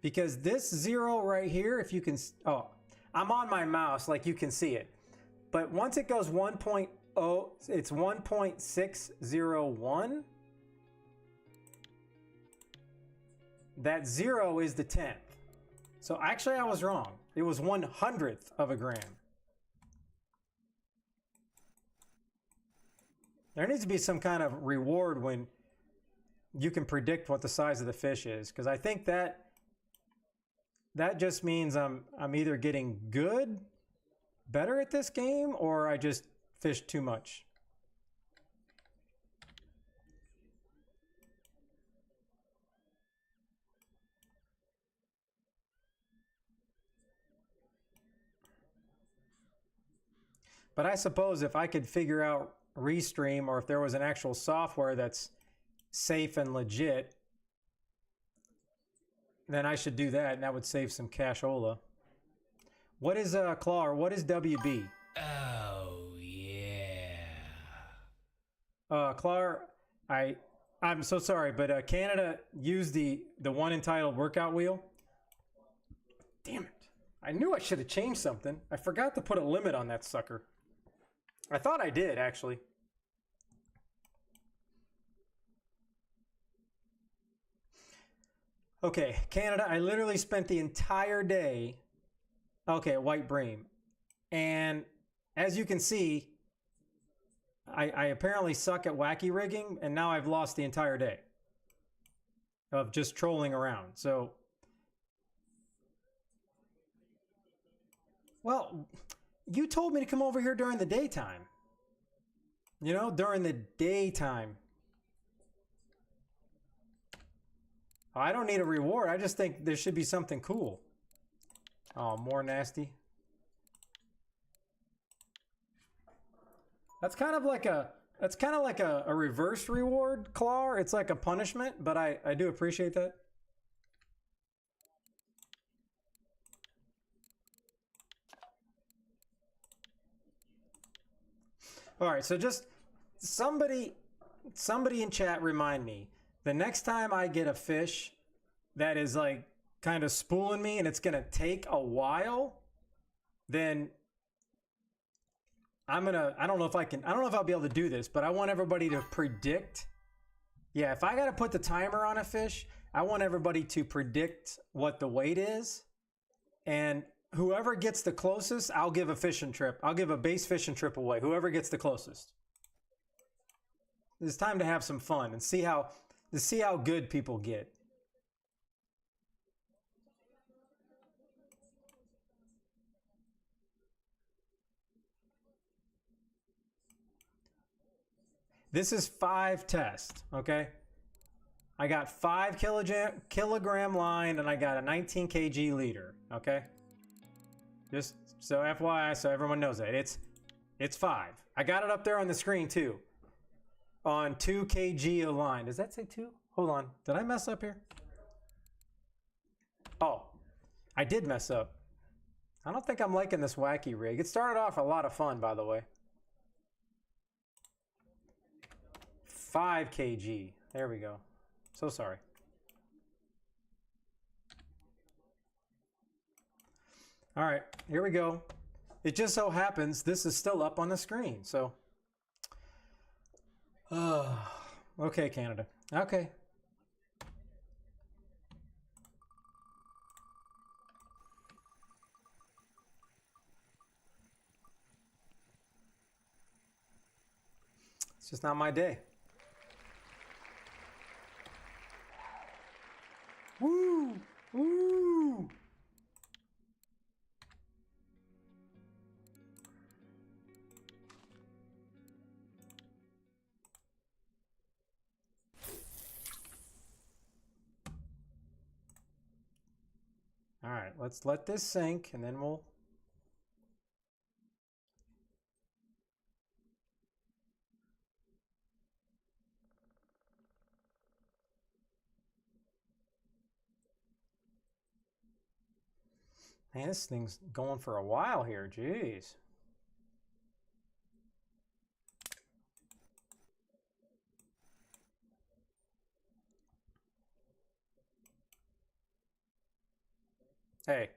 Because this 0 right here, if you can, oh, I'm on my mouse like you can see it. But once it goes 1.0, it's 1.601. That 0 is the 10th. So actually I was wrong. It was 100th of a gram. There needs to be some kind of reward when you can predict what the size of the fish is, because I think that just means I'm either getting better at this game, or I just fished too much. But I suppose if I could figure out Restream, or if there was an actual software that's safe and legit, then I should do that, and that would save some cashola. What is Claw, or what is WB? Oh, yeah. Claw, I'm so sorry, but Canada used the one entitled Workout Wheel. Damn it. I knew I should have changed something. I forgot to put a limit on that sucker. I thought I did, actually. Okay, Canada, I literally spent the entire day, okay, White Bream. And as you can see, I apparently suck at wacky rigging, and now I've lost the entire day of just trolling around. So, well, you told me to come over here during the daytime. You know, during the daytime. I don't need a reward. I just think there should be something cool. Oh, more nasty. That's kind of like a reverse reward, Clar. It's like a punishment, but I do appreciate that. All right, so just somebody in chat remind me, the next time I get a fish that is like kind of spooling me and it's going to take a while, then I don't know if I'll be able to do this, but I want everybody to predict. Yeah, if I got to put the timer on a fish, I want everybody to predict what the weight is. And whoever gets the closest, I'll give a fishing trip. I'll give a base fishing trip away. Whoever gets the closest. It's time to have some fun and see how good people get. This is 5 tests, okay? I got 5 kilogram line and I got a 19 kg leader, okay? Just so FYI, so everyone knows that. It's 5. I got it up there on the screen too. On 2 kg a line. Does that say 2? Hold on. Did I mess up here? Oh, I did mess up. I don't think I'm liking this wacky rig. It started off a lot of fun, by the way. 5 kg. There we go. So sorry. All right, here we go. It just so happens this is still up on the screen, so. Okay, Canada. Okay. It's just not my day. Woo! Woo! All right, let's let this sink and then we'll... Man, this thing's going for a while here, jeez. Hey,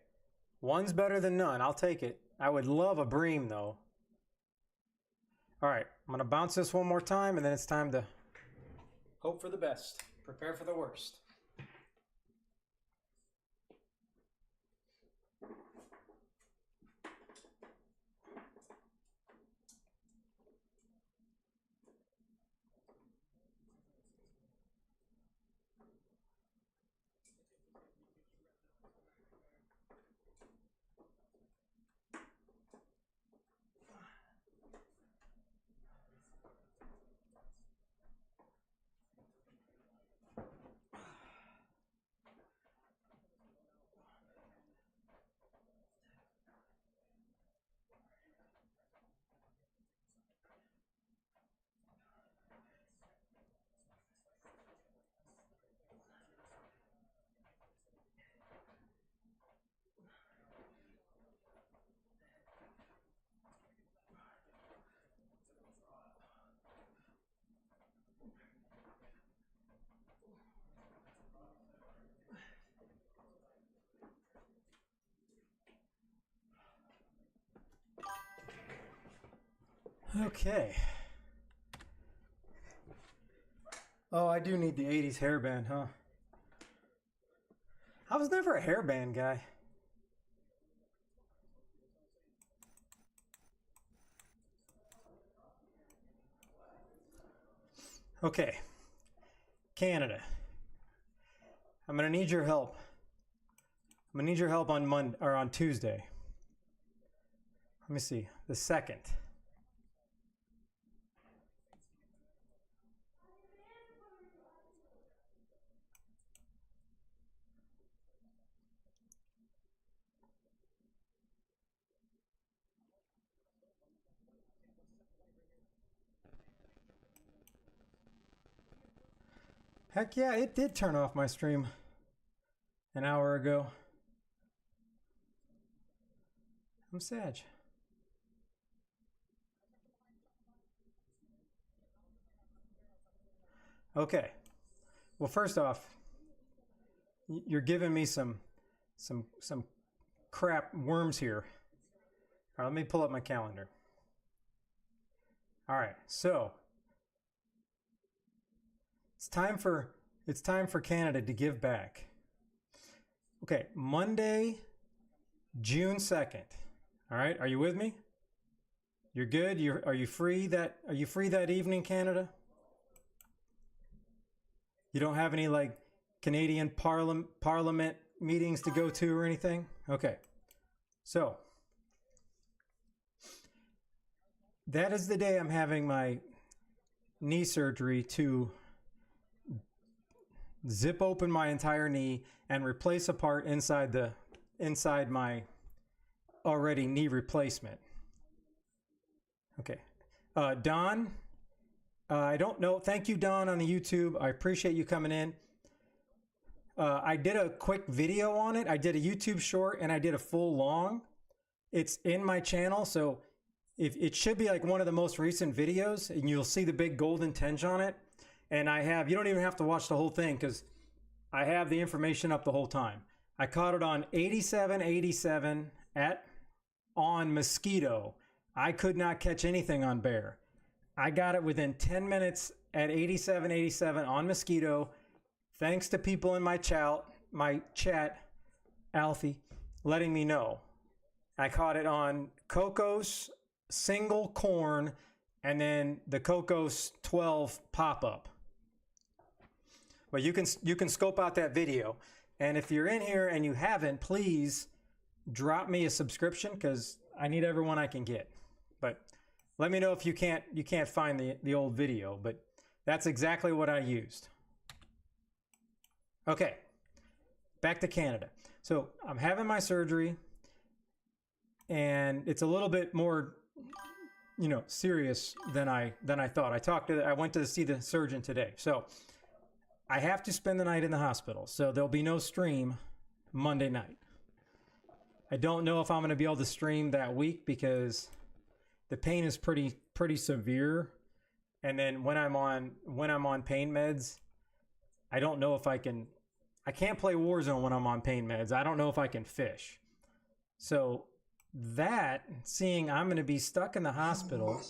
one's better than none. I'll take it. I would love a bream, though. All right, I'm going to bounce this one more time, and then it's time to hope for the best. Prepare for the worst. Okay. Oh, I do need the 80s hairband, huh? I was never a hairband guy. Okay. Canada. I'm going to need your help. I'm going to need your help on Monday or on Tuesday. Let me see. The 2nd. Heck yeah, it did turn off my stream an hour ago. I'm sad. Okay. Well, first off, you're giving me some crap worms here. All right, let me pull up my calendar. All right, so it's time for Canada to give back. Okay, Monday, June 2nd. All right, are you with me? You're good? Are you free that evening, Canada? You don't have any like Canadian Parliament meetings to go to or anything? Okay. So, that is the day I'm having my knee surgery to zip open my entire knee and replace a part inside my already knee replacement. Okay. Don, I don't know. Thank you, Don, on the YouTube. I appreciate you coming in. I did a quick video on it. I did a YouTube short and I did a full long. It's in my channel, so if it should be like one of the most recent videos, and you'll see the big golden tinge on it. And you don't even have to watch the whole thing because I have the information up the whole time. I caught it on 8787 on mosquito. I could not catch anything on bear. I got it within 10 minutes at 8787 on mosquito, thanks to people in my chat, Alfie, letting me know. I caught it on Cocos, single corn, and then the Cocos 12 pop-up. But you can scope out that video. And if you're in here and you haven't, please drop me a subscription because I need everyone I can get. But let me know if you can't find the old video, but that's exactly what I used. Okay, back to Canada. So I'm having my surgery, and it's a little bit more, serious than I thought. I went to see the surgeon today. So I have to spend the night in the hospital. So there'll be no stream Monday night. I don't know if I'm going to be able to stream that week because the pain is pretty severe, and then when I'm on pain meds, I don't know if I can't play Warzone when I'm on pain meds. I don't know if I can fish. So seeing I'm going to be stuck in the hospital,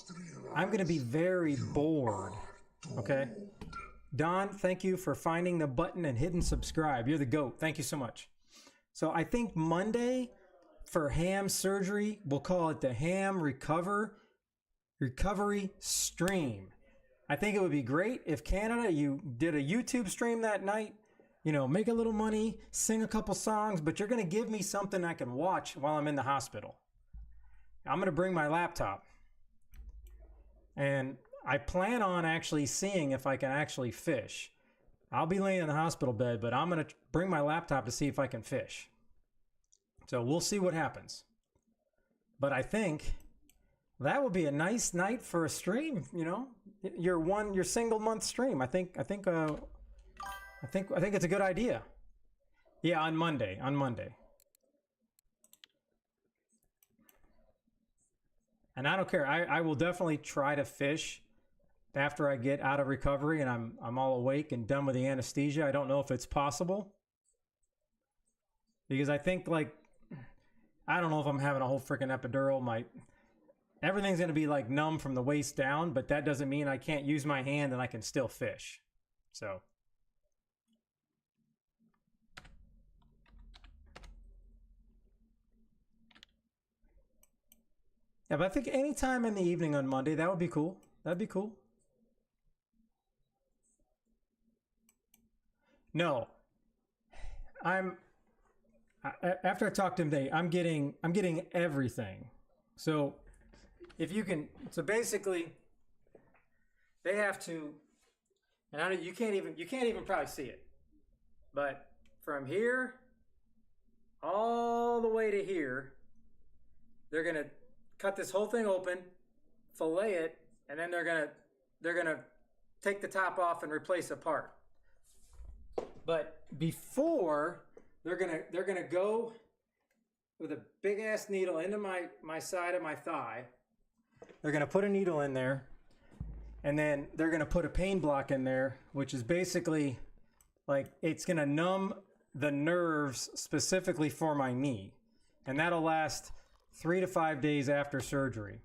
I'm going to be very bored. Okay, Don, thank you for finding the button and hitting subscribe. You're the GOAT. Thank you so much. So I think Monday, for ham surgery, we'll call it the ham recovery stream. I think it would be great if Canada, you did a YouTube stream that night, make a little money, sing a couple songs, but you're going to give me something I can watch while I'm in the hospital. I'm going to bring my laptop. And I plan on actually seeing if I can actually fish. I'll be laying in the hospital bed, but I'm going to bring my laptop to see if I can fish. So we'll see what happens. But I think that would be a nice night for a stream, your single month stream. I think it's a good idea. Yeah, on Monday. And I don't care. I will definitely try to fish after I get out of recovery and I'm all awake and done with the anesthesia. I don't know if it's possible. Because I think I don't know if I'm having a whole freaking epidural. Everything's going to be numb from the waist down, but that doesn't mean I can't use my hand and I can still fish. So. Yeah, but I think any time in the evening on Monday, that would be cool. That'd be cool. No. After I talked to him today, I'm getting everything. So basically they have to, and you can't even probably see it, but from here all the way to here, they're gonna cut this whole thing open, fillet it, and then they're gonna take the top off and replace a part. But before, they're gonna go with a big ass needle into my side of my thigh. They're gonna put a needle in there, and then they're gonna put a pain block in there, which is basically like it's gonna numb the nerves specifically for my knee, and that'll last 3 to 5 days after surgery.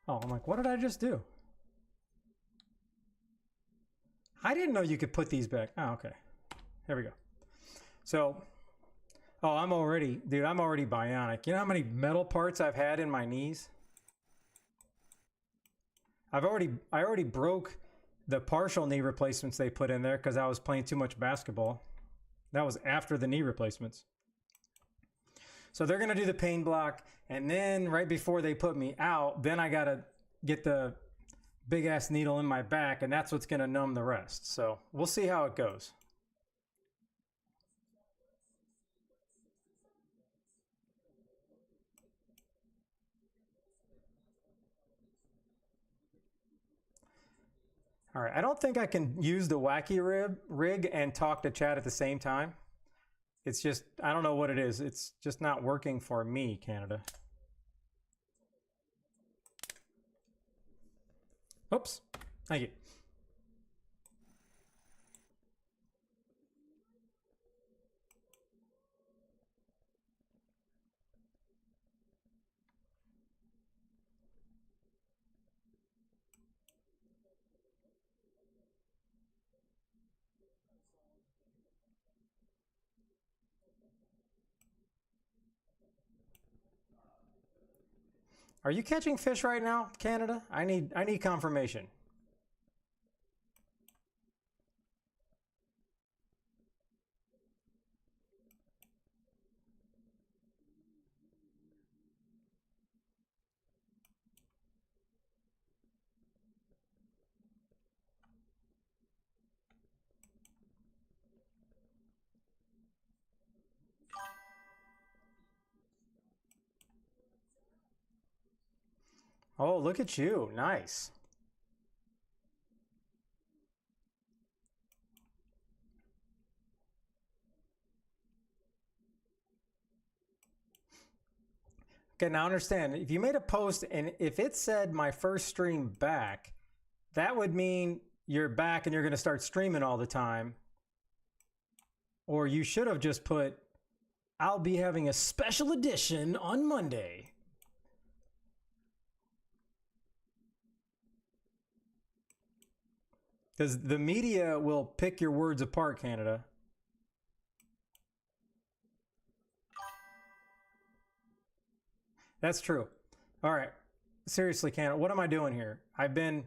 Oh, I'm like, what did I just do? I didn't know you could put these back. Oh, okay. There we go. So, oh, I'm already bionic. You know how many metal parts I've had in my knees? I already broke the partial knee replacements they put in there because I was playing too much basketball. That was after the knee replacements. So they're going to do the pain block, and then right before they put me out, then I got to get the big ass needle in my back, and that's what's going to numb the rest. So we'll see how it goes. All right, I don't think I can use the wacky rig and talk to chat at the same time. It's just, I don't know what it is. It's just not working for me, Canada. Oops. Thank you. Are you catching fish right now, Canada? I need confirmation. Oh, look at you. Nice. Okay, now understand, if you made a post and if it said my first stream back, that would mean you're back and you're going to start streaming all the time. Or you should have just put, I'll be having a special edition on Monday. Because the media will pick your words apart, Canada. That's true. All right. Seriously, Canada, what am I doing here? I've been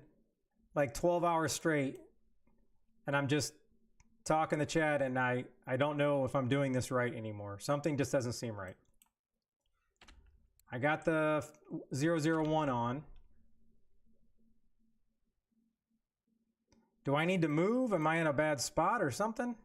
like 12 hours straight, and I'm just talking to chat, and I don't know if I'm doing this right anymore. Something just doesn't seem right. I got the 001 on. Do I need to move? Am I in a bad spot or something?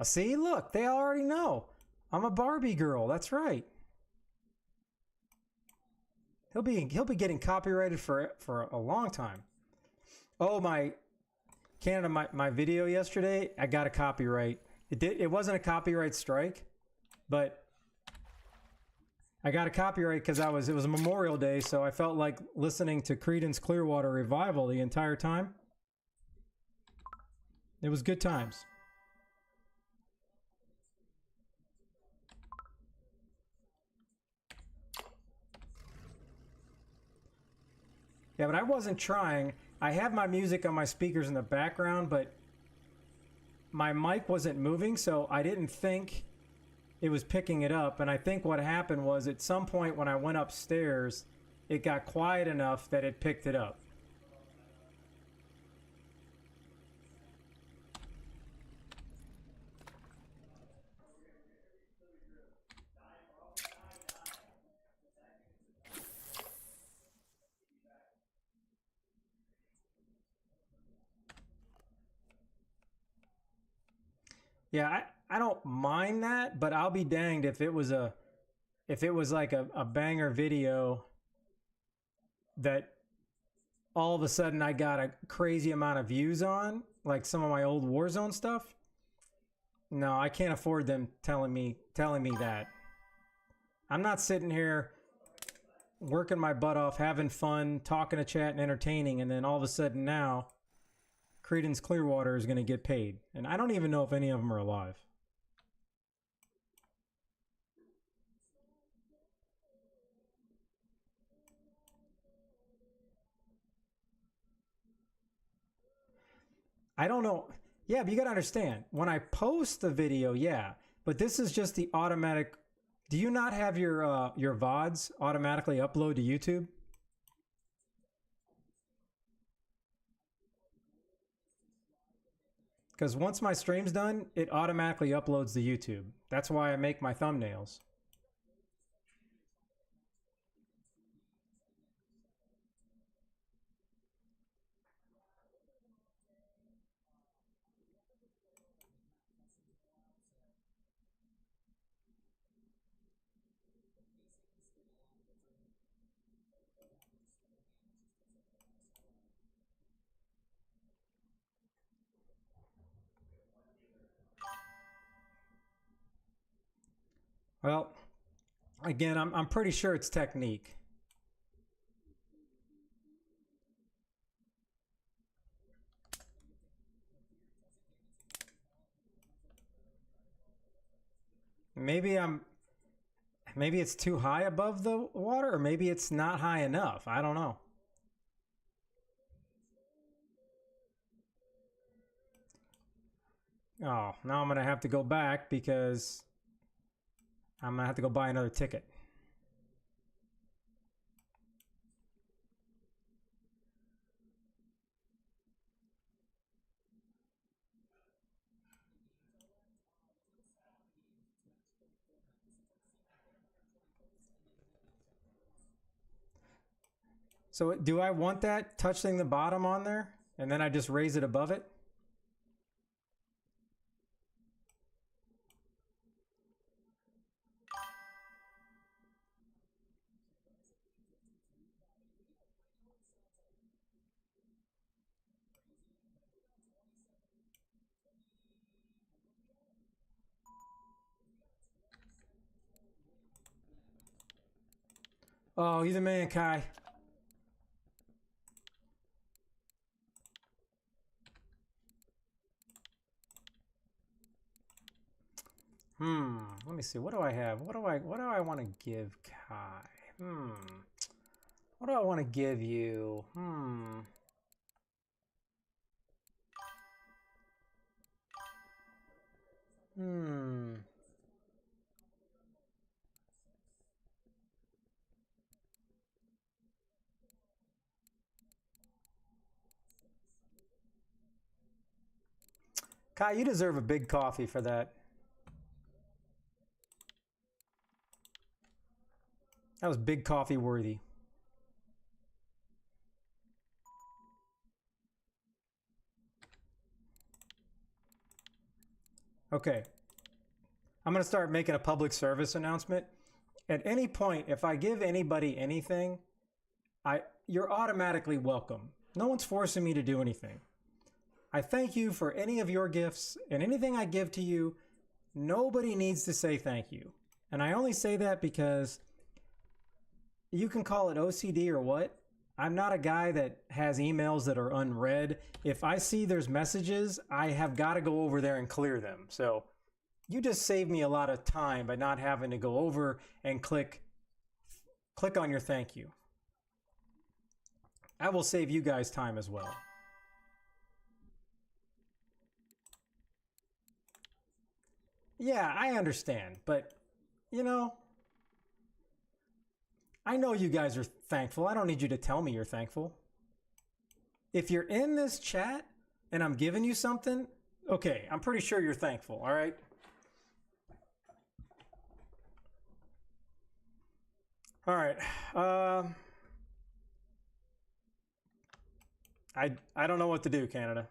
See, look, they already know. I'm a Barbie girl. That's right. He'll be getting copyrighted for a long time. Oh, my Canada, my video yesterday, I got a copyright. It wasn't a copyright strike, but I got a copyright because it was a Memorial Day, so I felt like listening to Creedence Clearwater Revival the entire time. It was good times. Yeah, but I wasn't trying. I have my music on my speakers in the background, but my mic wasn't moving, so I didn't think it was picking it up. And I think what happened was at some point when I went upstairs, it got quiet enough that it picked it up. Yeah, I don't mind that, but I'll be danged if it was like a banger video that all of a sudden I got a crazy amount of views on, like some of my old Warzone stuff. No, I can't afford them telling me that. I'm not sitting here working my butt off, having fun, talking to chat and entertaining, and then all of a sudden now Creedence Clearwater is going to get paid. And I don't even know if any of them are alive. I don't know. Yeah, but you got to understand, when I post the video, yeah, but this is just the automatic. Do you not have your VODs automatically upload to YouTube? Because once my stream's done, it automatically uploads to YouTube. That's why I make my thumbnails. Well, again, I'm pretty sure it's technique. Maybe it's too high above the water, or maybe it's not high enough. I don't know. Oh, now I'm gonna have to go back because I'm gonna have to go buy another ticket. So do I want that touching the bottom on there? And then I just raise it above it? Oh, you're the man, Kai. Let me see. What do I have? What do I want to give Kai? What do I want to give you? Kai, you deserve a big coffee for that. That was big coffee worthy. Okay. I'm going to start making a public service announcement. At any point, if I give anybody anything, you're automatically welcome. No one's forcing me to do anything. I thank you for any of your gifts, and anything I give to you, nobody needs to say thank you. And I only say that because you can call it OCD or what. I'm not a guy that has emails that are unread. If I see there's messages, I have got to go over there and clear them. So you just saved me a lot of time by not having to go over and click on your thank you. I will save you guys time as well. Yeah, I understand, but you know, I know you guys are thankful. I don't need you to tell me you're thankful. If you're in this chat and I'm giving you something, okay, I'm pretty sure you're thankful, all right? All right. I don't know what to do, Canada.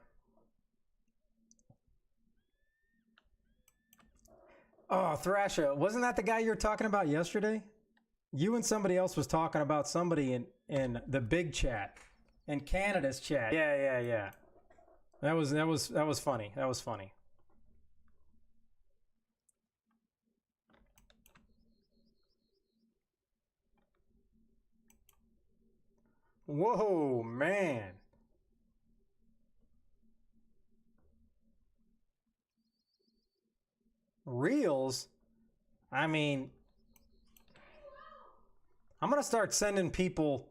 Oh, Thrasher, wasn't that the guy you were talking about yesterday? You and somebody else was talking about somebody in the big chat, in Canada's chat. Yeah. That was funny. That was funny. Whoa, man. Reels? I mean, I'm going to start sending people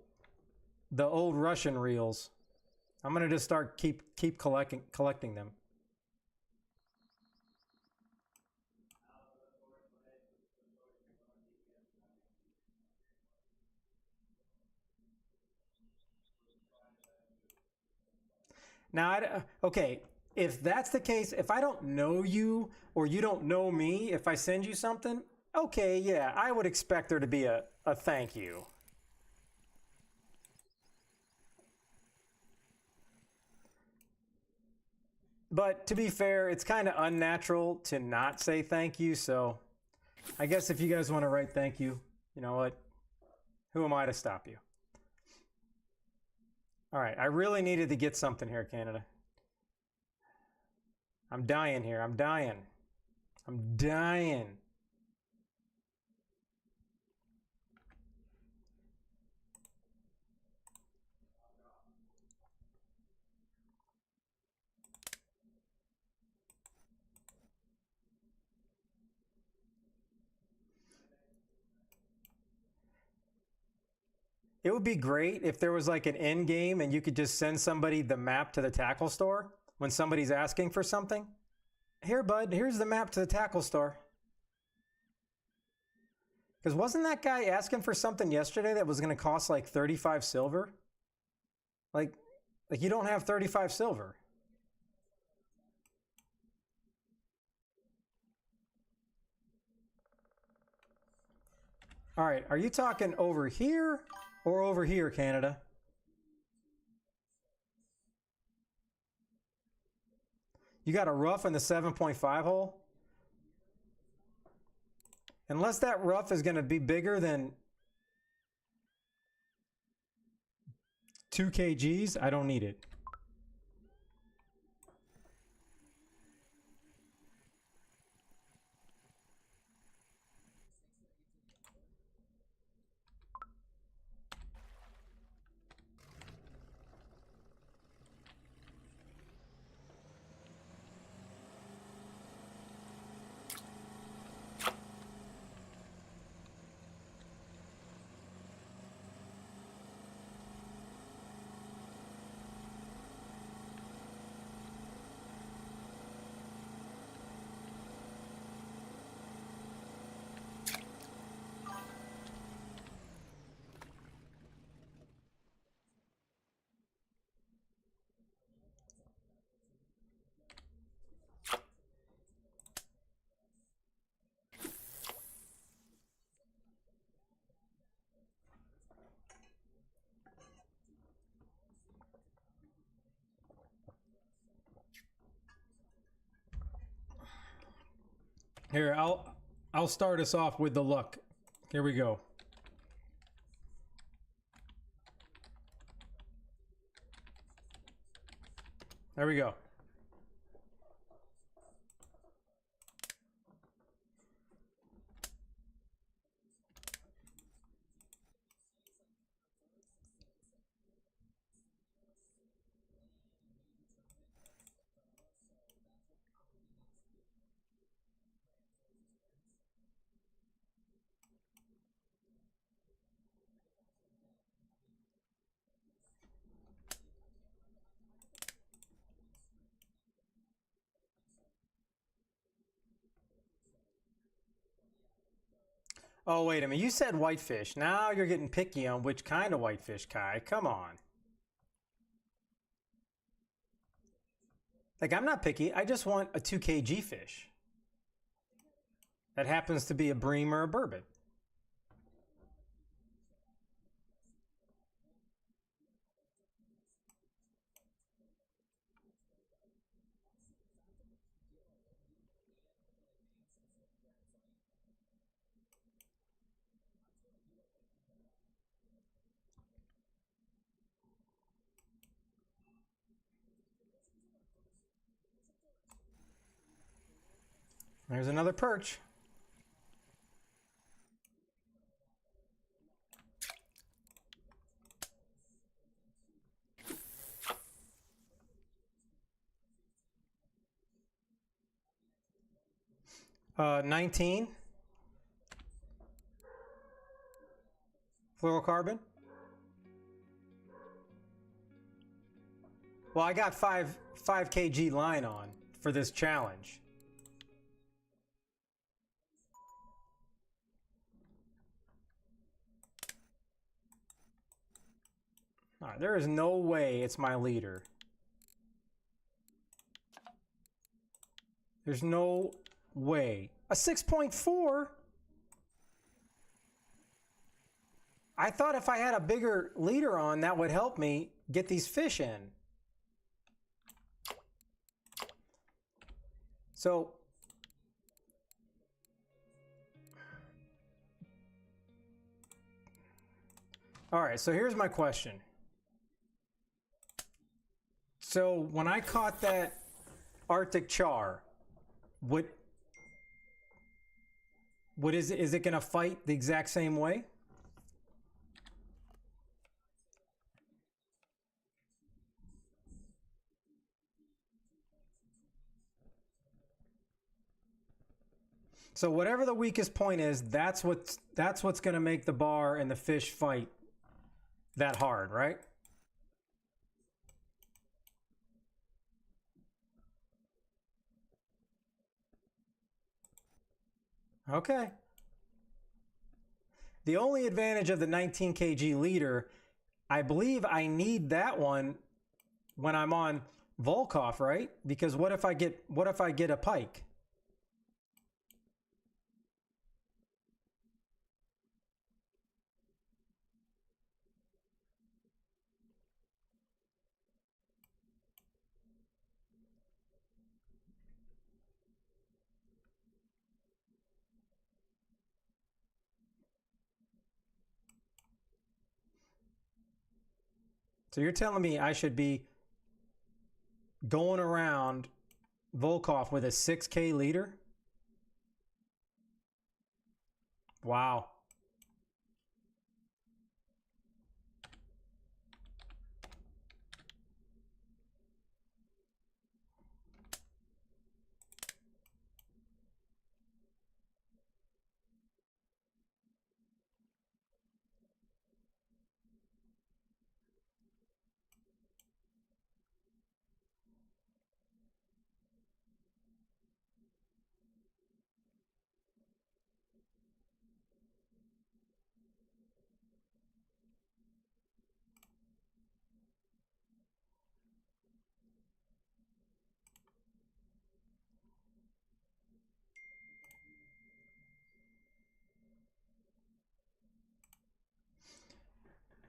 the old Russian reels. I'm going to just start keep collecting them. Now, okay, if that's the case, if I don't know you or you don't know me, if I send you something, okay, yeah, I would expect there to be a thank you. But to be fair, it's kind of unnatural to not say thank you, so I guess if you guys want to write thank you, you know what? Who am I to stop you? All right, I really needed to get something here, Canada. I'm dying here. I'm dying. It would be great if there was like an end game and you could just send somebody the map to the tackle store when somebody's asking for something. Here, bud, here's the map to the tackle store. Because wasn't that guy asking for something yesterday that was going to cost like 35 silver? Like you don't have 35 silver. All right, are you talking over here or over here, Canada? You got a rough in the 7.5 hole? Unless that rough is going to be bigger than 2 kgs, I don't need it. Here, I'll start us off with the luck. Here we go. There we go. Oh, wait a minute. You said whitefish. Now you're getting picky on which kind of whitefish, Kai. Come on. Like, I'm not picky. I just want a 2 kg fish. That happens to be a bream or a burbot. There's another perch. Uh, 19. Fluorocarbon. Well, I got 5 kg line on for this challenge. All right, there is no way it's my leader. There's no way. A 6.4? I thought if I had a bigger leader on, that would help me get these fish in. So, all right, so here's my question. So when I caught that Arctic char, is it going to fight the exact same way? So whatever the weakest point is, that's what's going to make the bar and the fish fight that hard, right? Okay. The only advantage of the 19 kg leader, I believe I need that one when I'm on Volkov, right? Because what if I get a pike? So you're telling me I should be going around Volkov with a 6K leader? Wow.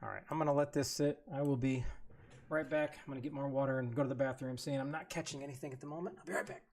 All right, I'm going to let this sit. I will be right back. I'm going to get more water and go to the bathroom, seeing I'm not catching anything at the moment. I'll be right back.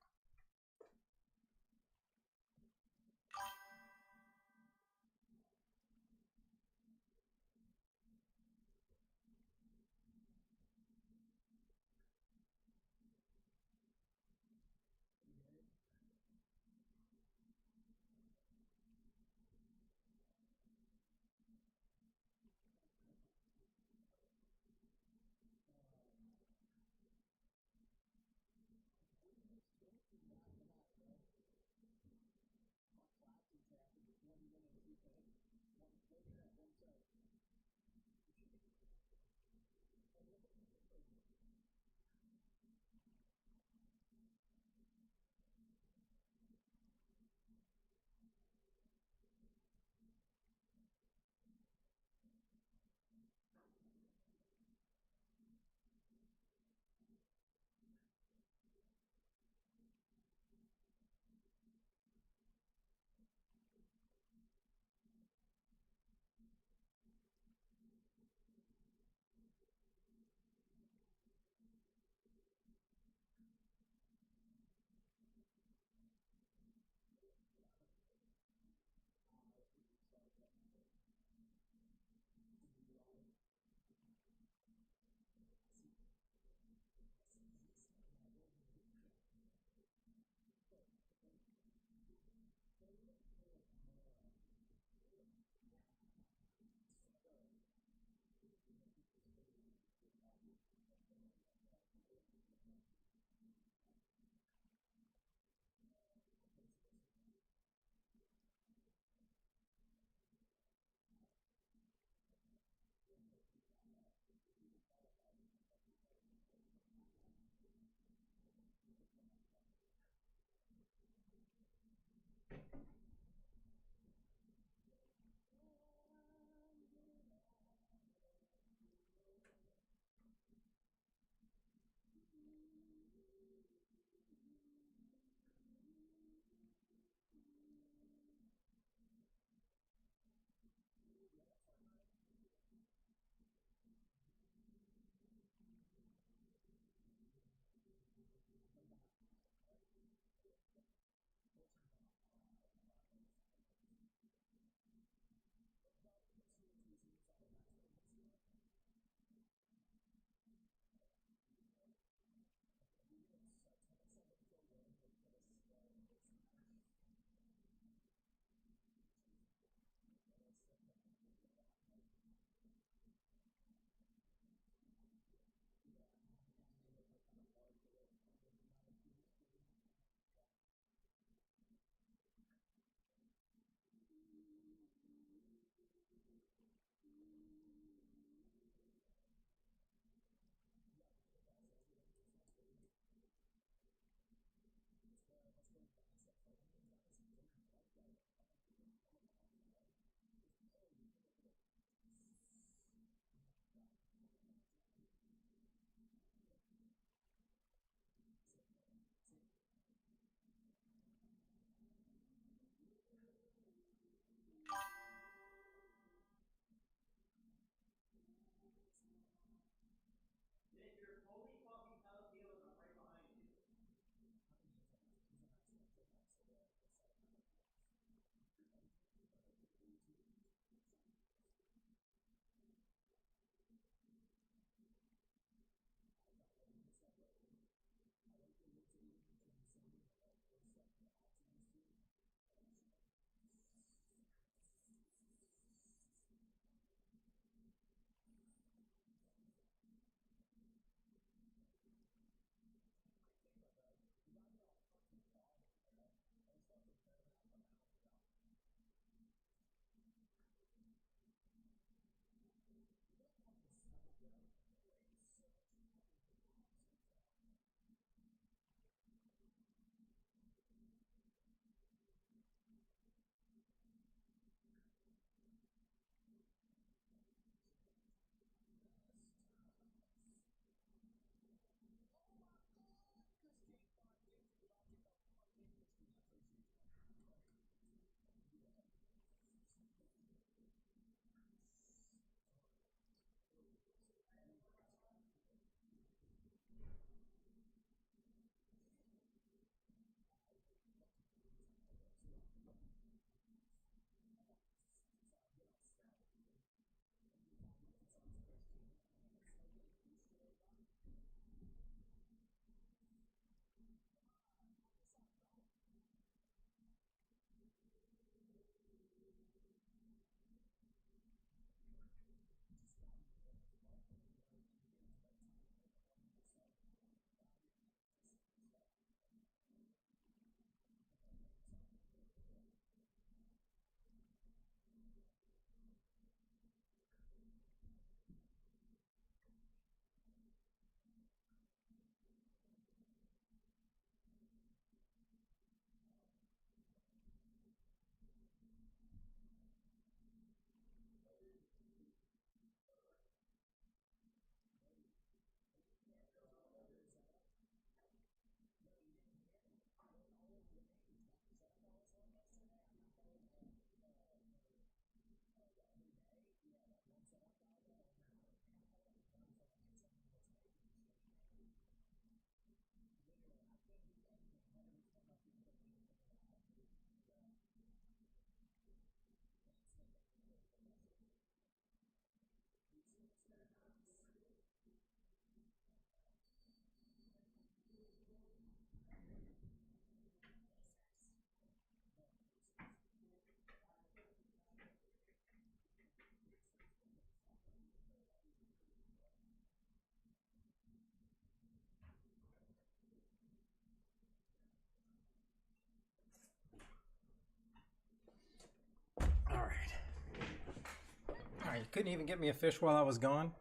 Couldn't even get me a fish while I was gone.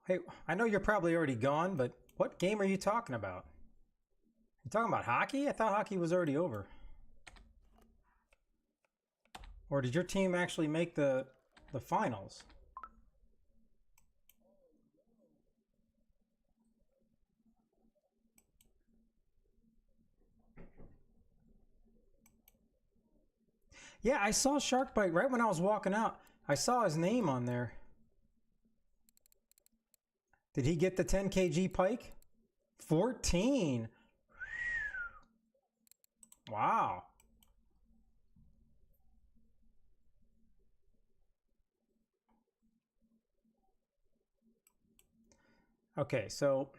Hey, I know you're probably already gone, but what game are you talking about? You talking about hockey? I thought hockey was already over. Or did your team actually make the finals? Yeah, I saw Sharkbite right when I was walking out. I saw his name on there. Did he get the 10 kg pike? 14. Wow. Okay, so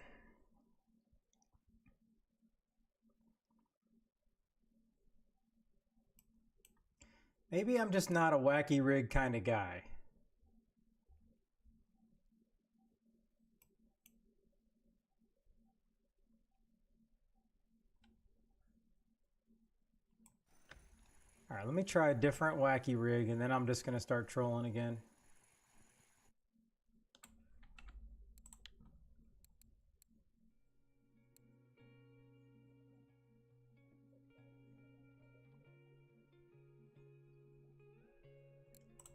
maybe I'm just not a wacky rig kind of guy. All right, let me try a different wacky rig, and then I'm just going to start trolling again.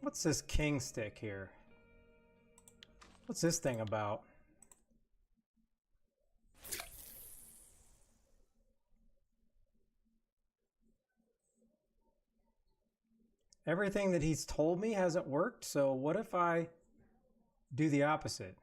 What's this king stick here? What's this thing about? Everything that he's told me hasn't worked, so what if I do the opposite?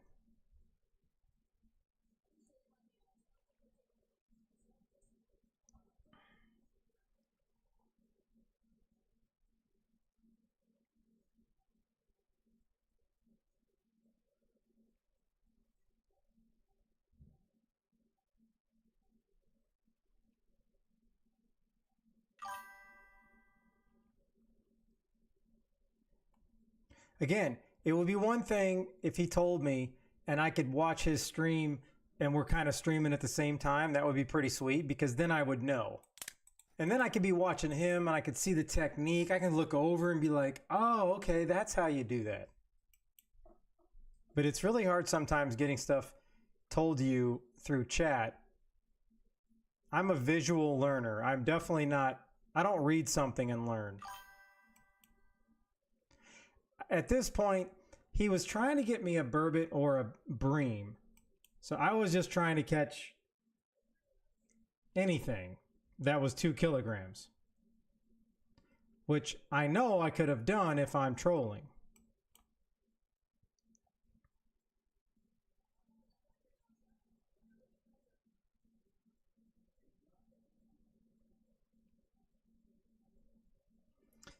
Again, it would be one thing if he told me and I could watch his stream and we're kind of streaming at the same time. That would be pretty sweet because then I would know. And then I could be watching him and I could see the technique. I can look over and be like, oh, okay, that's how you do that. But it's really hard sometimes getting stuff told to you through chat. I'm a visual learner. I'm definitely not, I don't read something and learn. At this point, he was trying to get me a burbot or a bream. So I was just trying to catch anything that was 2 kilograms, which I know I could have done if I'm trolling.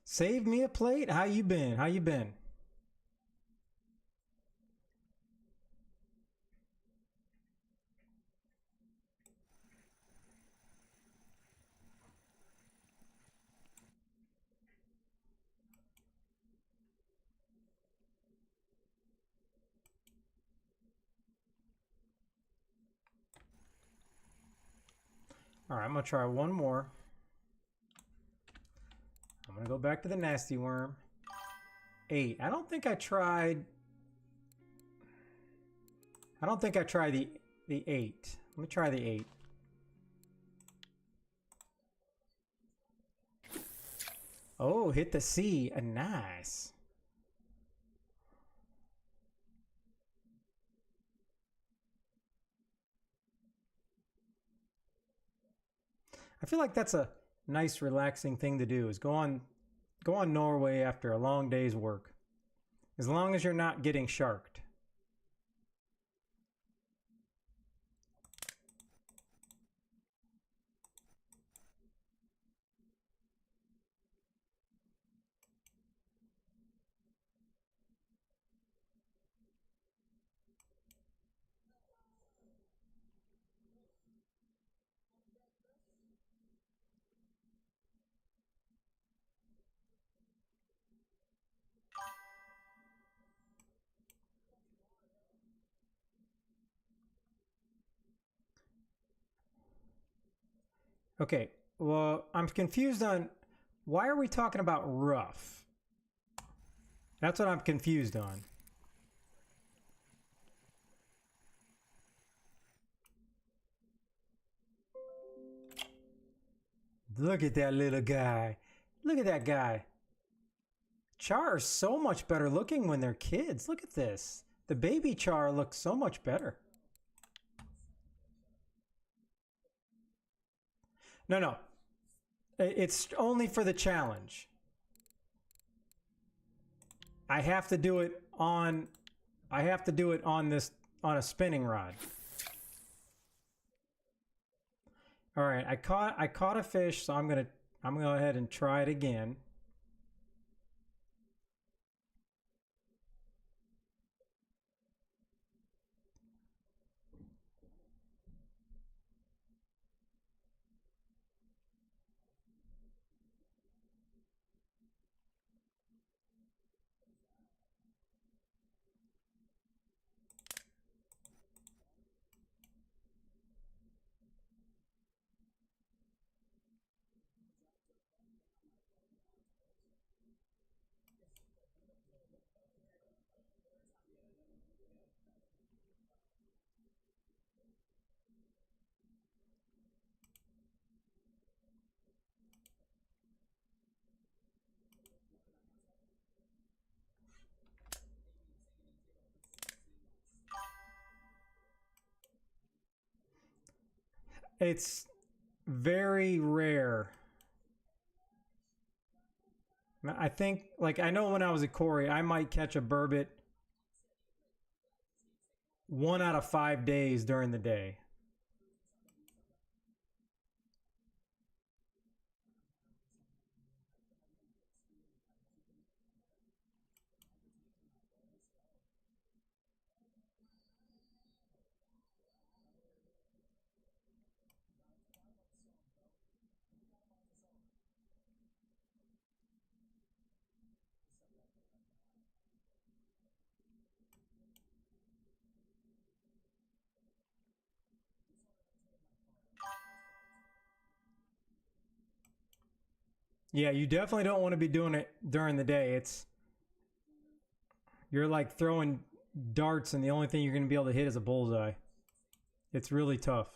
Save me a plate? How you been? How you been? All right, I'm going to try one more. I'm going to go back to the nasty worm. 8. I don't think I tried the 8. Let me try the 8. Oh, hit the C. Nice. I feel like that's a nice relaxing thing to do is go on Norway after a long day's work. As long as you're not getting sharked. Okay, well, I'm confused on why are we talking about rough? That's what I'm confused on. Look at that little guy. Look at that guy. Char is so much better looking when they're kids. Look at this. The baby Char looks so much better. No. It's only for the challenge. I have to do it on this on a spinning rod. All right, I caught a fish, so I'm gonna go ahead and try it again. It's very rare. I think, like, I know when I was at Corey, I might catch a burbot 1 out of 5 days during the day. Yeah, you definitely don't want to be doing it during the day. You're like throwing darts and the only thing you're going to be able to hit is a bullseye. It's really tough.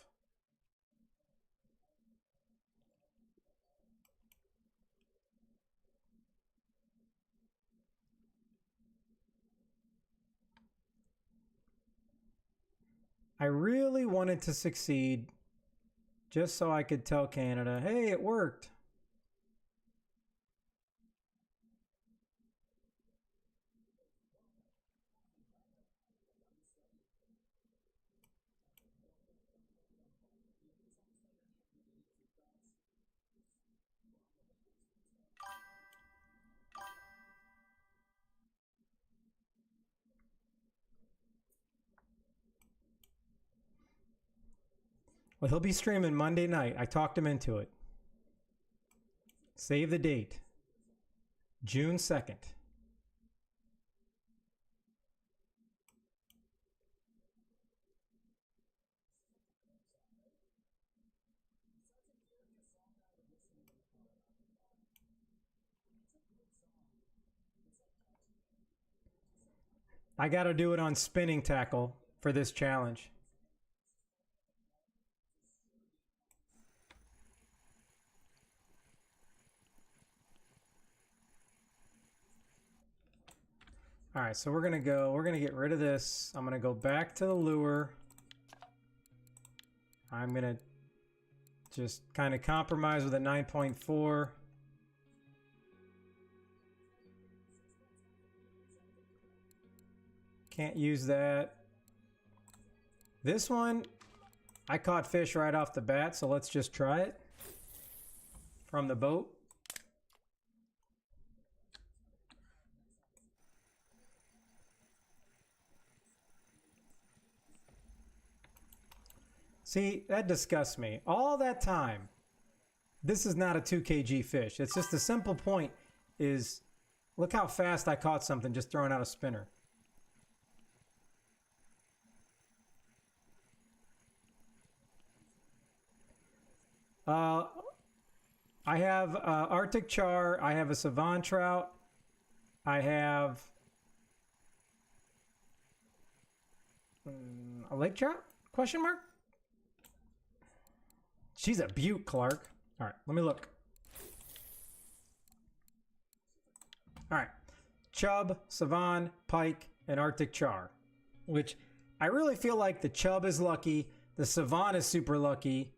I really wanted to succeed just so I could tell Canada, hey, it worked. Well, he'll be streaming Monday night. I talked him into it. Save the date. June 2nd. I got to do it on spinning tackle for this challenge. All right, so we're going to get rid of this. I'm going to go back to the lure. I'm going to just kind of compromise with a 9.4. Can't use that. This one, I caught fish right off the bat, so let's just try it from the boat. See, that disgusts me. All that time, this is not a 2 kg fish. It's just the simple point is, look how fast I caught something just throwing out a spinner. I have Arctic char. I have a savant trout. I have a lake trout? Question mark? She's a beaut, Clark. All right, let me look. All right, chub, savan, pike, and Arctic char. Which I really feel like the chub is lucky. The savan is super lucky.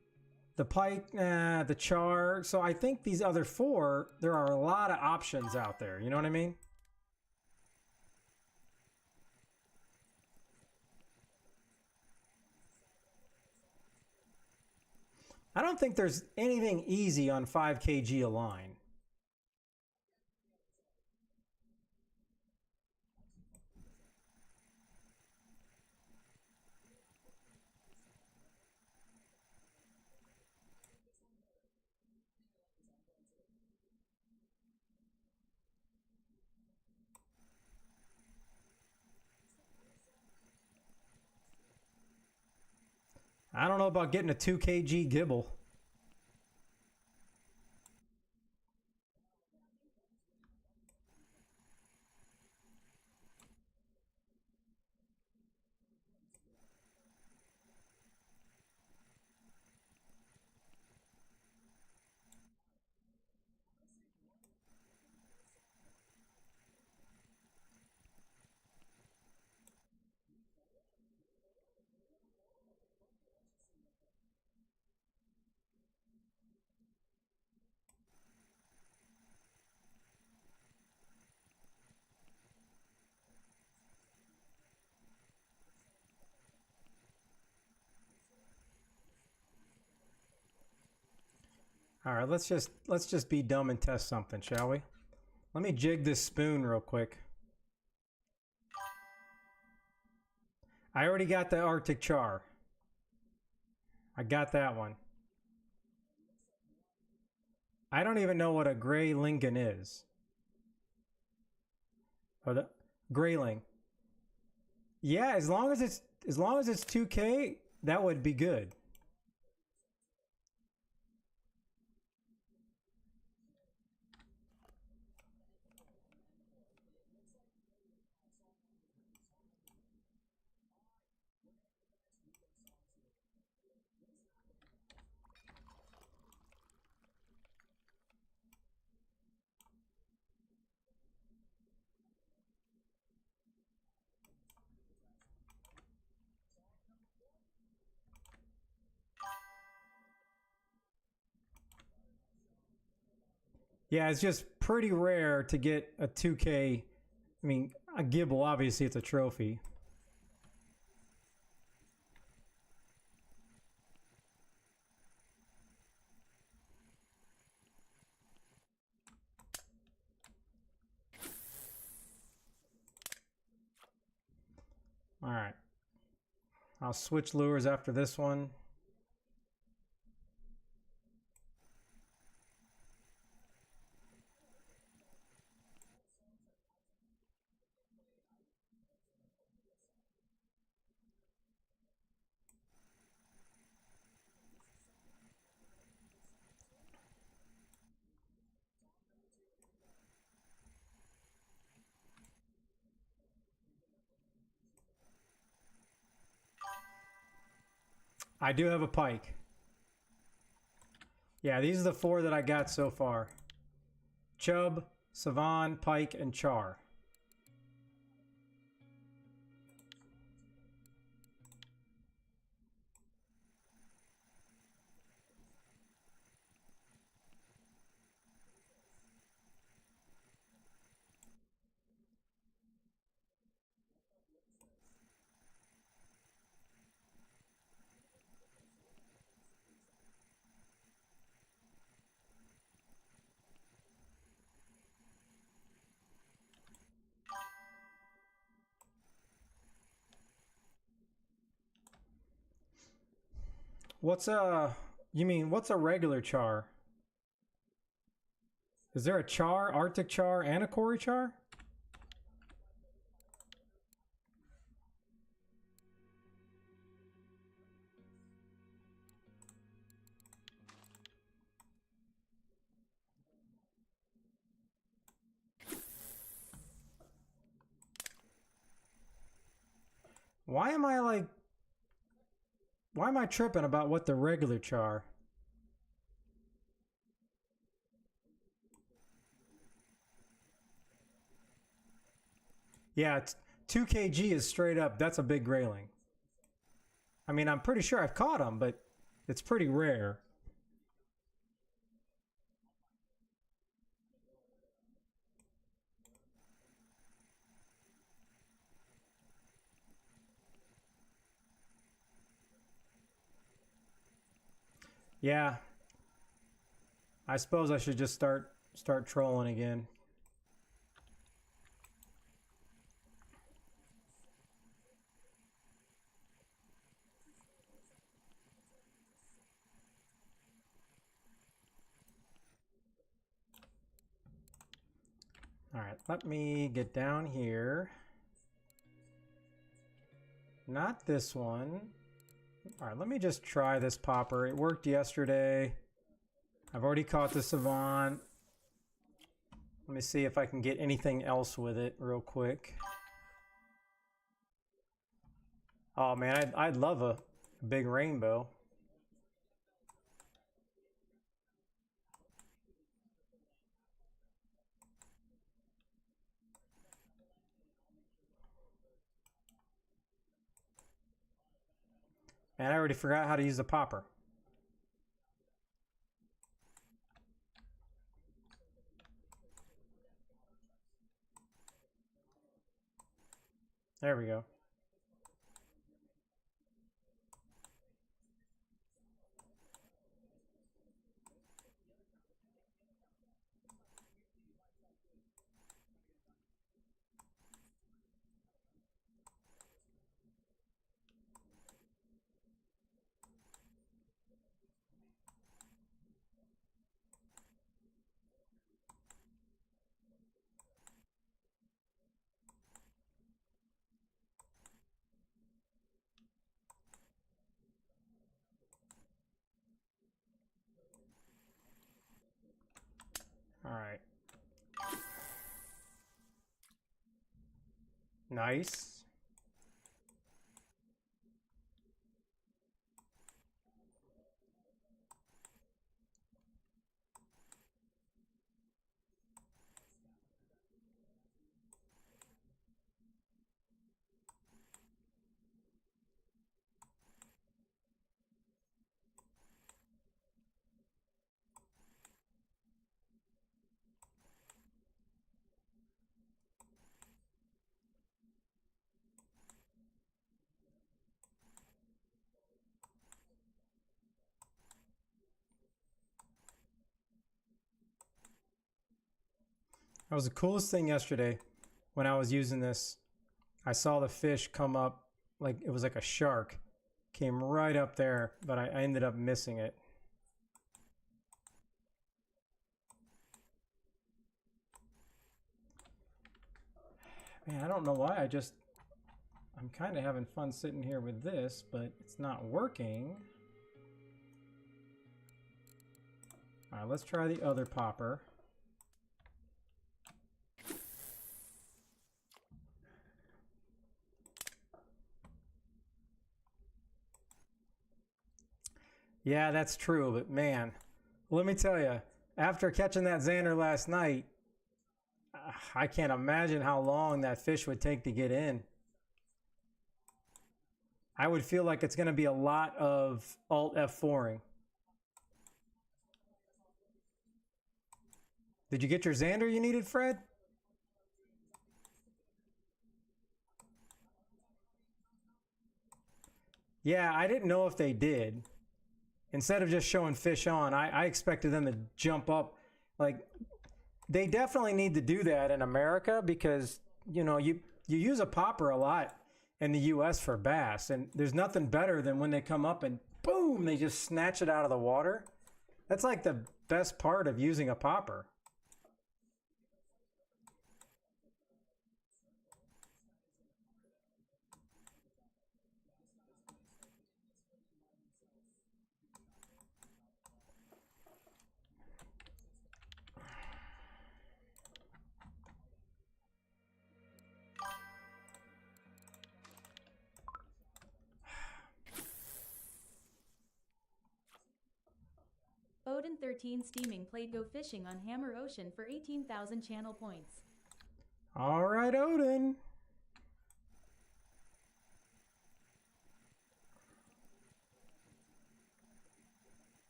The pike, the char. So I think these other four, there are a lot of options out there. You know what I mean? I don't think there's anything easy on 5 kg a line. I don't know about getting a 2 kg gibble. All right, let's just be dumb and test something, shall we? Let me jig this spoon real quick. I already got the Arctic char. I got that one. I don't even know what a gray Lincoln is. Or the grayling. Yeah, as long as it's 2K, that would be good. Yeah, it's just pretty rare to get a 2K. I mean, a gibble, obviously it's a trophy. All right. I'll switch lures after this one. I do have a pike. Yeah, these are the four that I got so far. Chub, Savan, pike, and char. What's you mean, what's a regular char? Is there a char, Arctic char, and a Cory char? Why am I like... Why am I tripping about what the regular char? Yeah, it's 2 kg is straight up. That's a big grayling. I mean, I'm pretty sure I've caught them, but it's pretty rare. Yeah. I suppose I should just start trolling again. All right, let me get down here. Not this one. All right, let me just try this popper. It worked yesterday. I've already caught the savant. Let me see if I can get anything else with it real quick. Oh man, I'd love a big rainbow. Man, I already forgot how to use the popper. There we go. All right. Nice. That was the coolest thing yesterday when I was using this. I saw the fish come up like it was like a shark. Came right up there, but I ended up missing it. Man, I don't know why. I'm kind of having fun sitting here with this, but it's not working. All right, let's try the other popper. Yeah, that's true, but man, let me tell you, after catching that Xander last night, I can't imagine how long that fish would take to get in. I would feel like it's going to be a lot of Alt F4ing. Did you get your Xander you needed, Fred? Yeah, I didn't know if they did. Instead of just showing fish on, I expected them to jump up. Like, they definitely need to do that in America because, you know, you use a popper a lot in the U.S. for bass, and there's nothing better than when they come up and boom, they just snatch it out of the water. That's like the best part of using a popper. 13 Steaming played Go Fishing on Hammer Ocean for 18,000 channel points. All right, Odin.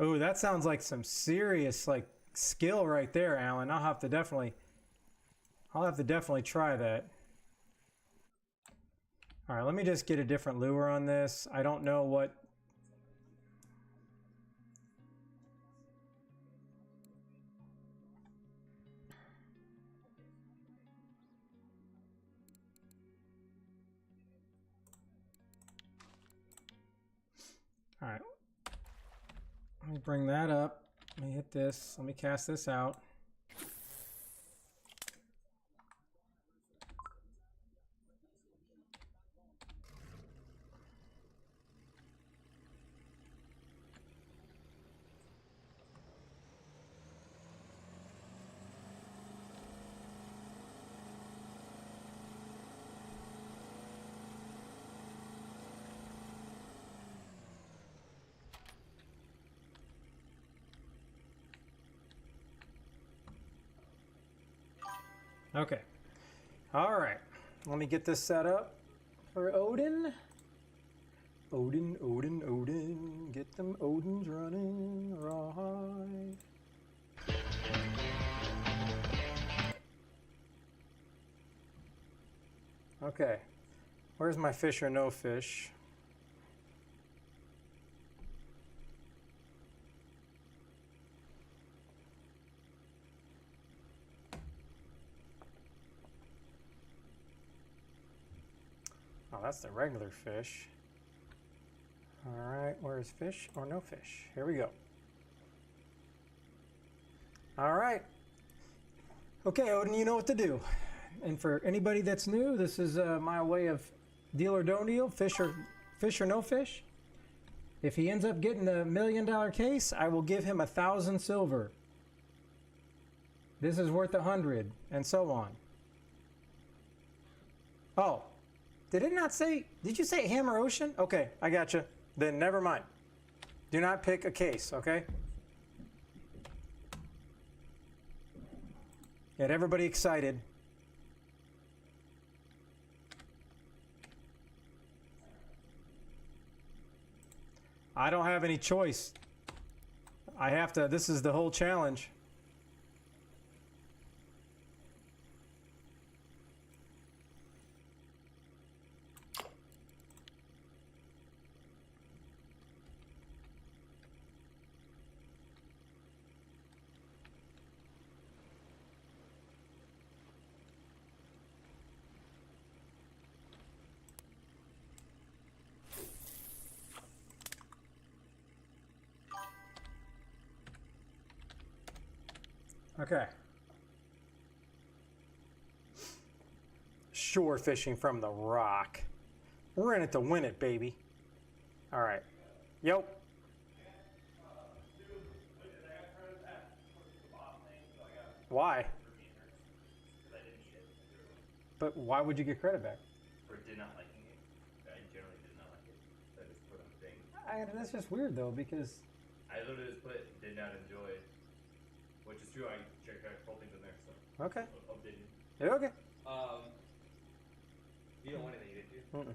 Oh, that sounds like some serious like skill right there, Alan. I'll have to definitely try that. All right, let me just get a different lure on this. I don't know what. All right. Let me bring that up. Let me hit this. Let me cast this out. Okay. All right. Let me get this set up for Odin. Odin, Odin, Odin. Get them Odins running right. Okay. Where's my fish or no fish? Oh, that's the regular fish. All right, where's fish or no fish? Here we go. All right. Okay, Odin, you know what to do. And for anybody that's new, this is my way of deal or don't deal, fish or no fish. If he ends up getting a $1 million case, I will give him 1,000 silver. This is worth 100, and so on. Oh. Did it not say, did you say Hammer Ocean? Okay, I got you. Then never mind. Do not pick a case, okay? Get everybody excited. I don't have any choice. I have to, this is the whole challenge. Okay. Shore fishing from the rock. We're in it to win it, baby. All right. Yo. Why? But why would you get credit back? For did not liking it. I generally did not like it. So I just put on the thing. That's just weird though, because I literally just put did not enjoy, which is true. I checked out a couple things in there. So okay. Updated. Yeah, okay. You don't want anything, did you? Mm-mm.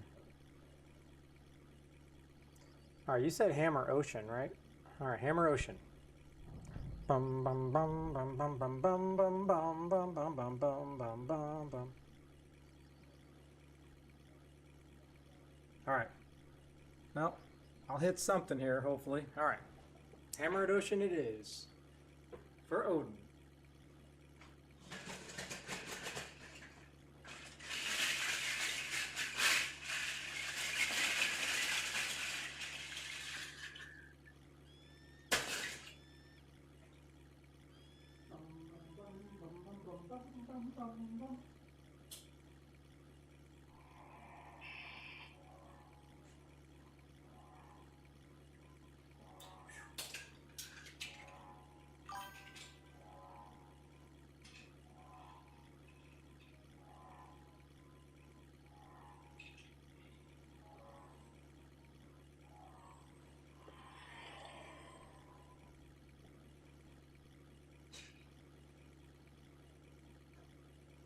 All right, you said Hammer Ocean, right? All right, Hammer Ocean. Bum bum bum bum bum bum bum bum bum bum bum bum bum bum bum bum. All right. Well, I'll hit something here, hopefully. All right. Hammered Ocean it is. For Odin.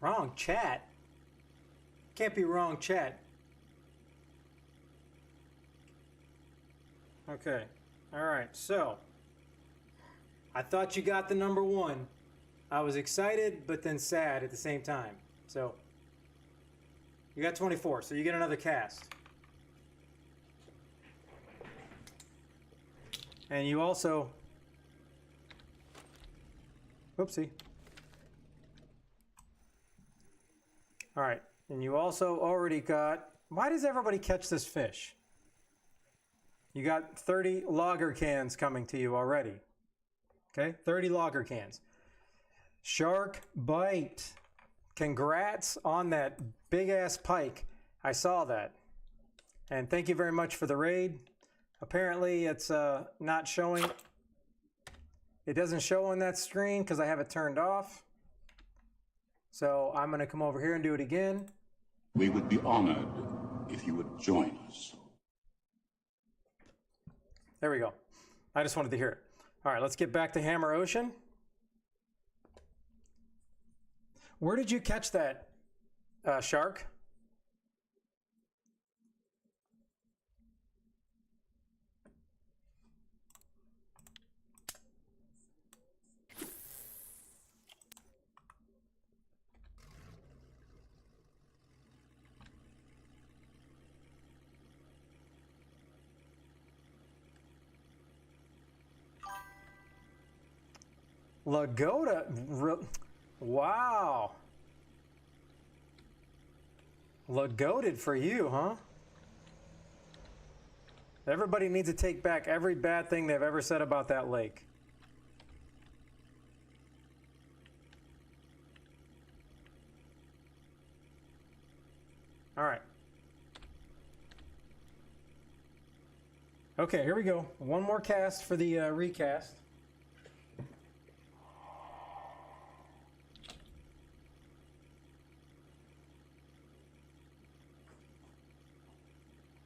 Wrong chat? Can't be wrong chat. Okay. All right. So, I thought you got the number 1. I was excited, but then sad at the same time. So, you got 24, so you get another cast. And you also... Oopsie. All right, and you also already got... Why does everybody catch this fish? You got 30 lager cans coming to you already. Okay, 30 lager cans. Shark bite. Congrats on that big-ass pike. I saw that. And thank you very much for the raid. Apparently, it's not showing. It doesn't show on that screen because I have it turned off. So I'm going to come over here and do it again. We would be honored if you would join us. There we go. I just wanted to hear it. All right, let's get back to Hammer Ocean. Where did you catch that shark? Lagoda. Wow. Lagoaded for you, huh? Everybody needs to take back every bad thing they've ever said about that lake. All right. Okay, here we go. One more cast for the recast.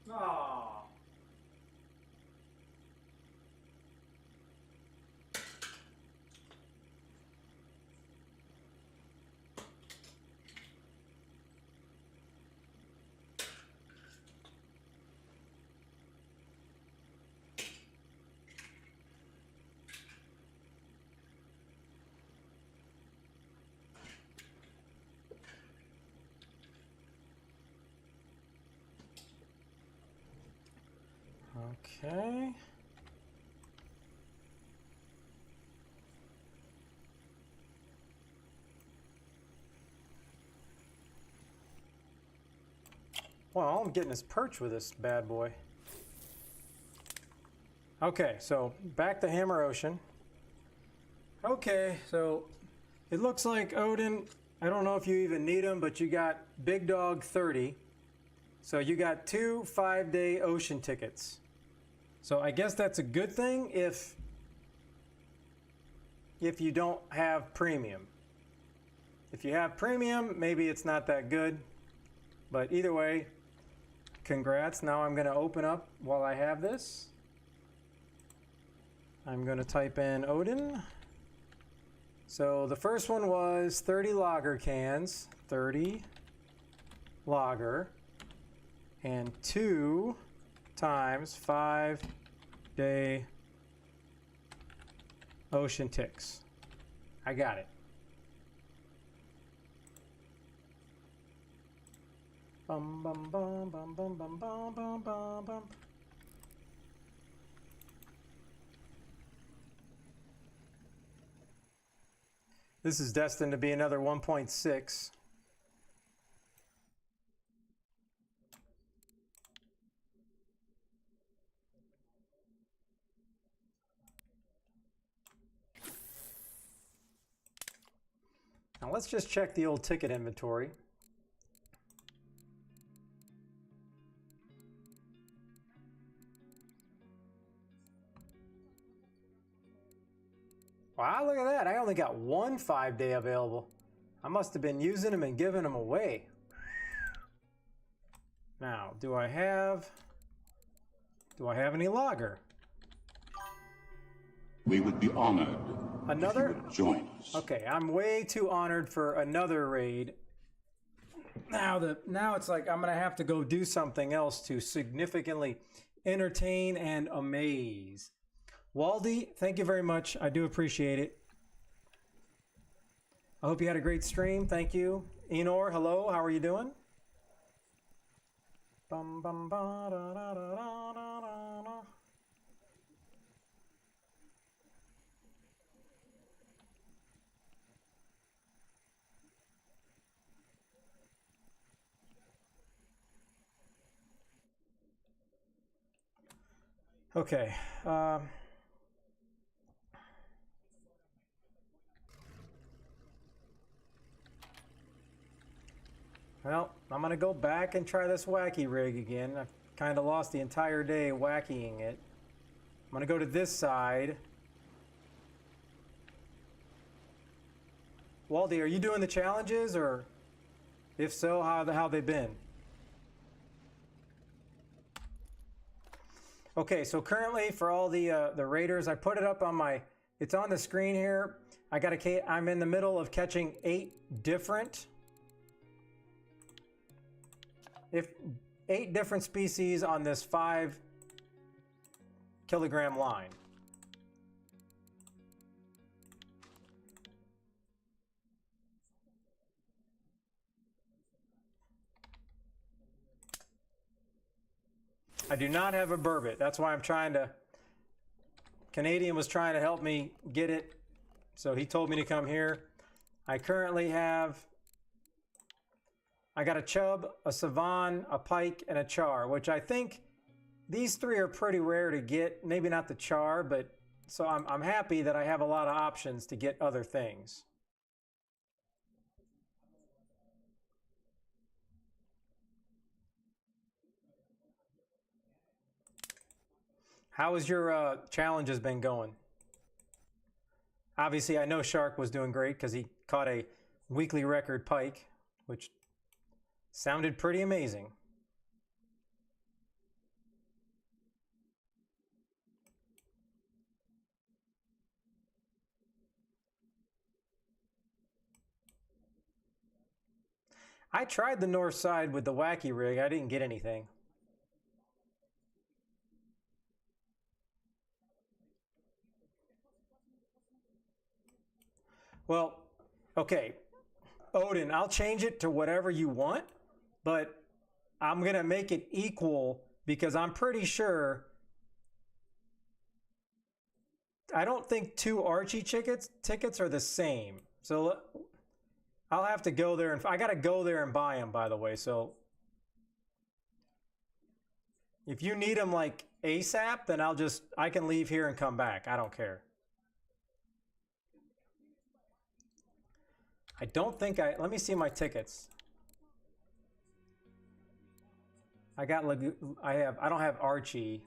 Aww. Okay. Well, I'm getting his perch with this bad boy. Okay, so back to Hammer Ocean. Okay, so it looks like Odin, I don't know if you even need him, but you got Big Dog 30. So you got 2 5-day ocean tickets. So I guess that's a good thing if you don't have premium. If you have premium, maybe it's not that good. But either way, congrats. Now I'm going to open up while I have this. I'm going to type in Odin. So the first one was 30 lager cans, 30 lager, and 2 times 5-day ocean ticks. I got it. Bum bum bum bum bum bum bum bum bum bum. This is destined to be another 1.6. Now let's just check the old ticket inventory. Wow, look at that. I only got 1 5-day available. I must have been using them and giving them away. Now, do I have any lager? We would be honored Another? if you would join us. Okay, I'm way too honored for another raid Now it's like I'm gonna have to go do something else to significantly entertain and amaze. Waldy, thank you very much. I do appreciate it. I hope you had a great stream. Thank you. Enor, hello. How are you doing? Bum, bum, ba, da, da, da, da, da, da. Okay. Well, I'm going to go back and try this wacky rig again. I kind of lost the entire day wackying it. I'm going to go to this side. Waldy, are you doing the challenges, or if so, how they been? Okay, so currently for all the raiders, I put it up on my. It's on the screen here. I'm in the middle of catching 8 different species on this 5 kilogram line. I do not have a burbot. That's why I'm trying to. Canadian was trying to help me get it, so he told me to come here. I currently have. I got a chub, a savan, a pike, and a char, which I think these 3 are pretty rare to get. Maybe not the char, but so I'm happy that I have a lot of options to get other things. How has your challenges been going? Obviously, I know Shark was doing great because he caught a weekly record pike, which sounded pretty amazing. I tried the north side with the wacky rig. I didn't get anything. Well, okay, Odin, I'll change it to whatever you want, but I'm going to make it equal because I'm pretty sure. I don't think 2 Archie tickets are the same. So I'll have to go there, and I got to go there and buy them, by the way. So if you need them like ASAP, then I can leave here and come back. I don't care. I don't think let me see my tickets. I don't have Archie.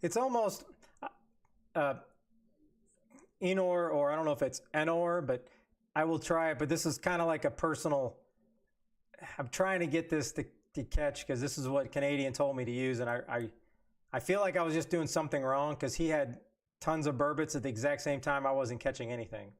It's almost Enor, or I don't know if it's Enor, but I will try it. But this is kind of like a personal. I'm trying to get this to catch because this is what Canadian told me to use, and I feel like I was just doing something wrong because he had tons of burbots at the exact same time I wasn't catching anything.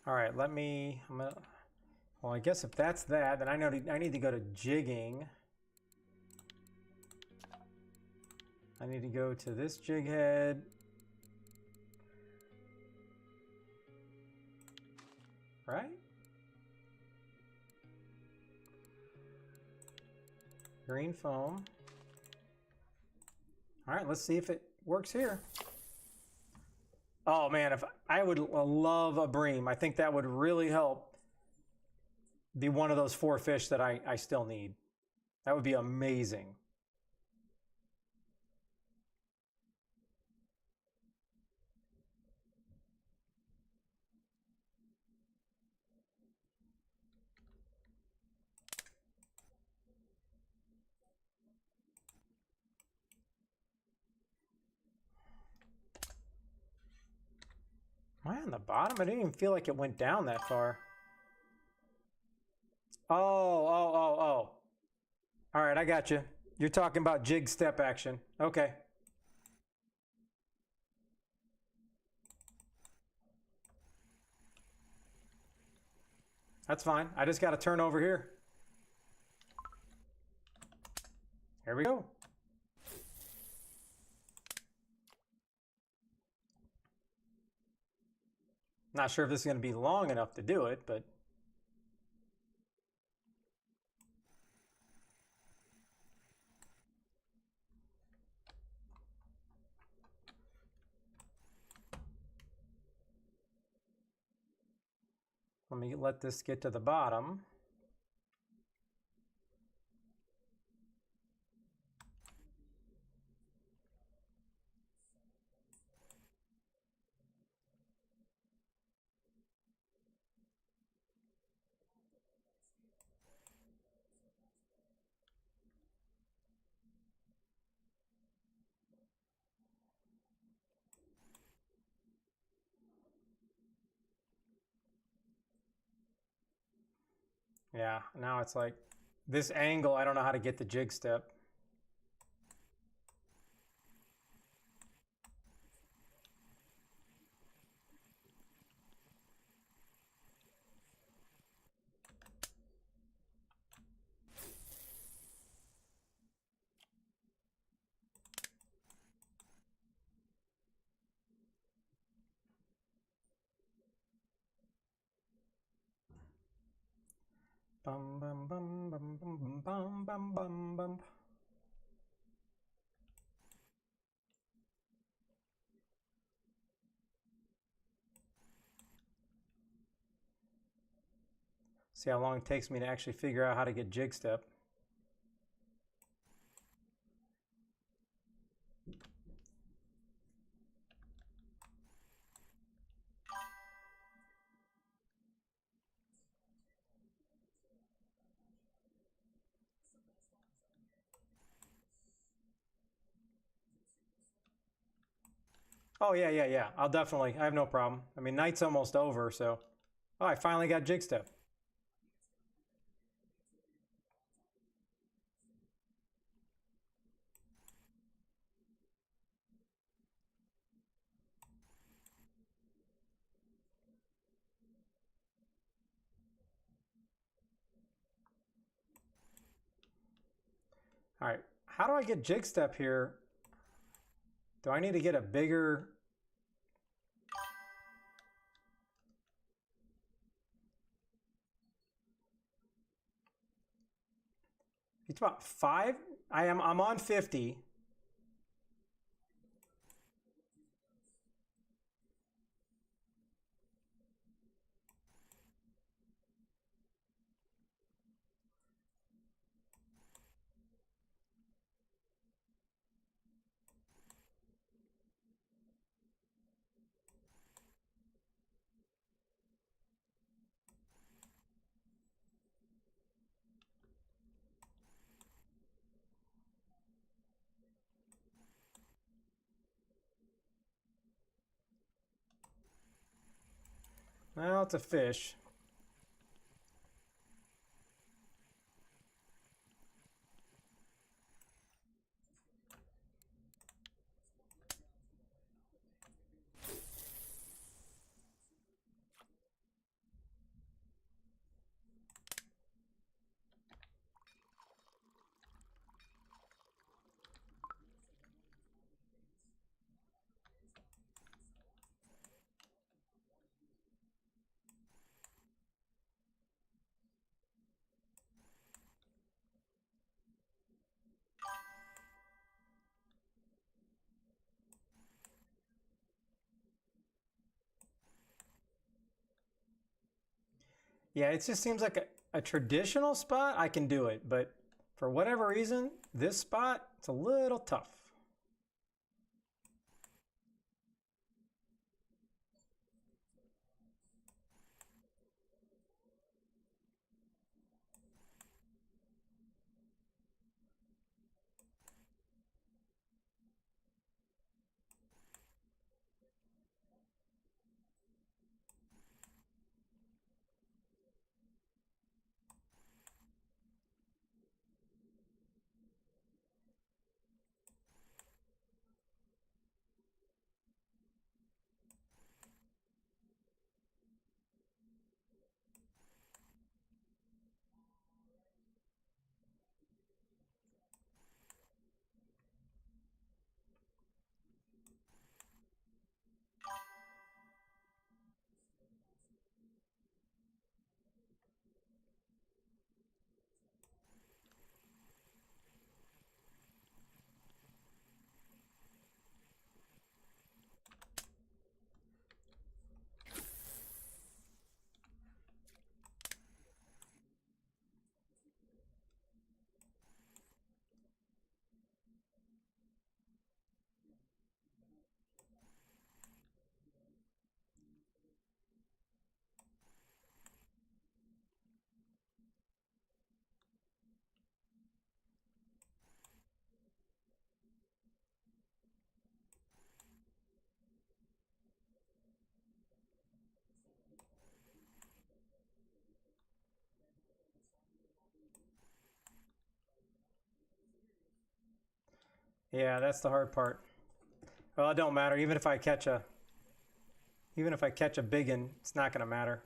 All right, well, I guess if that's that, then I need to go to jigging. I need to go to this jig head. Right? Green foam. All right, let's see if it works here. Oh man, if I would love a bream. I think that would really help be one of those 4 fish that I still need. That would be amazing. Am I on the bottom? I didn't even feel like it went down that far. Oh. All right, I got you. You're talking about jig step action. Okay. That's fine. I just got to turn over here. Here we go. Not sure if this is going to be long enough to do it, but let me let this get to the bottom. Yeah, now it's like this angle, I don't know how to get the jig step. Bum bum bum bum bum bum bum bum bum. See how long it takes me to actually figure out how to get jig step. Oh, yeah. I'll definitely, I have no problem. I mean, night's almost over, so. Oh, I finally got jig step. All right, how do I get jig step here? Do I need to get a bigger? It's about 5. I'm on 50. Well, it's a fish. Yeah, it just seems like a traditional spot, I can do it, but for whatever reason, this spot, it's a little tough. Yeah, that's the hard part. Well, it don't matter. Even if I catch a big one, it's not going to matter.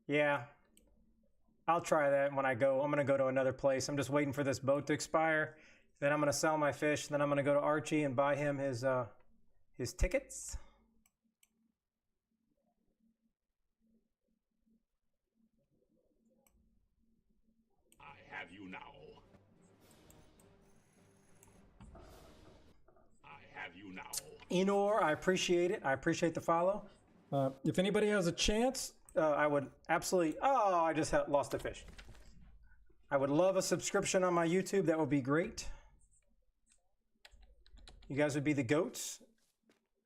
Yeah, I'll try that when I go. I'm going to go to another place. I'm just waiting for this boat to expire. Then I'm going to sell my fish. Then I'm going to go to Archie and buy him his tickets. I have you now. I have you now. Enor, I appreciate it. I appreciate the follow. If anybody has a chance, I would absolutely... Oh, I just lost a fish. I would love a subscription on my YouTube. That would be great. You guys would be the goats.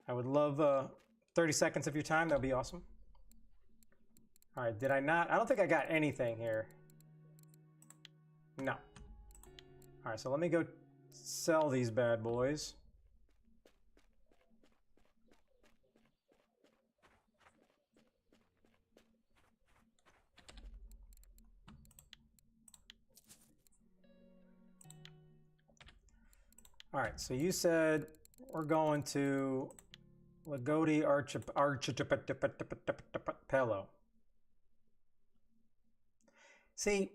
I would love 30 seconds of your time. That would be awesome. All right, did I not? I don't think I got anything here. No. All right, so let me go sell these bad boys. All right, so you said we're going to Lagodi Archipelago. See,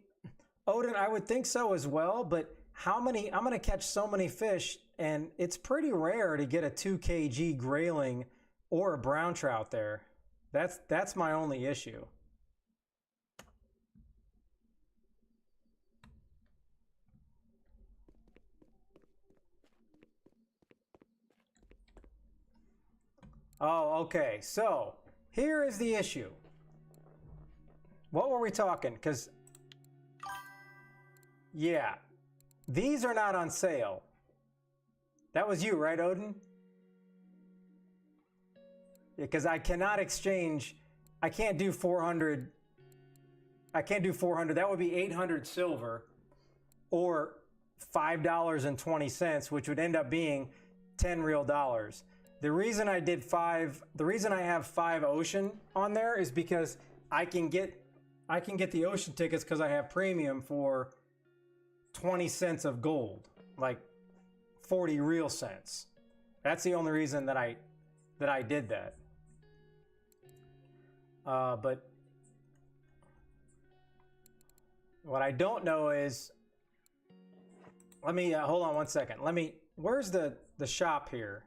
Odin, I would think so as well, but how many? I'm going to catch so many fish, and it's pretty rare to get a 2 kg grayling or a brown trout there. That's my only issue. Oh, okay. So here is the issue. What were we talking? Because, yeah, these are not on sale. That was you, right, Odin? Because I cannot exchange. I can't do 400. I can't do 400. That would be 800 silver or $5.20, which would end up being 10 real dollars. The reason I did the reason I have 5 ocean on there is because I can get the ocean tickets because I have premium for 20 cents of gold, like 40 real cents. That's the only reason that I did that. But what I don't know is, let me hold on one second. Where's the shop here?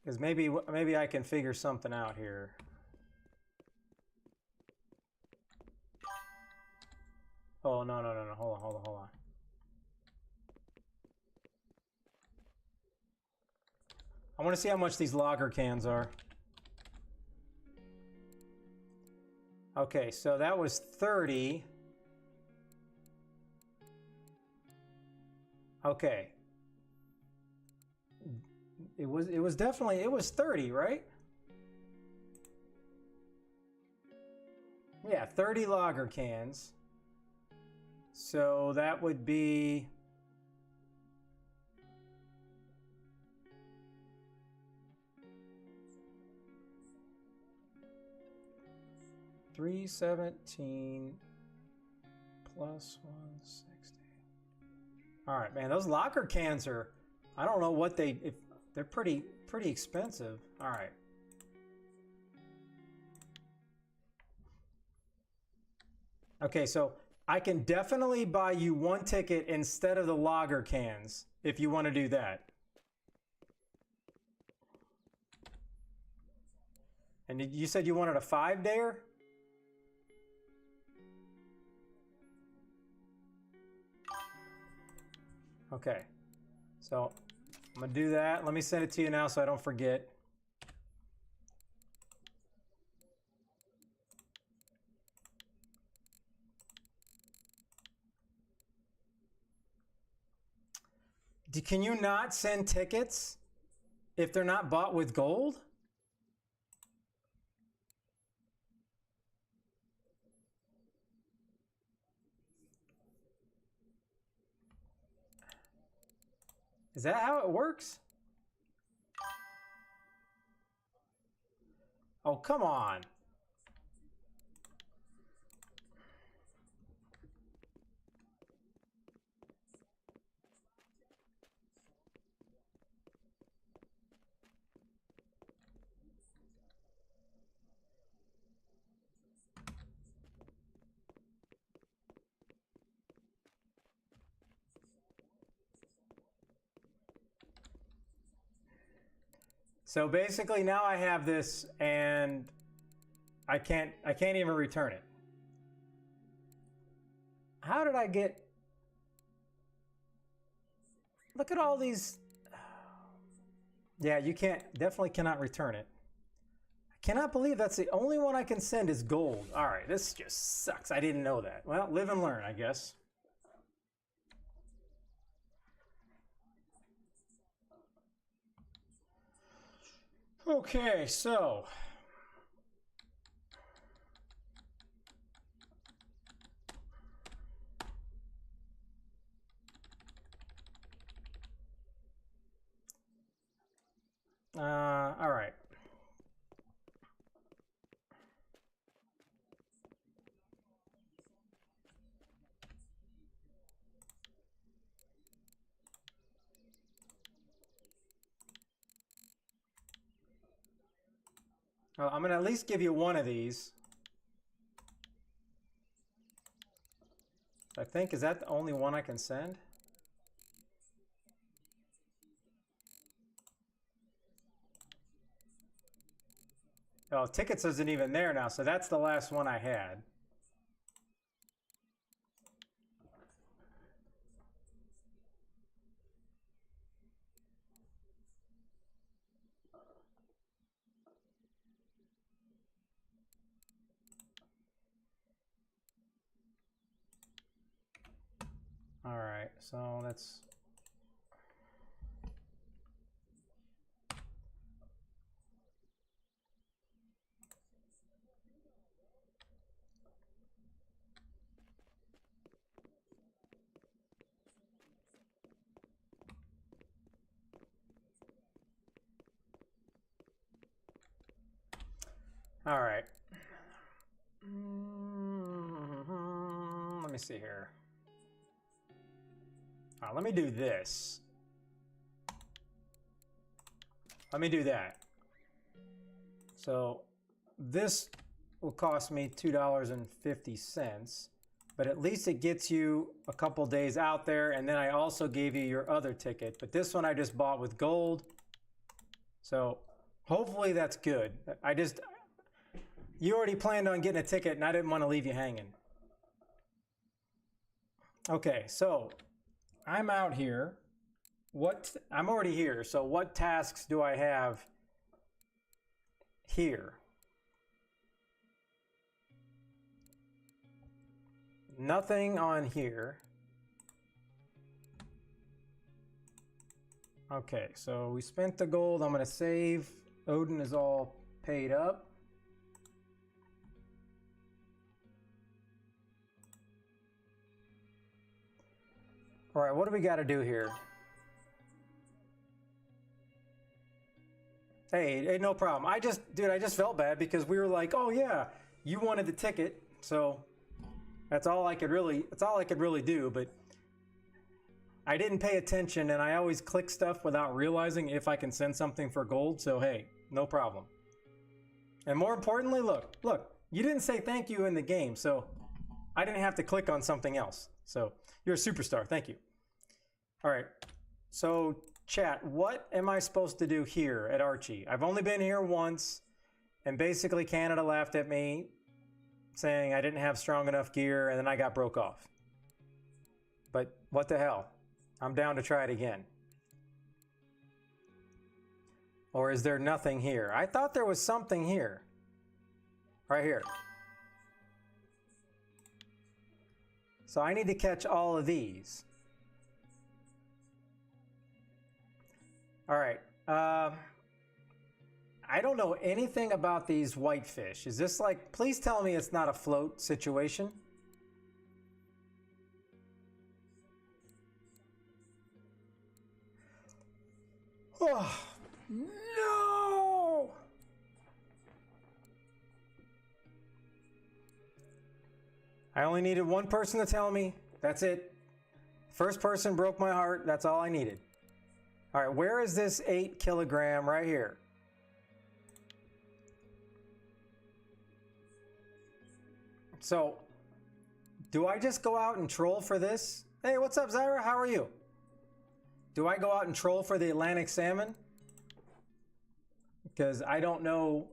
Because maybe I can figure something out here. Oh, no, no, no, no. Hold on, hold on, hold on. I want to see how much these lager cans are. Okay, so that was 30. Okay. It was definitely, it was 30, right? Yeah, 30 lager cans. So that would be 317 plus 160. All right, man, those locker cans are, I don't know what they're pretty expensive. All right. Okay, so I can definitely buy you one ticket instead of the lager cans if you want to do that. And you said you wanted a 5-dayer? Okay, so I'm gonna do that. Let me send it to you now so I don't forget. Can you not send tickets if they're not bought with gold? Is that how it works? Oh, come on. So basically now I have this and I can't even return it. How did I get... Look at all these... Yeah, you definitely cannot return it. I cannot believe that's the only one I can send is gold. All right, this just sucks. I didn't know that. Well, live and learn, I guess. Okay, so... all right. Well, I'm going to at least give you one of these. I think, is that the only one I can send? Oh, tickets isn't even there now, so that's the last one I had. All right, so that's... All right. Let me see here. All right, let me do this. Let me do that. So this will cost me $2.50, but at least it gets you a couple days out there, and then I also gave you your other ticket, but this one I just bought with gold. So hopefully that's good. You already planned on getting a ticket and I didn't want to leave you hanging. Okay, so I'm out here. I'm already here, so what tasks do I have here? Nothing on here. Okay, so we spent the gold. I'm going to save. Odin is all paid up. All right, what do we got to do here? Hey, no problem. I just felt bad because we were like, oh yeah, you wanted the ticket, so that's all I could really do, but I didn't pay attention, and I always click stuff without realizing if I can send something for gold, so hey, no problem. And more importantly, look, you didn't say thank you in the game, so I didn't have to click on something else. So you're a superstar, thank you. All right, so chat, what am I supposed to do here at Archie? I've only been here once, and basically Canada laughed at me, saying I didn't have strong enough gear, and then I got broke off. But what the hell? I'm down to try it again. Or is there nothing here? I thought there was something here. Right here. So I need to catch all of these. All right. I don't know anything about these whitefish. Is this like, please tell me it's not a float situation? Oh, no! I only needed one person to tell me. That's it. First person broke my heart. That's all I needed. All right, where is this 8 kilogram right here? So, do I just go out and troll for this? Hey, what's up, Zyra? How are you? Do I go out and troll for the Atlantic salmon? Because I don't know.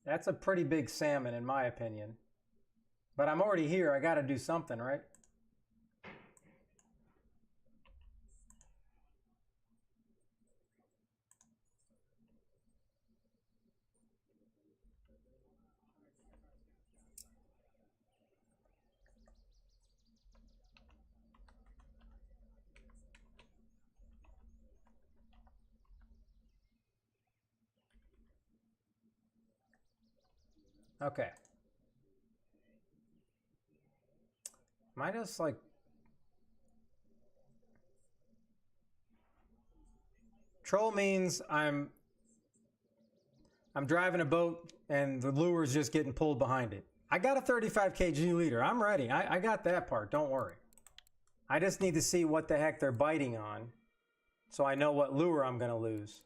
That's a pretty big salmon in my opinion. But I'm already here. I got to do something, right? Okay. Am I just like... Troll means I'm driving a boat and the lure's just getting pulled behind it. I got a 35 kg leader. I'm ready. I got that part. Don't worry. I just need to see what the heck they're biting on so I know what lure I'm going to lose.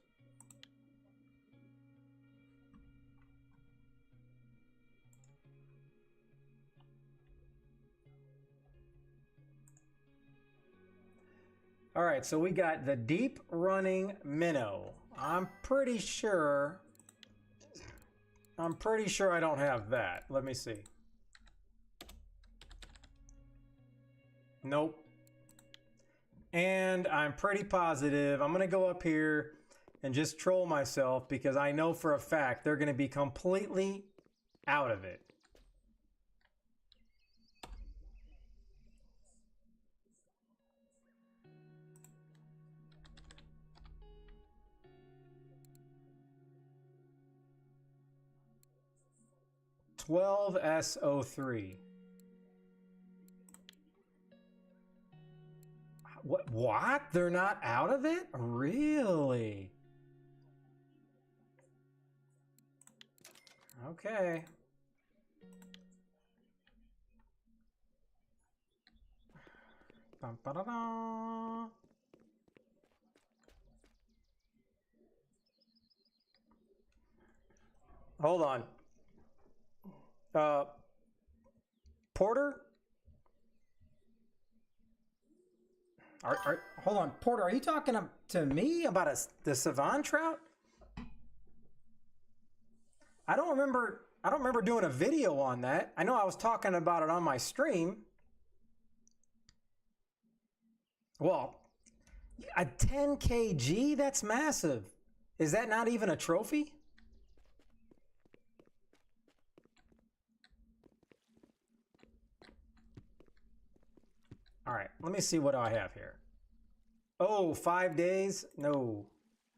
All right, so we got the deep running minnow. I'm pretty sure I don't have that. Let me see. Nope. And I'm pretty positive I'm gonna go up here and just troll myself because I know for a fact they're gonna be completely out of it. S03. What? They're not out of it? Really? Okay. Bum, ba-da-da. Hold on. Porter? Hold on, Porter, are you talking to me about the Savon trout? I don't remember doing a video on that. I know I was talking about it on my stream. Well, a 10 kg? That's massive. Is that not even a trophy? All right, let me see what I have here. Oh, 5 days? No.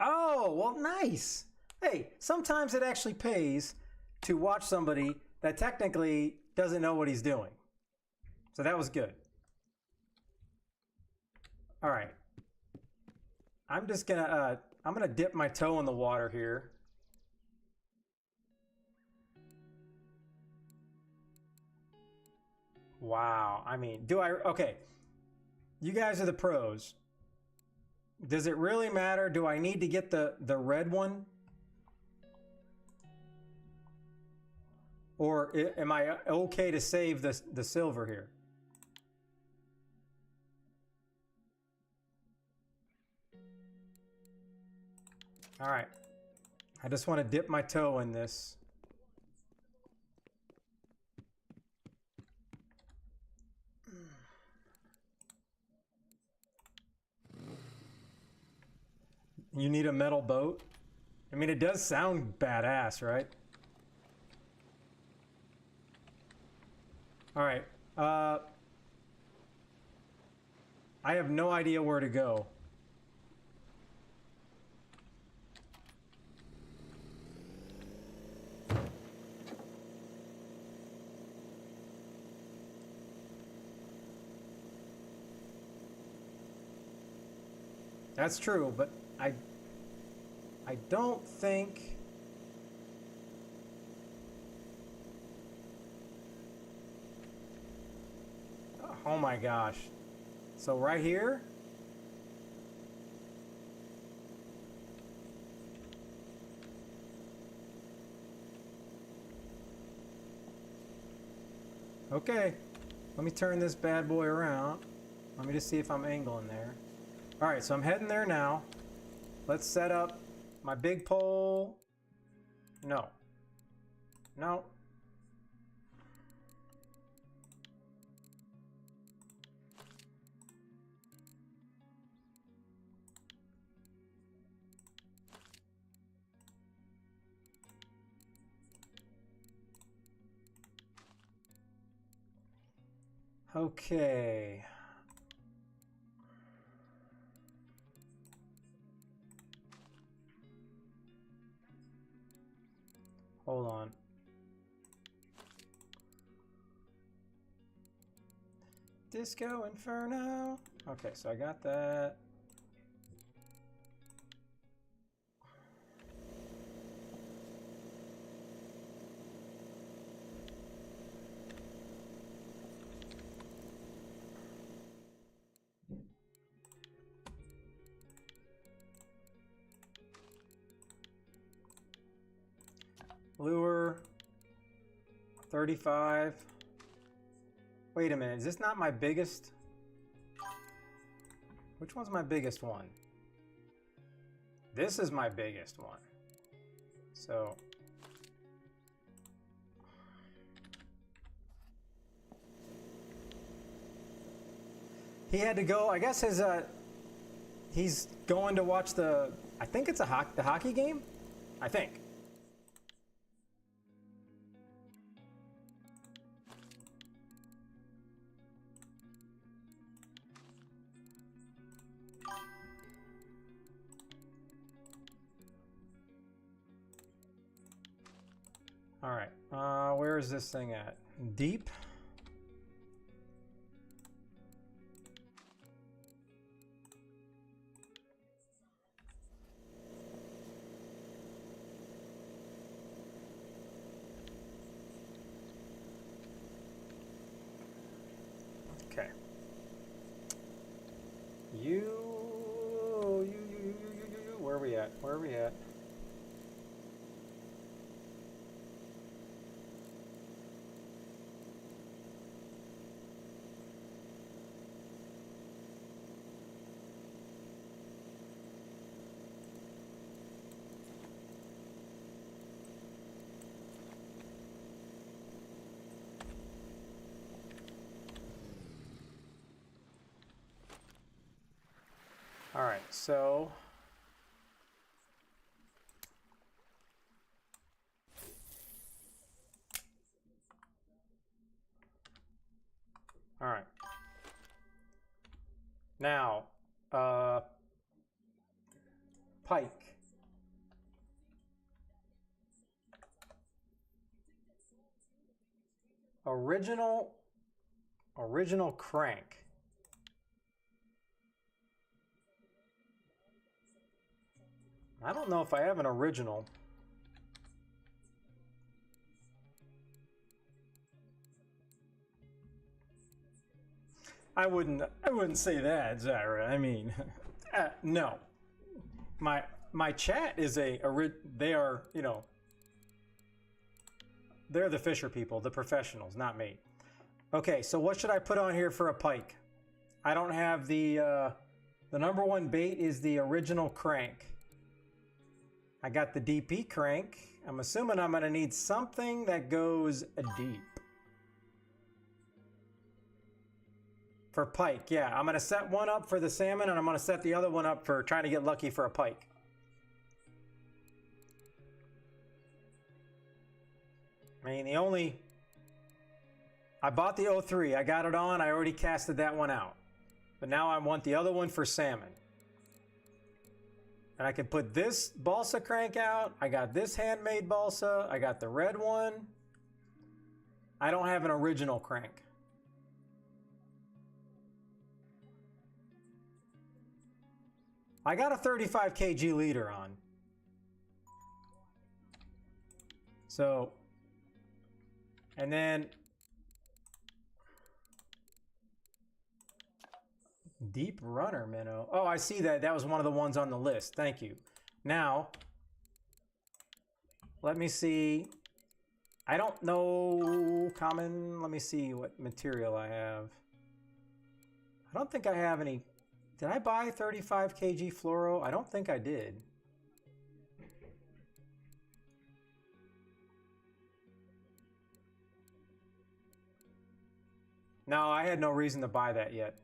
Oh, well, nice. Hey, sometimes it actually pays to watch somebody that technically doesn't know what he's doing. So that was good. All right. I'm just gonna, I'm gonna dip my toe in the water here. Wow. I mean, okay. You guys are the pros. Does it really matter? Do I need to get the red one? Or am I okay to save the silver here? All right. I just want to dip my toe in this. You need a metal boat? I mean, it does sound badass, right? All right. I have no idea where to go. That's true, but I don't think... Oh my gosh. So right here? Okay. Let me turn this bad boy around. Let me just see if I'm angling there. All right, so I'm heading there now. Let's set up my big pole. No. No. Okay. Hold on. Disco Inferno. Okay, so I got that. Lure 35. Wait a minute, is this not my biggest? Which one's my biggest one? This is my biggest one. So he had to go, I guess he's going to watch the think it's the hockey game? I think. All right, where is this thing at? Deep? Okay. Where are we at? Where are we at? so all right. Now, pike. Original crank. I don't know if I have an original. I wouldn't say that, Zyra. I mean, no. My chat is they are, you know, they're the Fisher people, the professionals, not me. Okay, so what should I put on here for a pike? I don't have the number one bait is the original crank. I got the DP crank. I'm assuming I'm gonna need something that goes deep. For pike, yeah. I'm gonna set one up for the salmon and I'm gonna set the other one up for trying to get lucky for a pike. I mean, I bought the 03, I got it on, I already casted that one out. But now I want the other one for salmon. And I can put this balsa crank out, I got this handmade balsa, I got the red one. I don't have an original crank. I got a 35 kg leader on. So, and then deep runner minnow. Oh, I see that. That was one of the ones on the list. Thank you. Now, let me see. I don't know common. Let me see what material I have. I don't think I have any. Did I buy 35 kg fluoro? I don't think I did. No, I had no reason to buy that yet.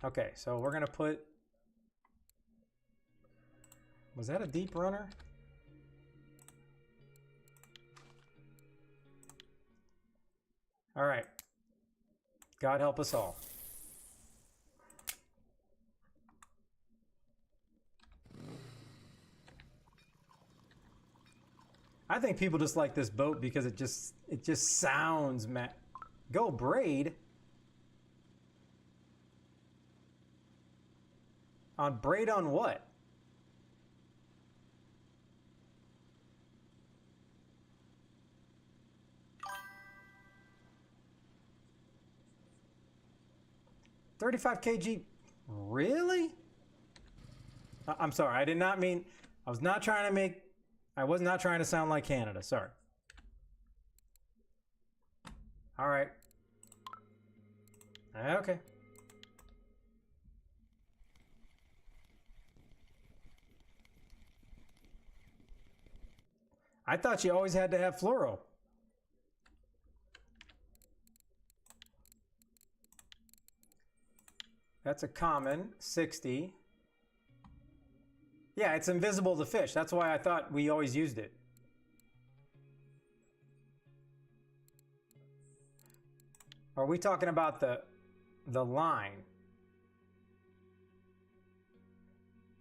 Okay, so we're gonna put, was that a deep runner? All right, God help us all. I think people just like this boat because it just sounds Go braid. On braid on what? $35 kg? Really? I'm sorry. I did not mean. I was not trying to make. I was not trying to sound like Canada. Sorry. All right. Okay. I thought you always had to have fluoro. That's a common, 60. Yeah, it's invisible to fish. That's why I thought we always used it. Are we talking about the line?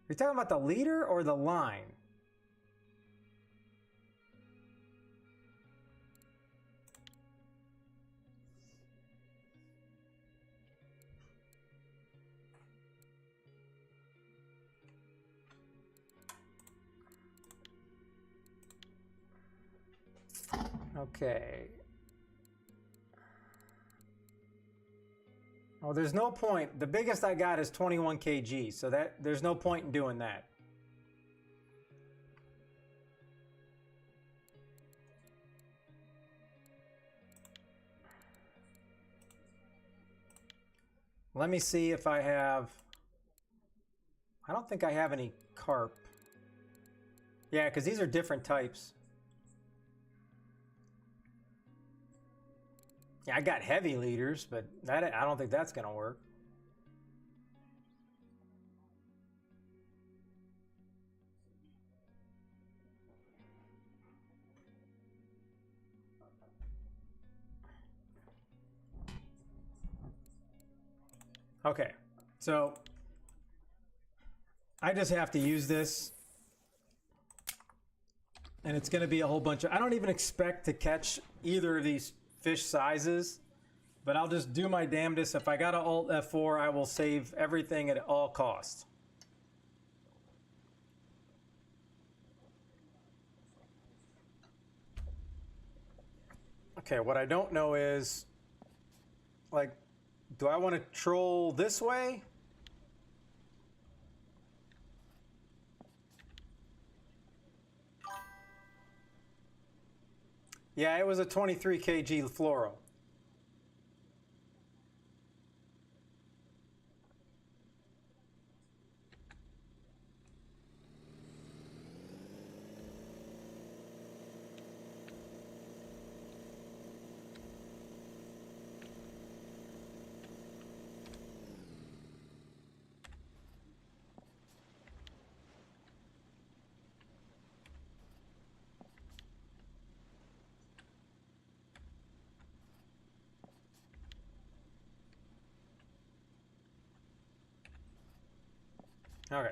Are you talking about the leader or the line? Okay. Oh, there's no point. The biggest I got is 21 kg, so there's no point in doing that. Let me see if I have. I don't think I have any carp. Yeah, because these are different types. Yeah, I got heavy leaders, but that I don't think that's gonna work. Okay, so I just have to use this, and it's going to be a whole bunch of. I don't even expect to catch either of these fish sizes, but I'll just do my damnedest. If I got to Alt F4, I will save everything at all costs. Okay, what I don't know is, like, do I want to troll this way? Yeah, it was a 23 kg fluoro. Okay.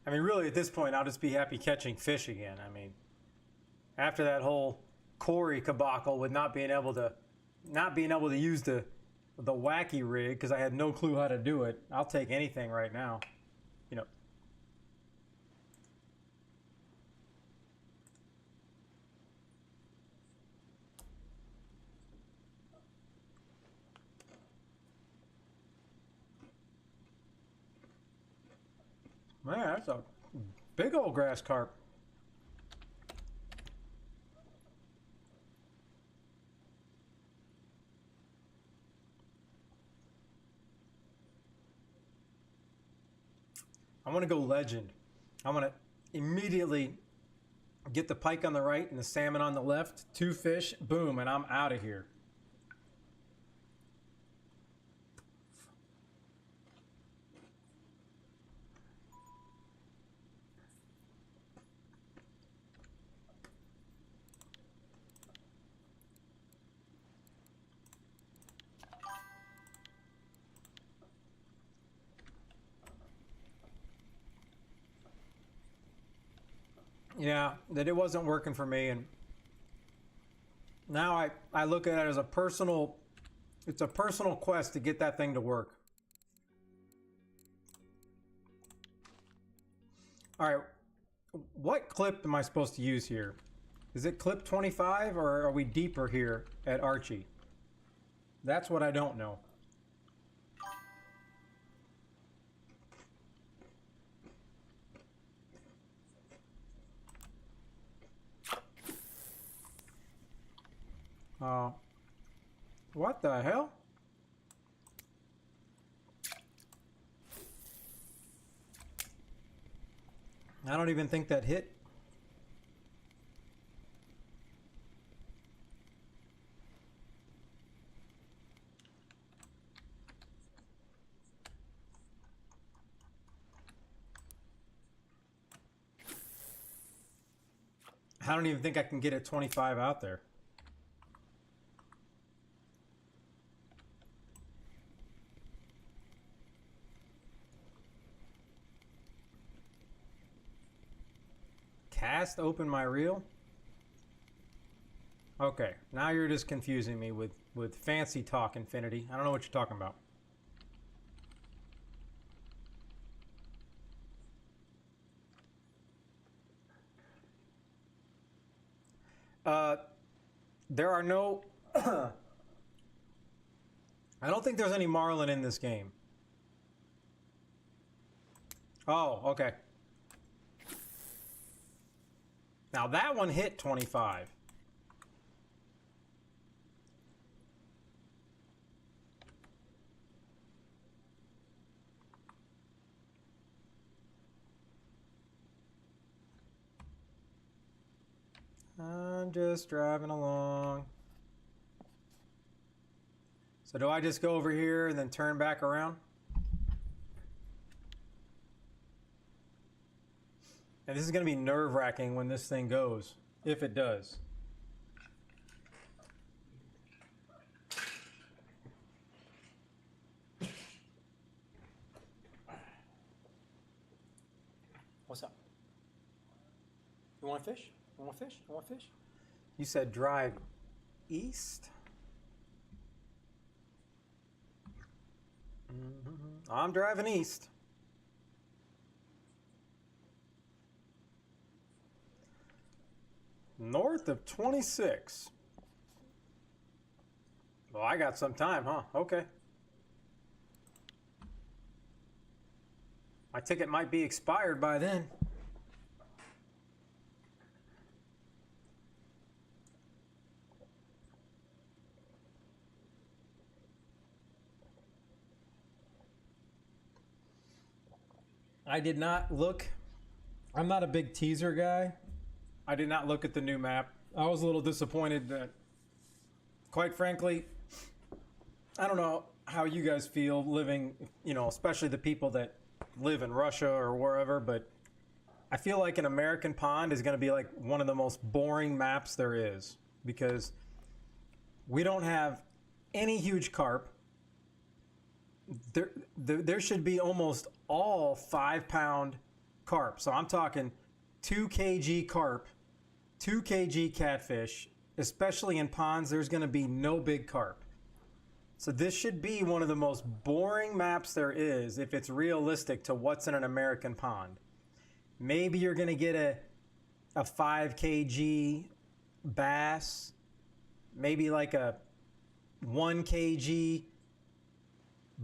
I mean, really, at this point, I'll just be happy catching fish again. I mean, after that whole Corey debacle with not being able to use the wacky rig because I had no clue how to do it, I'll take anything right now. You know. Man, that's a big old grass carp. I want to go legend. I want to immediately get the pike on the right and the salmon on the left. 2 fish, boom, and I'm out of here. Yeah, that it wasn't working for me, and now I look at it as it's a personal quest to get that thing to work. All right, what clip am I supposed to use here? Is it clip 25 or are we deeper here at Archie? That's what I don't know. What the hell? I don't even think that hit. I don't even think I can get a 25 out there. Cast open my reel? Okay, now you're just confusing me with fancy talk, Infinity. I don't know what you're talking about. There are no... I don't think there's any marlin in this game. Oh, okay. Now that one hit 25. I'm just driving along. So do I just go over here and then turn back around? And this is going to be nerve-wracking when this thing goes, if it does. What's up? You want fish? You want fish? You want fish? You said drive east? I'm driving east. North of 26. Well, I got some time, huh? Okay. My ticket might be expired by then. I did not look. I'm not a big teaser guy. I did not look at the new map. I was a little disappointed that, quite frankly, I don't know how you guys feel living, you know, especially the people that live in Russia or wherever, but I feel like an American pond is going to be like one of the most boring maps there is, because we don't have any huge carp. There should be almost all 5-pound carp. So I'm talking 2 kg carp, 2 kg catfish, especially in ponds. There's going to be no big carp. So this should be one of the most boring maps there is if it's realistic to what's in an American pond. Maybe you're going to get a 5 kg bass, maybe like a 1 kg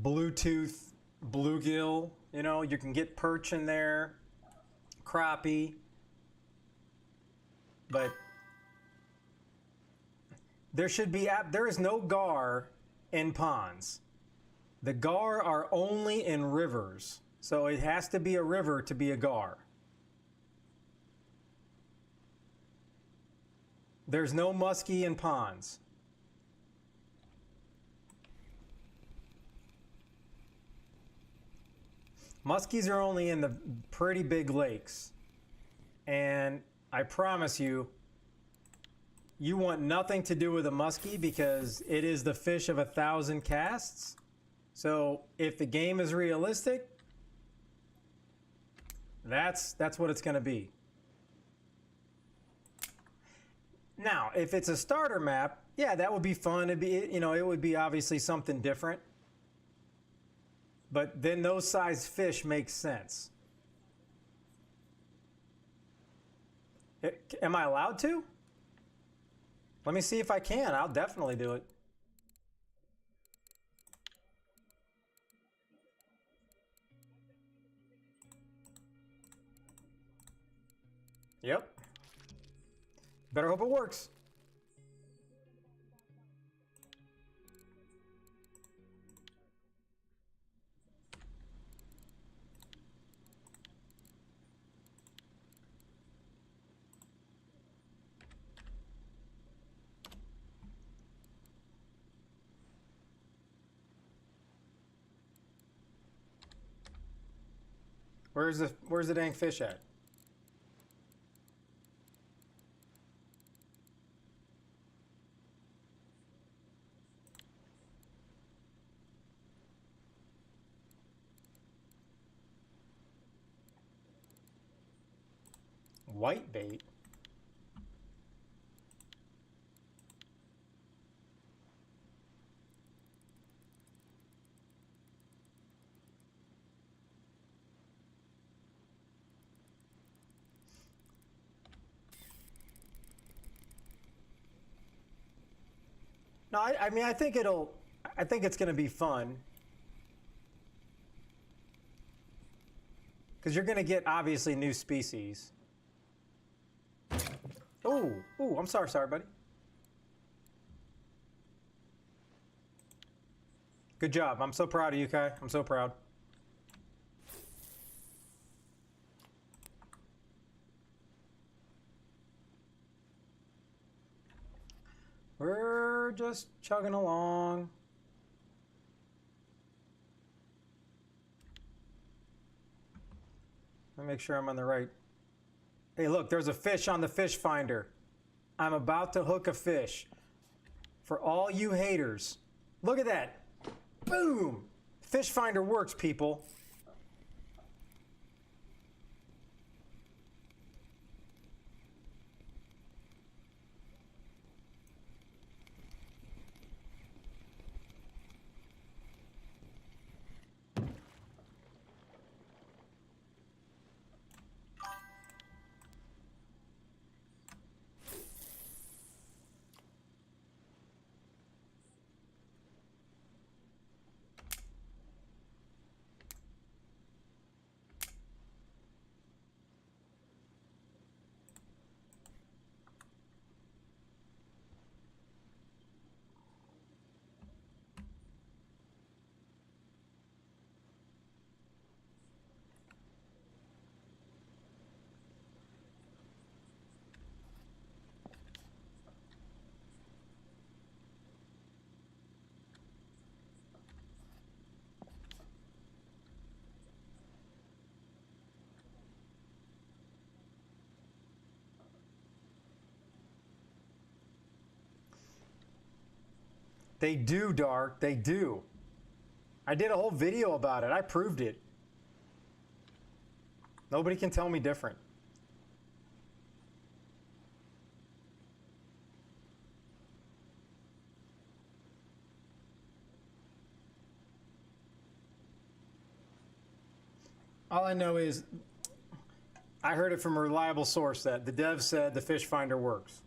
Bluetooth bluegill. You know, you can get perch in there, crappie, but there is no gar in ponds. The gar are only in rivers, so it has to be a river to be a gar. There's no muskie in ponds. Muskies are only in the pretty big lakes. And I promise you, you want nothing to do with a muskie because it is the fish of 1,000 casts. So if the game is realistic, that's what it's going to be. Now, if it's a starter map, yeah, that would be fun. It'd be, you know, it would be obviously something different. But then those size fish make sense. Am I allowed to? Let me see if I can. I'll definitely do it. Yep. Better hope it works. Where's the dang fish at? White bait? No, I mean, I think it's going to be fun. Because you're going to get, obviously, new species. Oh, I'm sorry, buddy. Good job. I'm so proud of you, Kai. I'm so proud. just chugging along. Let me make sure I'm on the right. Hey, look, there's a fish on the fish finder. I'm about to hook a fish. For all you haters. Look at that. Boom! Fish finder works, people. They do, Dark. They do. I did a whole video about it. I proved it. Nobody can tell me different. All I know is I heard it from a reliable source that the dev said the fish finder works.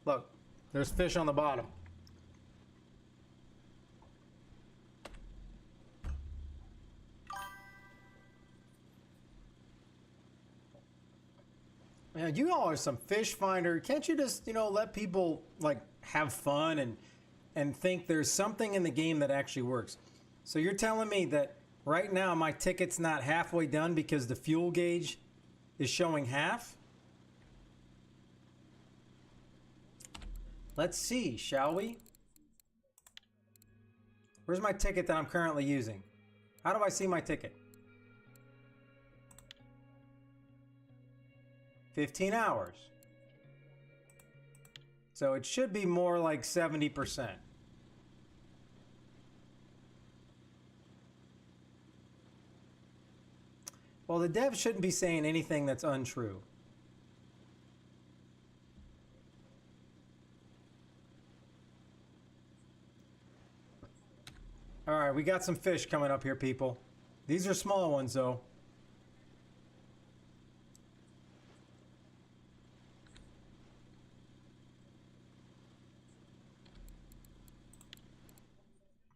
Look, there's fish on the bottom. Man, you all are some fish finder. Can't you just, let people like have fun and think there's something in the game that actually works? So you're telling me that right now my ticket's not halfway done because the fuel gauge is showing half? Let's see, shall we? Where's my ticket that I'm currently using? How do I see my ticket? 15 hours. So it should be more like 70%. Well, the dev shouldn't be saying anything that's untrue. All right, we got some fish coming up here, people. These are small ones, though.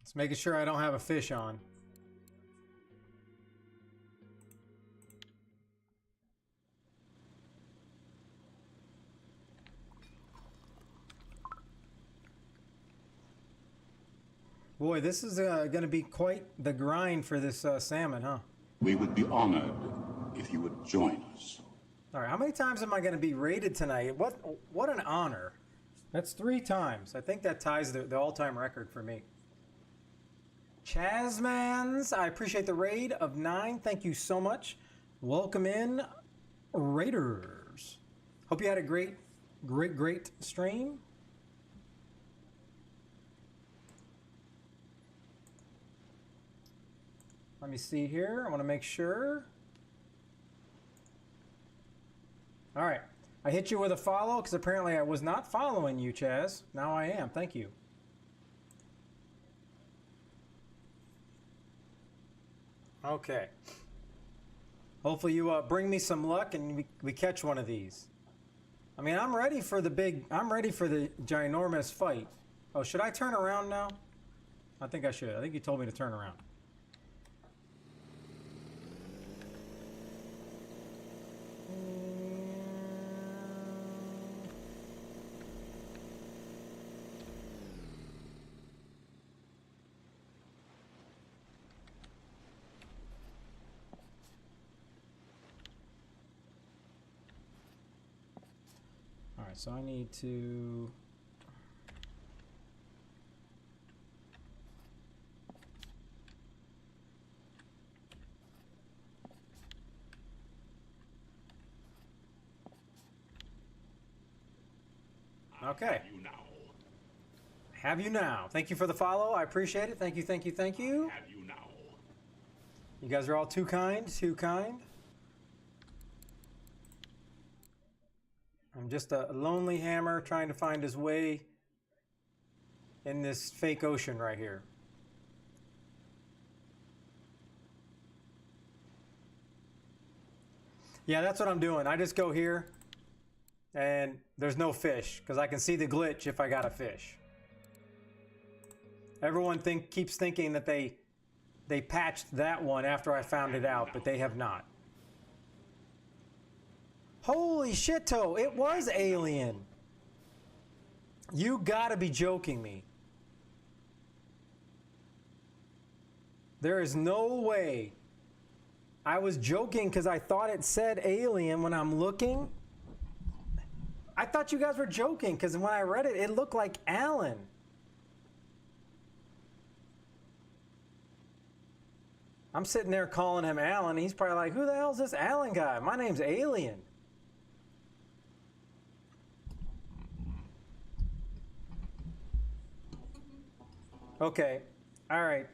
Just making sure I don't have a fish on. Boy, this is going to be quite the grind for this salmon, huh? We would be honored if you would join us. All right, how many times am I going to be rated tonight? What an honor. That's 3 times. I think that ties the all-time record for me. Chazmans, I appreciate the raid of 9. Thank you so much. Welcome in, Raiders. Hope you had a great stream. Let me see here. I want to make sure. All right. I hit you with a follow because apparently I was not following you, Chaz. Now I am. Thank you. Okay. Hopefully you bring me some luck and we catch one of these. I mean, I'm ready for the ginormous fight. Oh, should I turn around now? I think I should. I think you told me to turn around. Alright, so I need to... Okay. Have you now. Thank you for the follow. I appreciate it. Thank you, thank you, thank you. Have you now? You guys are all too kind, too kind. I'm just a lonely hammer trying to find his way in this fake ocean right here. Yeah, that's what I'm doing. I just go here and there's no fish because I can see the glitch if I got a fish. Everyone keeps thinking that they patched that one after I found it out, but they have not. Holy shit-o, it was alien. You gotta be joking me. There is no way. I was joking because I thought it said alien when I'm looking. I thought you guys were joking because when I read it, it looked like Alan. I'm sitting there calling him Alan. He's probably like, who the hell is this Alan guy? My name's Alien. Okay. All right.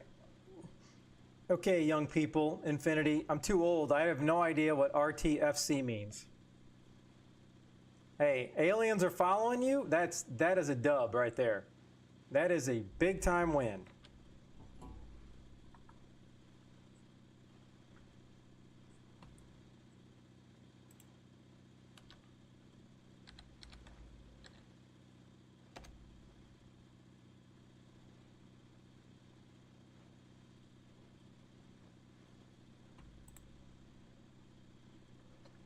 Okay, young people, Infinity. I'm too old. I have no idea what RTFC means. Hey, aliens are following you? That is a dub right there. That is a big time win.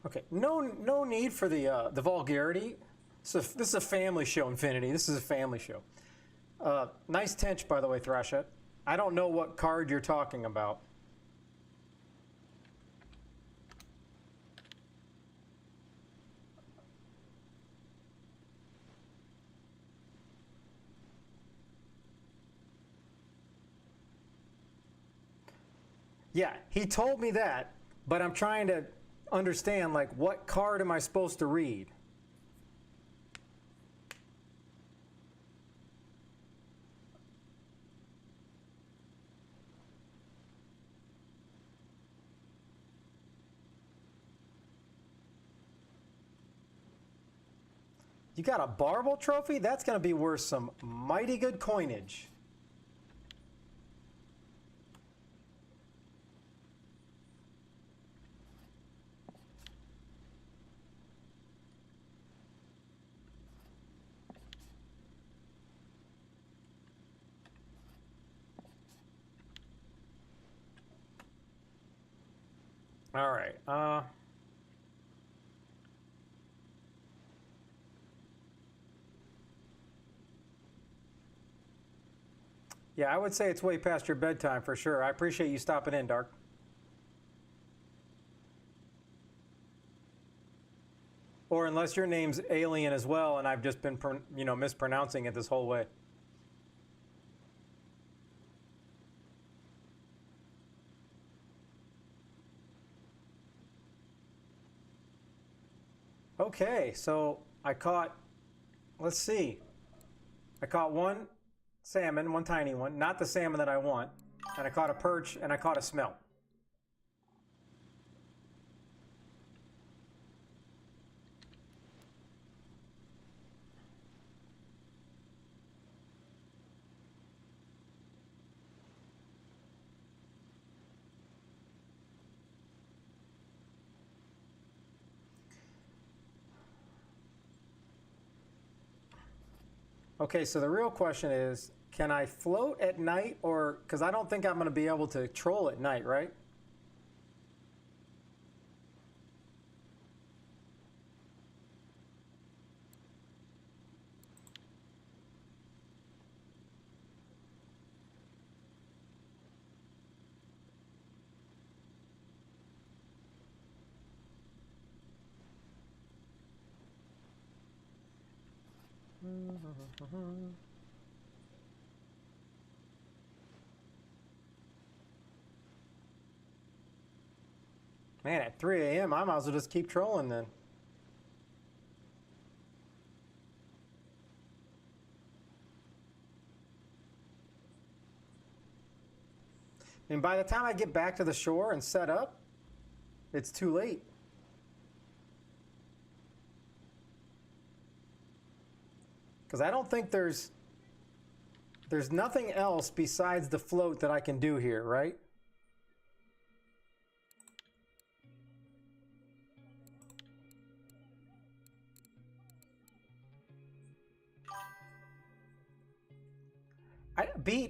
Okay, no need for the vulgarity. So this is a family show, Infinity. This is a family show. Nice tench, by the way, Thrashet. I don't know what card you're talking about. Yeah, he told me that, but I'm trying to understand, like, what card am I supposed to read? You got a Barble trophy? That's going to be worth some mighty good coinage. All right. Yeah, I would say it's way past your bedtime for sure. I appreciate you stopping in, Dark. Or unless your name's Alien as well, and I've just been, mispronouncing it this whole way. Okay, so I caught, let's see. I caught one salmon, one tiny one, not the salmon that I want. And I caught a perch, and I caught a smelt. Okay, so the real question is, can I float at night, or, because I don't think I'm going to be able to troll at night, right? Man, at 3 a.m., I might as well just keep trolling then. And by the time I get back to the shore and set up, it's too late. Because I don't think there's nothing else besides the float that I can do here, right?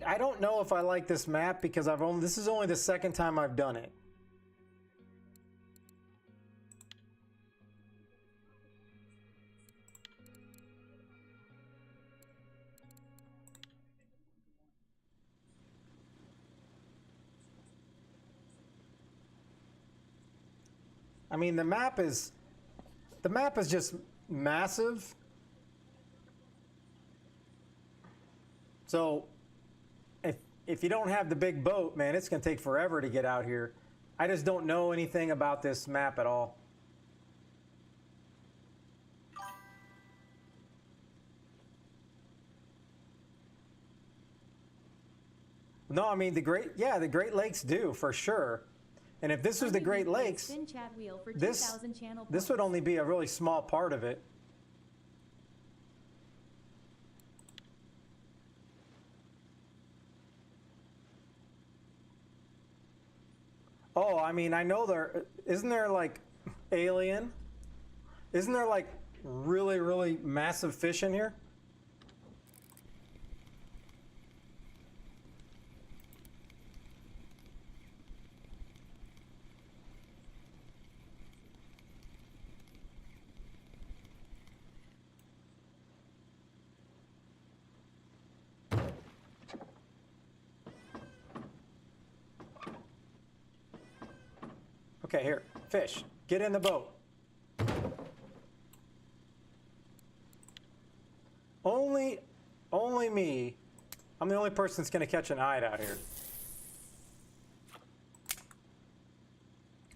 I don't know if I like this map because this is only the second time I've done it. I mean, the map is just massive. So if you don't have the big boat, man, it's going to take forever to get out here. I just don't know anything about this map at all. No, I mean the Great Lakes do for sure. And if this was the Great Lakes, this would only be a really small part of it. Oh, I mean, I know isn't there like Alien? Isn't there like really, really massive fish in here? Okay, here, fish, get in the boat. Only me. I'm the only person that's gonna catch an eye out here.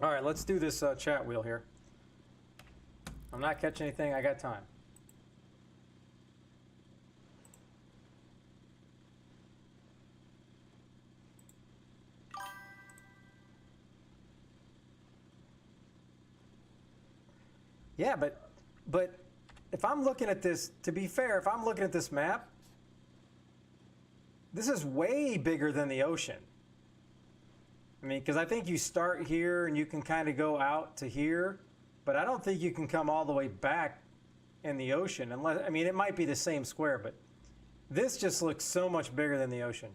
All right, let's do this chat wheel here. I'm not catching anything, I got time. Yeah, but if I'm looking at this, to be fair, if I'm looking at this map, this is way bigger than the ocean. I mean, because I think you start here and you can kind of go out to here, but I don't think you can come all the way back in the ocean unless, I mean, it might be the same square, but this just looks so much bigger than the ocean.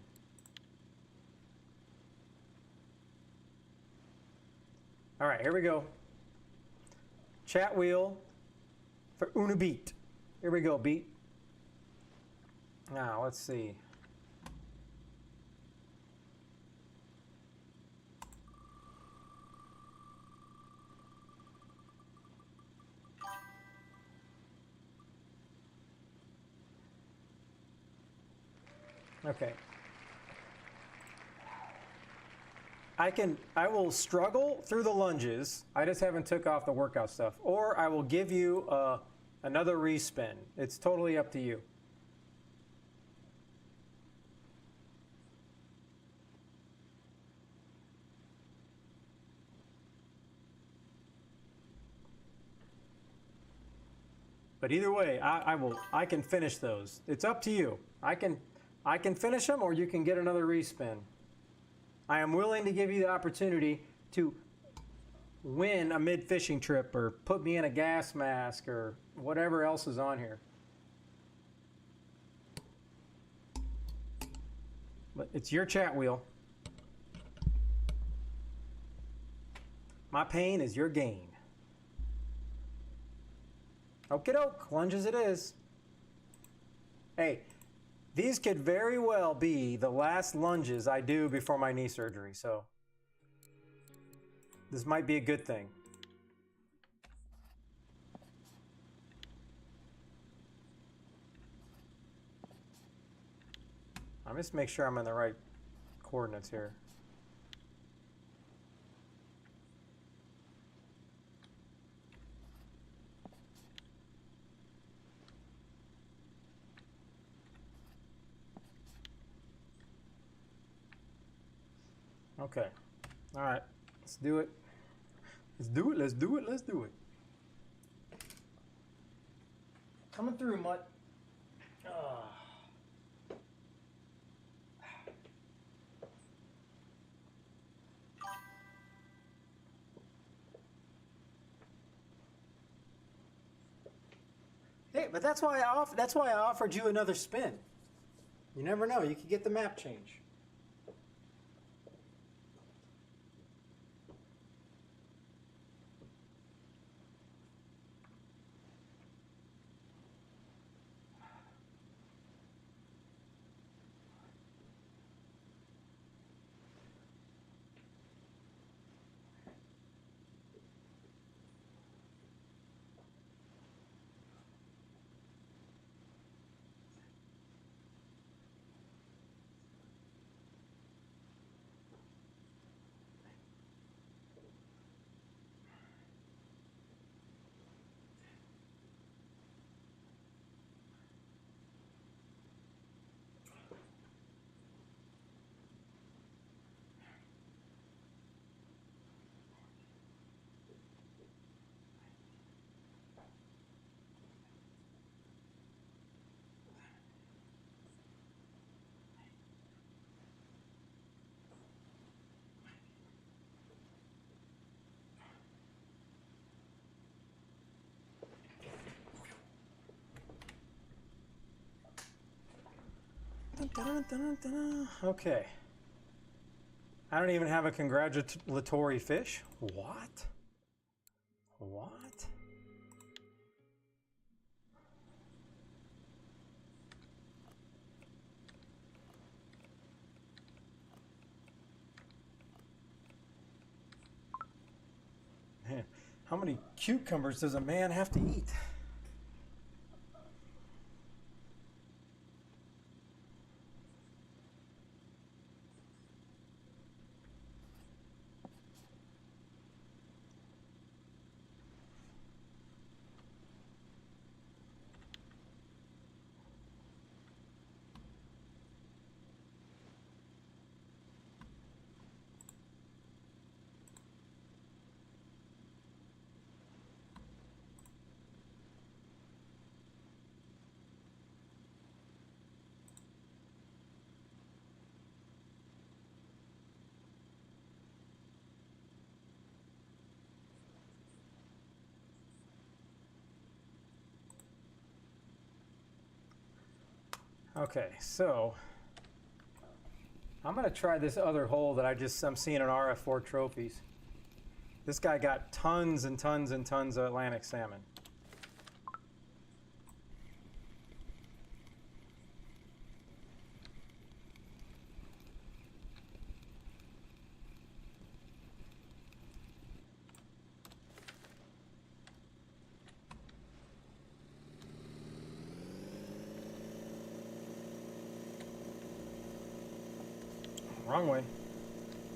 All right, here we go. Chat wheel for Una Beat. Here we go, Beat. Now, let's see. Okay. I will struggle through the lunges. I just haven't took off the workout stuff. Or I will give you another respin. It's totally up to you. But either way, I can finish those. It's up to you. I can finish them, or you can get another respin. I am willing to give you the opportunity to win a mid-fishing trip or put me in a gas mask or whatever else is on here. But it's your chat wheel. My pain is your gain. Okie doke, lunges it is. Hey. These could very well be the last lunges I do before my knee surgery, so this might be a good thing. Let me just make sure I'm in the right coordinates here. Okay. All right. Let's do it. Let's do it. Let's do it. Let's do it. Coming through, Mutt. Hey, but that's why I offered you another spin. You never know. You could get the map change. Okay. I don't even have a congratulatory fish. What? What? Man, how many cucumbers does a man have to eat? Okay, so I'm gonna try this other hole that I'm seeing in RF4 trophies. This guy got tons and tons and tons of Atlantic salmon. Wrong way.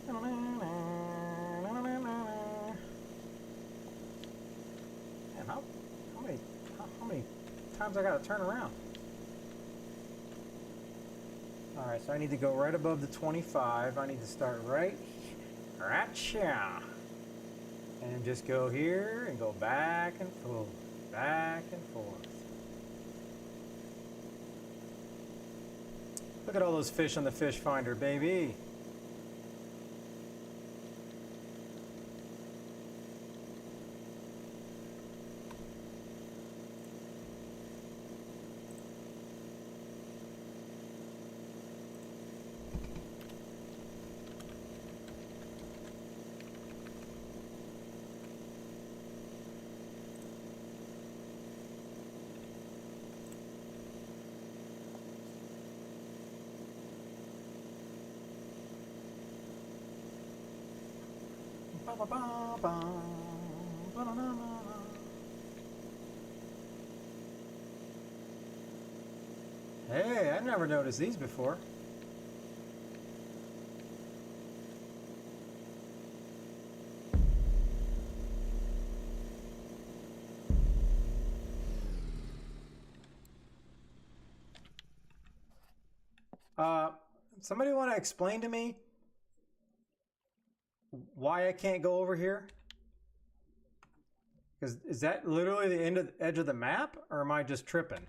Man, how many times I gotta turn around? All right, so I need to go right above the 25. I need to start right here, and just go here and go back and forth, back and forth. Look at all those fish on the fish finder, baby. Hey, I never noticed these before. Somebody want to explain to me why I can't go over here? Because is that literally the edge of the map, or am I just tripping?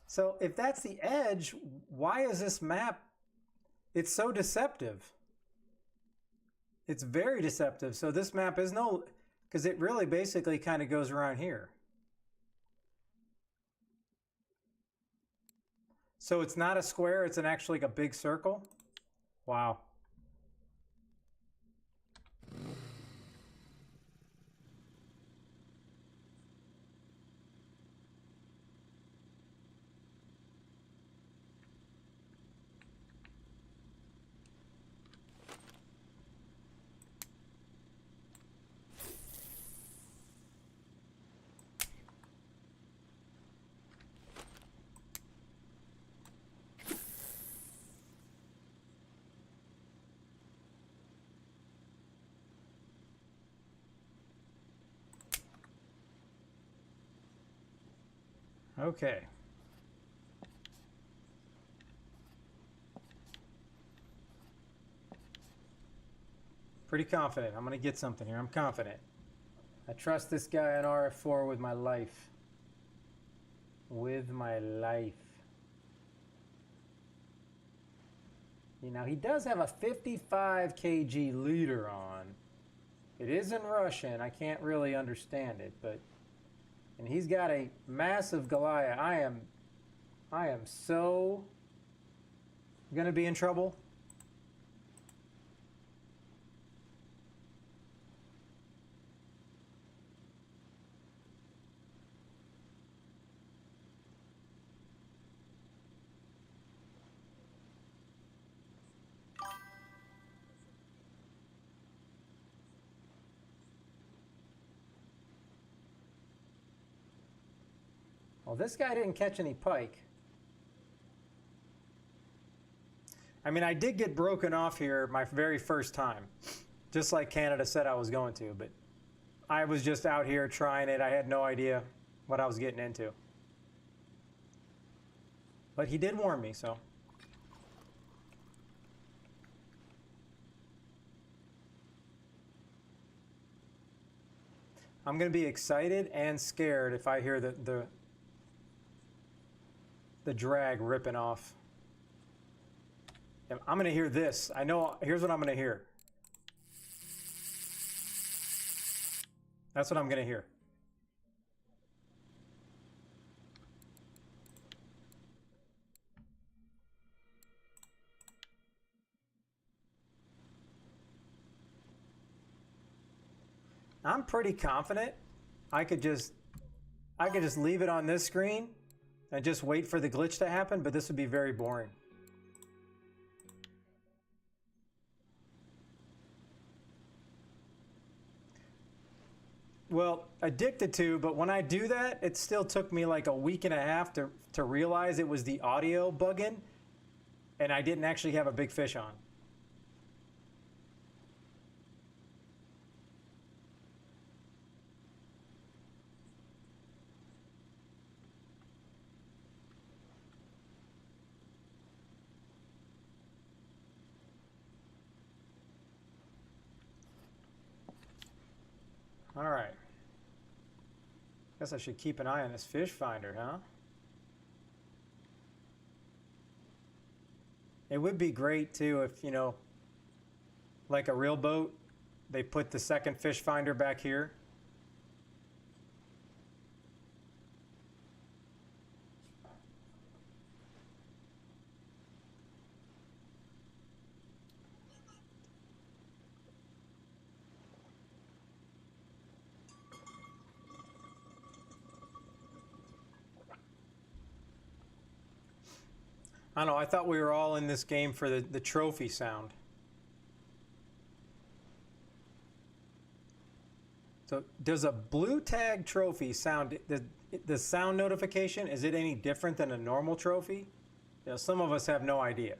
So if that's the edge, why is this map, it's so deceptive. It's very deceptive. So this map is no, because it really basically kind of goes around here. So it's not a square, it's actually like a big circle. Wow. Okay. Pretty confident. I'm going to get something here. I'm confident. I trust this guy on RF4 with my life. With my life. You know, he does have a 55 kg leader on. It is in Russian. I can't really understand it, but... And he's got a massive Goliath. I am so gonna be in trouble. Well, this guy didn't catch any pike. I mean, I did get broken off here my very first time, just like Canada said I was going to, but I was just out here trying it. I had no idea what I was getting into. But he did warn me, so. I'm going to be excited and scared if I hear the drag ripping off. And I'm going to hear this. I know, here's what I'm going to hear. That's what I'm going to hear. I'm pretty confident I could just leave it on this screen and just wait for the glitch to happen, but this would be very boring. Well, addicted to, but when I do that, it still took me like a week and a half to realize it was the audio bugging, and I didn't actually have a big fish on. All right. Guess I should keep an eye on this fish finder, huh? It would be great too if, you know, like a real boat, they put the second fish finder back here. I don't know, I thought we were all in this game for the trophy sound. So does a blue tag trophy sound, the sound notification, is it any different than a normal trophy? You know, some of us have no idea.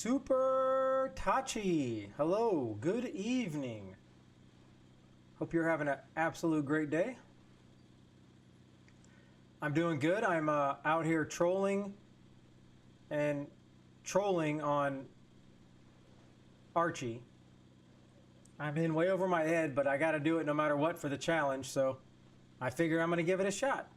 Super Tachi. Hello, good evening. Hope you're having an absolute great day. I'm doing good. I'm out here trolling on Archie. I'm in way over my head, but I got to do it no matter what for the challenge, so I figure I'm going to give it a shot.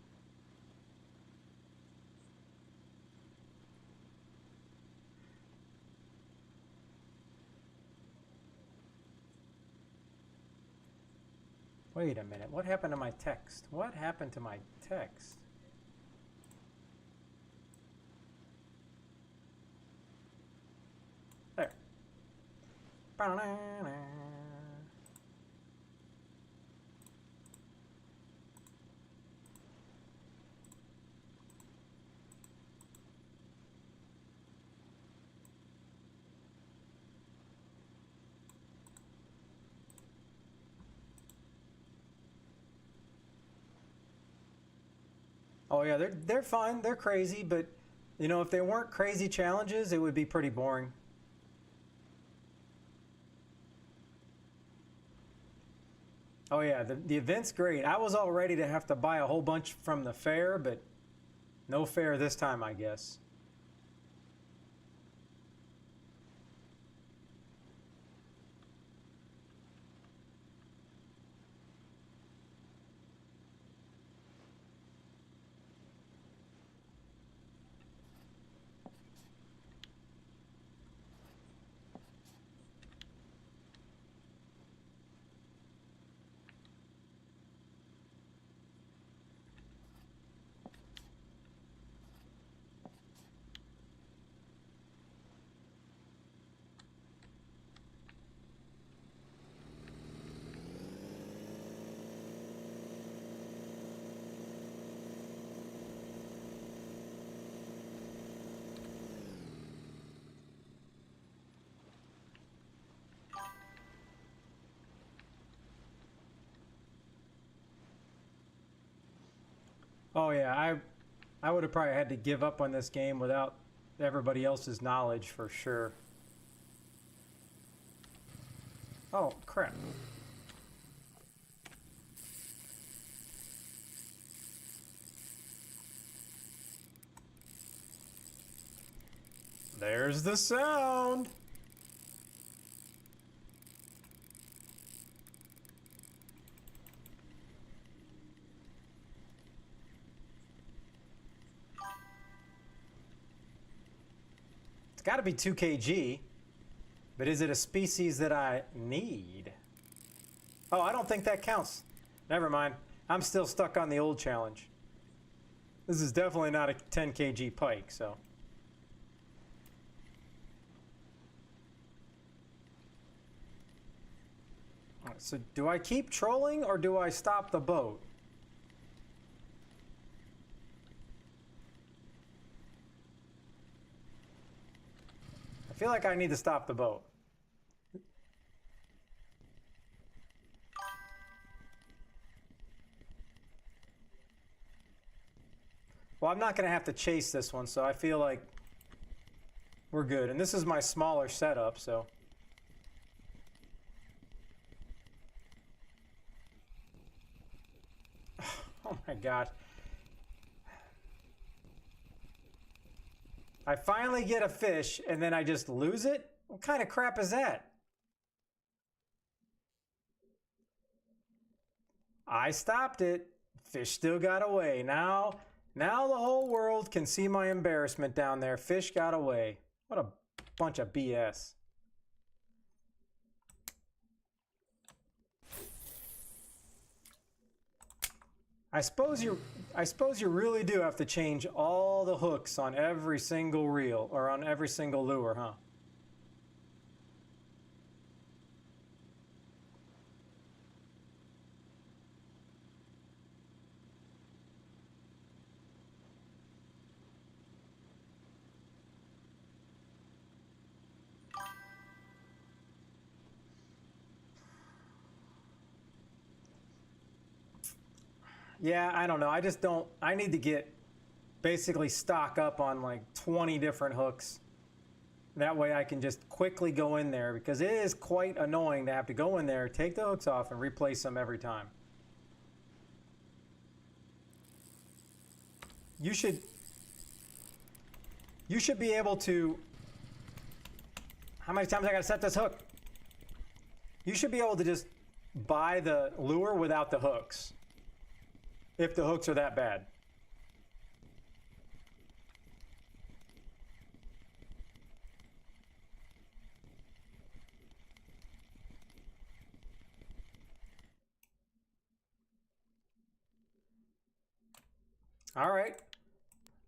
Wait a minute. What happened to my text? What happened to my text? There. Oh yeah, they're fun. They're crazy, but you know, if they weren't crazy challenges, it would be pretty boring. Oh yeah, the event's great. I was all ready to have to buy a whole bunch from the fair, but no fair this time, I guess. Oh yeah, I would have probably had to give up on this game without everybody else's knowledge for sure. Oh, crap. There's the sound. It's got to be 2 kg, but is it a species that I need? Oh, I don't think that counts. Never mind. I'm still stuck on the old challenge. This is definitely not a 10 kg pike, so. So do I keep trolling or do I stop the boat? I feel like I need to stop the boat. Well, I'm not going to have to chase this one, so I feel like we're good. And this is my smaller setup, so. Oh my God. I finally get a fish and then I just lose it? What kind of crap is that? I stopped it. Fish still got away. Now the whole world can see my embarrassment down there. Fish got away. What a bunch of BS. I suppose you really do have to change all the hooks on every single reel or on every single lure, huh? Yeah, I don't know. I just don't. I need to basically stock up on like 20 different hooks That way I can just quickly go in there, because it is quite annoying to have to go in there, take the hooks off, and replace them every time. You should be able to... How many times I gotta set this hook? You should be able to just buy the lure without the hooks, if the hooks are that bad. All right,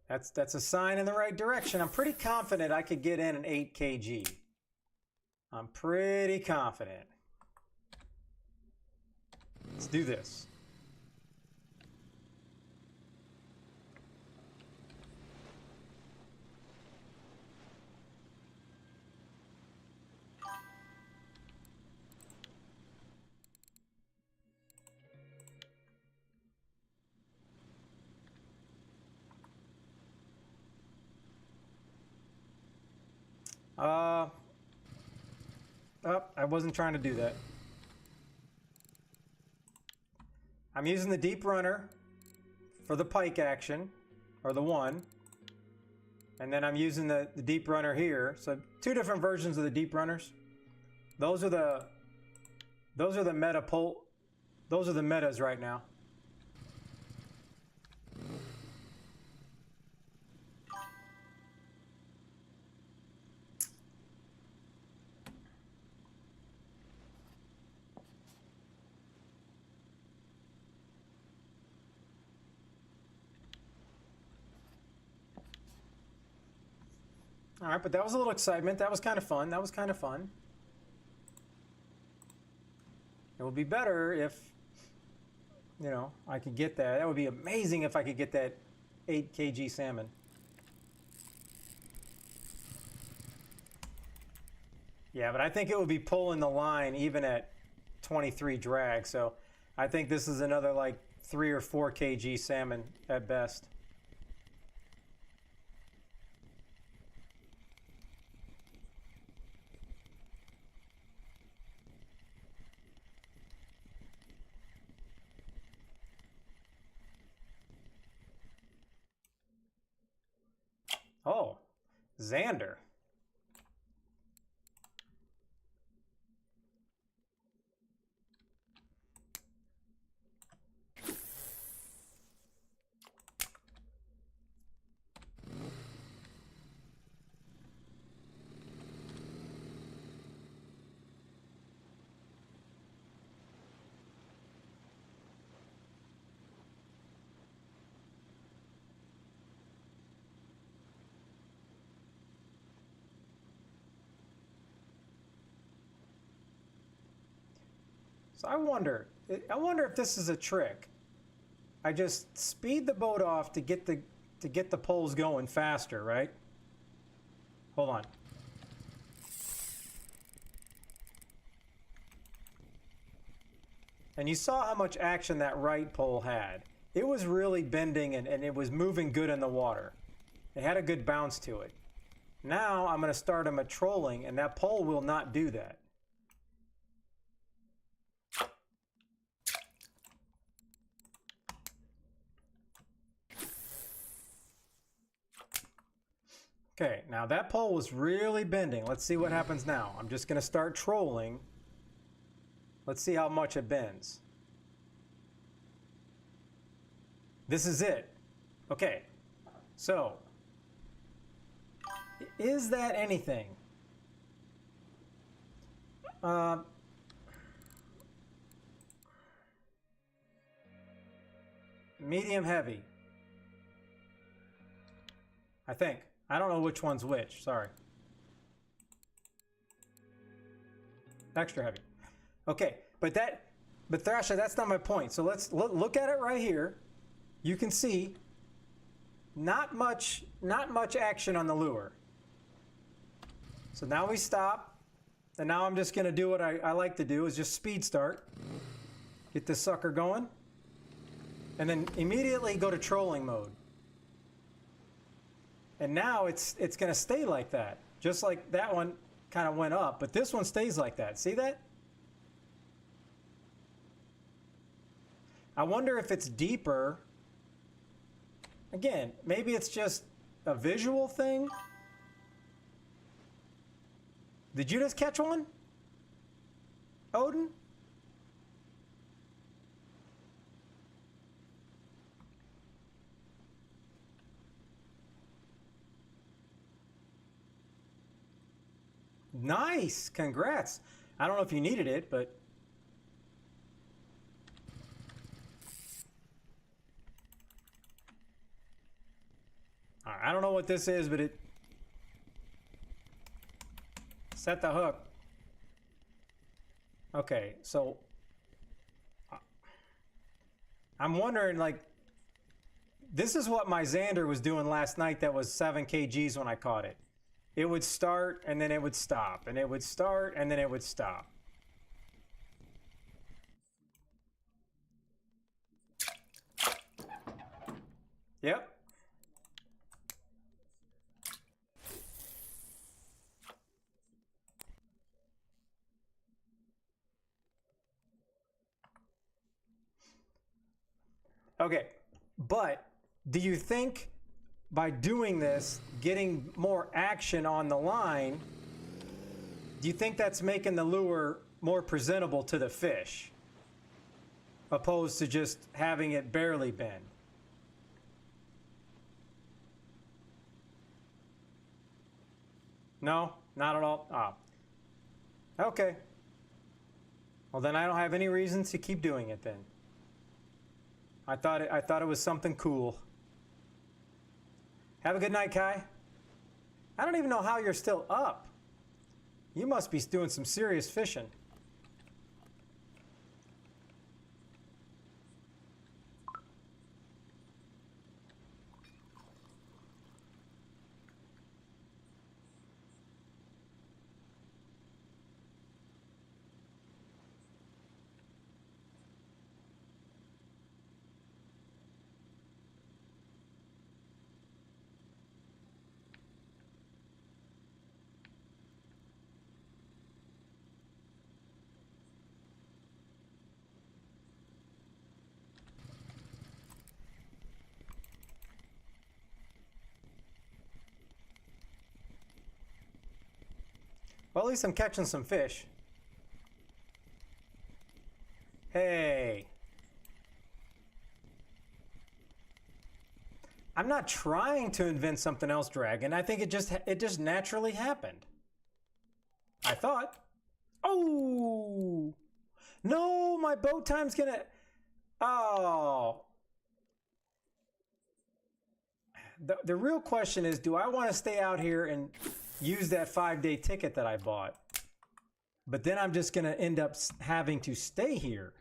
that's a sign in the right direction. I'm pretty confident I could get in an 8 kg. I'm pretty confident. Let's do this. I wasn't trying to do that. I'm using the deep runner for the pike action, or the one. And then I'm using the deep runner here. So 2 different versions of the deep runners. Those are the meta pull. Those are the metas right now. All right, but that was a little excitement. That was kind of fun. That was kind of fun. It would be better if, you know, I could get that. That would be amazing if I could get that 8 kg salmon. Yeah, but I think it would be pulling the line even at 23 drag. So I think this is another like 3 or 4 kg salmon at best. Oh, Xander. So I wonder if this is a trick. I just speed the boat off to get the poles going faster, right? Hold on. And you saw how much action that right pole had. It was really bending and it was moving good in the water. It had a good bounce to it. Now I'm going to start him at trolling, and that pole will not do that. Okay, now that pole was really bending. Let's see what happens now. I'm just going to start trolling. Let's see how much it bends. This is it. Okay, so is that anything? Medium heavy, I think. I don't know which one's which, sorry. Extra heavy. Okay, but Thrasher, that's not my point. So let's look at it right here. You can see not much action on the lure. So now we stop, and now I'm just gonna do what I like to do, is just speed start. Get this sucker going, and then immediately go to trolling mode. And now it's going to stay like that. Just like that one kind of went up, but this one stays like that. See that? I wonder if it's deeper. Again, maybe it's just a visual thing. Did you just catch one, Odin? Nice, congrats. I don't know if you needed it, but all right, I don't know what this is, but it set the hook. Okay, so I'm wondering, like, this is what my Xander was doing last night that was 7 kgs when I caught it. It would start and then it would stop, and it would start and then it would stop. Yep. Okay, but do you think by doing this, getting more action on the line, do you think that's making the lure more presentable to the fish, opposed to just having it barely bend? No, not at all. Ah. Okay. Well, then I don't have any reason to keep doing it then. I thought it was something cool. Have a good night, Kai. I don't even know how you're still up. You must be doing some serious fishing. Well, at least I'm catching some fish. Hey. I'm not trying to invent something else, Dragon. I think it just naturally happened. I thought. Oh! No, my boat time's gonna... Oh. The real question is, do I want to stay out here and use that 5-day ticket that I bought? But then I'm just going to end up having to stay here.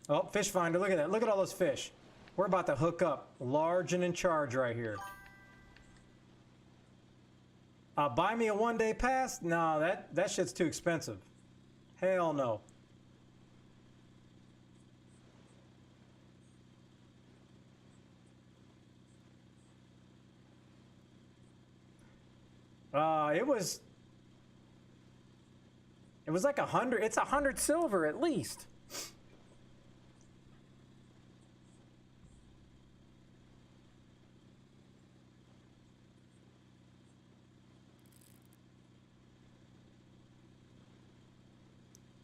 Oh, fish finder, look at that. Look at all those fish. We're about to hook up. Large and in charge right here. Buy me a 1-day pass? No, that shit's too expensive. Hell no. It was like 100. It's 100 silver at least.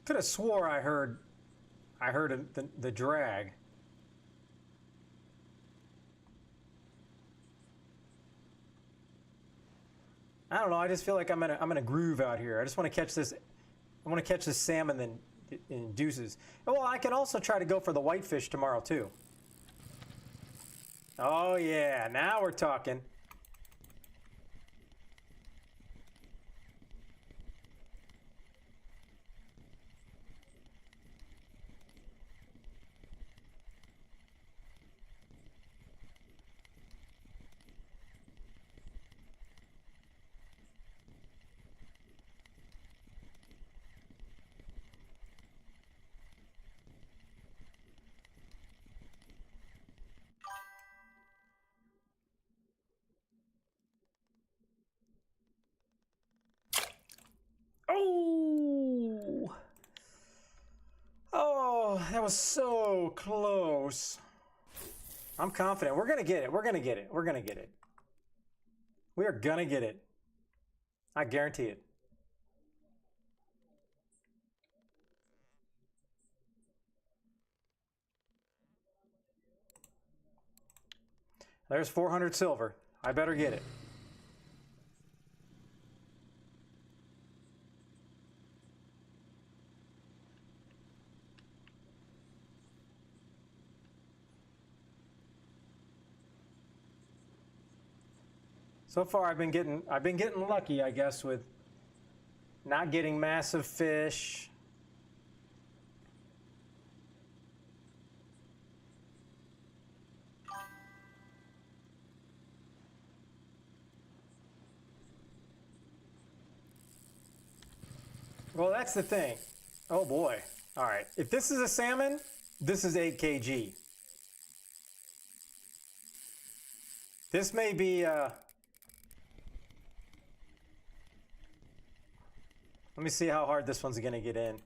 Could have swore I heard the drag. I don't know. I just feel like I'm in a groove out here. I just want to catch this. I want to catch this salmon then in deuces. Well, I can also try to go for the whitefish tomorrow too. Oh yeah, now we're talking. was so close. I'm confident. We're going to get it. We're going to get it. We're going to get it. We are going to get it. I guarantee it. There's 400 silver. I better get it. So far I've been getting lucky, I guess, with not getting massive fish. Well, that's the thing. Oh boy. All right. If this is a salmon, this is 8 kg. This may be let me see how hard this one's going to get in.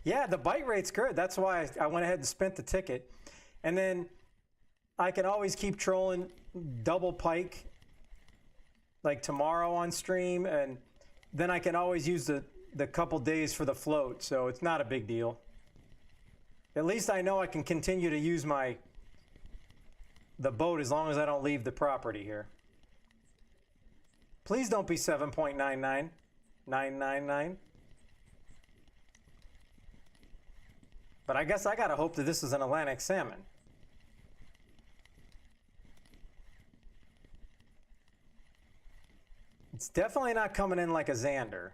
Yeah, the bite rate's good. That's why I went ahead and spent the ticket. And then I can always keep trolling double pike like tomorrow on stream, and then I can always use the couple days for the float, so it's not a big deal. At least I know I can continue to use the boat as long as I don't leave the property here. Please don't be 7.99999. But I guess I gotta hope that this is an Atlantic salmon. It's definitely not coming in like a Xander.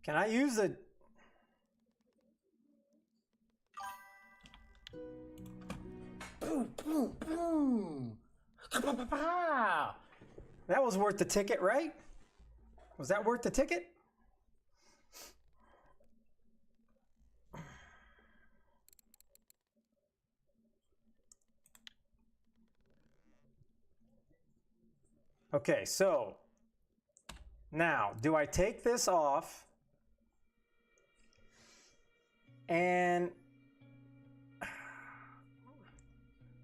Can I use the... Boom, boom, boom. That was worth the ticket, right? Was that worth the ticket? Okay, so now, do I take this off? And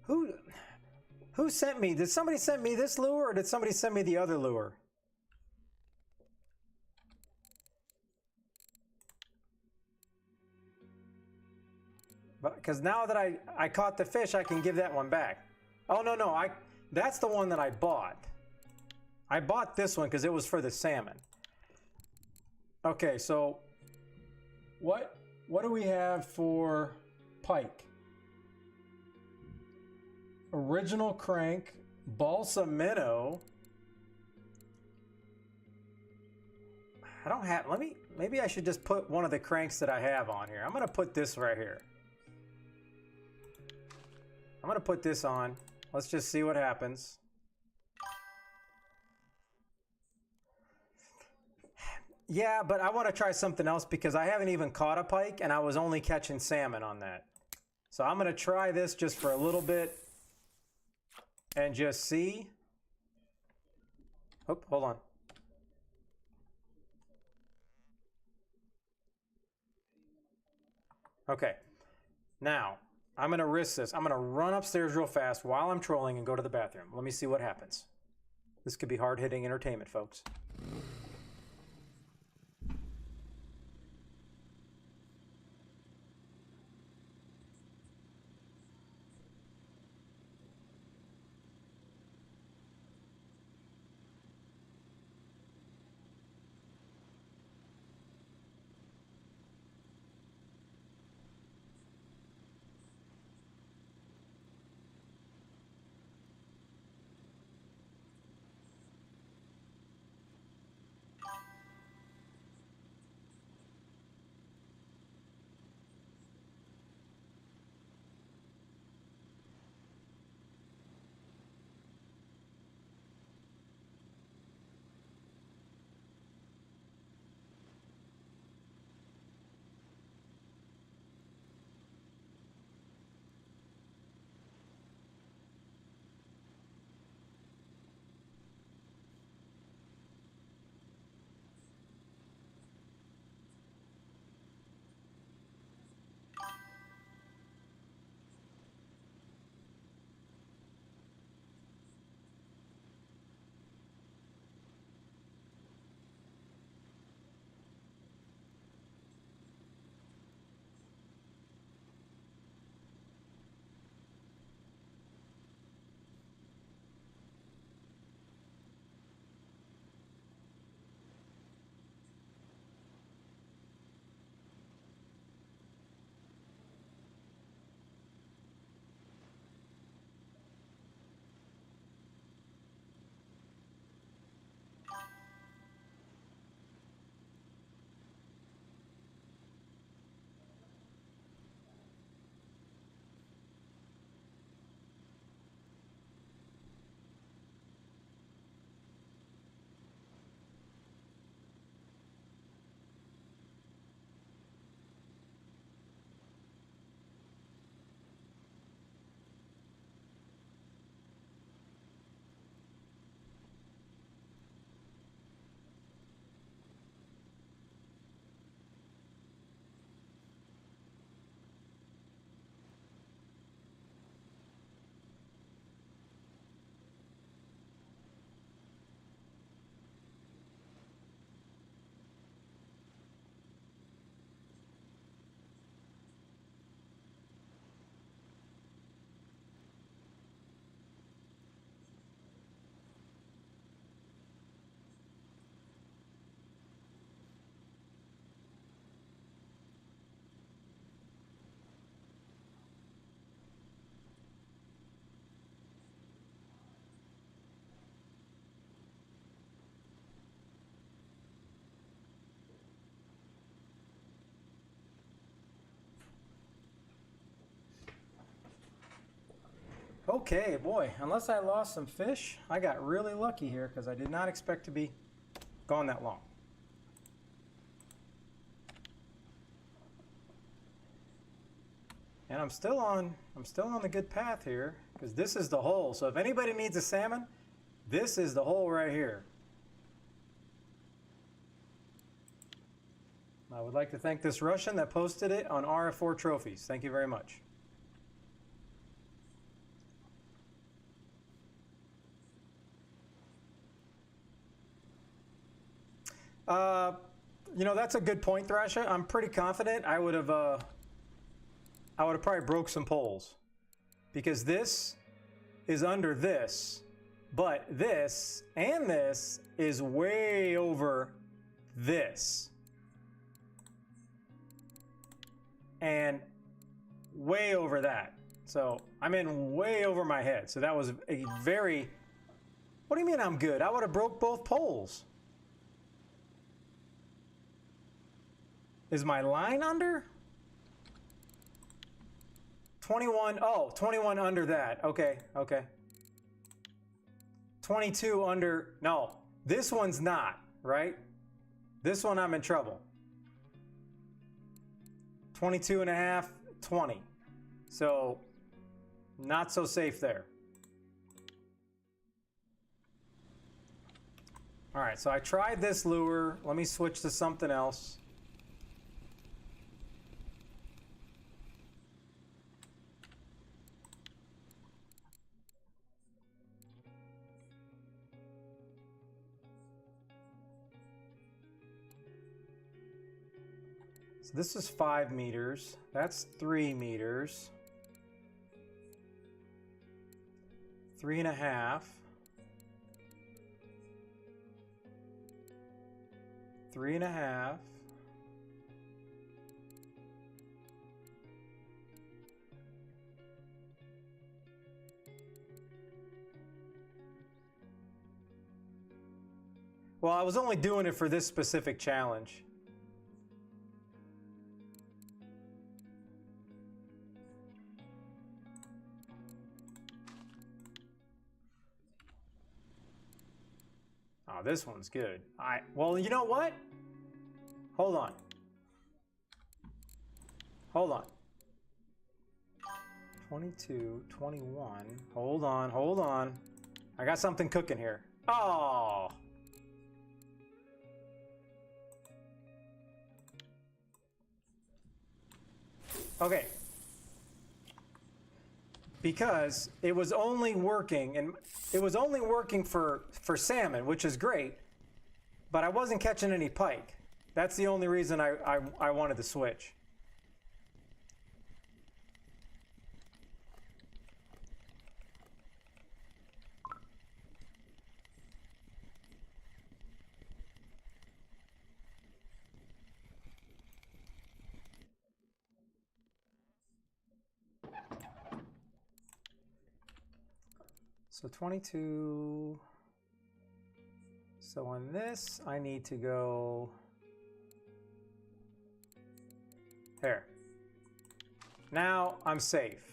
who sent me? Did somebody send me this lure, or did somebody send me the other lure? Because now that I caught the fish, I can give that one back. Oh, no, that's the one that I bought. I bought this one because it was for the salmon. Okay, so what do we have for pike? Original crank, balsa minnow. I don't have, maybe I should just put one of the cranks that I have on here. I'm gonna put this right here. I'm gonna put this on. Let's just see what happens. Yeah, but I want to try something else because I haven't even caught a pike and I was only catching salmon on that. So I'm going to try this just for a little bit and just see. Oh, hold on. Okay. Now, I'm going to risk this. I'm going to run upstairs real fast while I'm trolling and go to the bathroom. Let me see what happens. This could be hard-hitting entertainment, folks. Okay, boy, unless I lost some fish, I got really lucky here because I did not expect to be gone that long. And I'm still on the good path here because this is the hole. So if anybody needs a salmon, this is the hole right here. I would like to thank this Russian that posted it on RF4 Trophies. Thank you very much. You know, that's a good point, Thrasher. I'm pretty confident I would have probably broke some poles because this is under this, but this and this is way over this and way over that. So I'm in way over my head. So that was a very, what do you mean I'm good? I would have broke both poles. Is my line under? 21, oh, 21 under that. Okay, okay. 22 under, no, this one's not, right? This one I'm in trouble. 22 and a half, 20. So, not so safe there. All right, so I tried this lure. Let me switch to something else. So this is 5 meters. That's 3 meters. 3.5. 3.5. Well, I was only doing it for this specific challenge. Oh, this one's good. Well, you know what? Hold on. Hold on. 22, 21. Hold on, hold on. I got something cooking here. Oh! Okay. Because it was only working, and it was only working for salmon, which is great, but I wasn't catching any pike. That's the only reason I wanted to switch. So 22, so on this, I need to go there. Now I'm safe.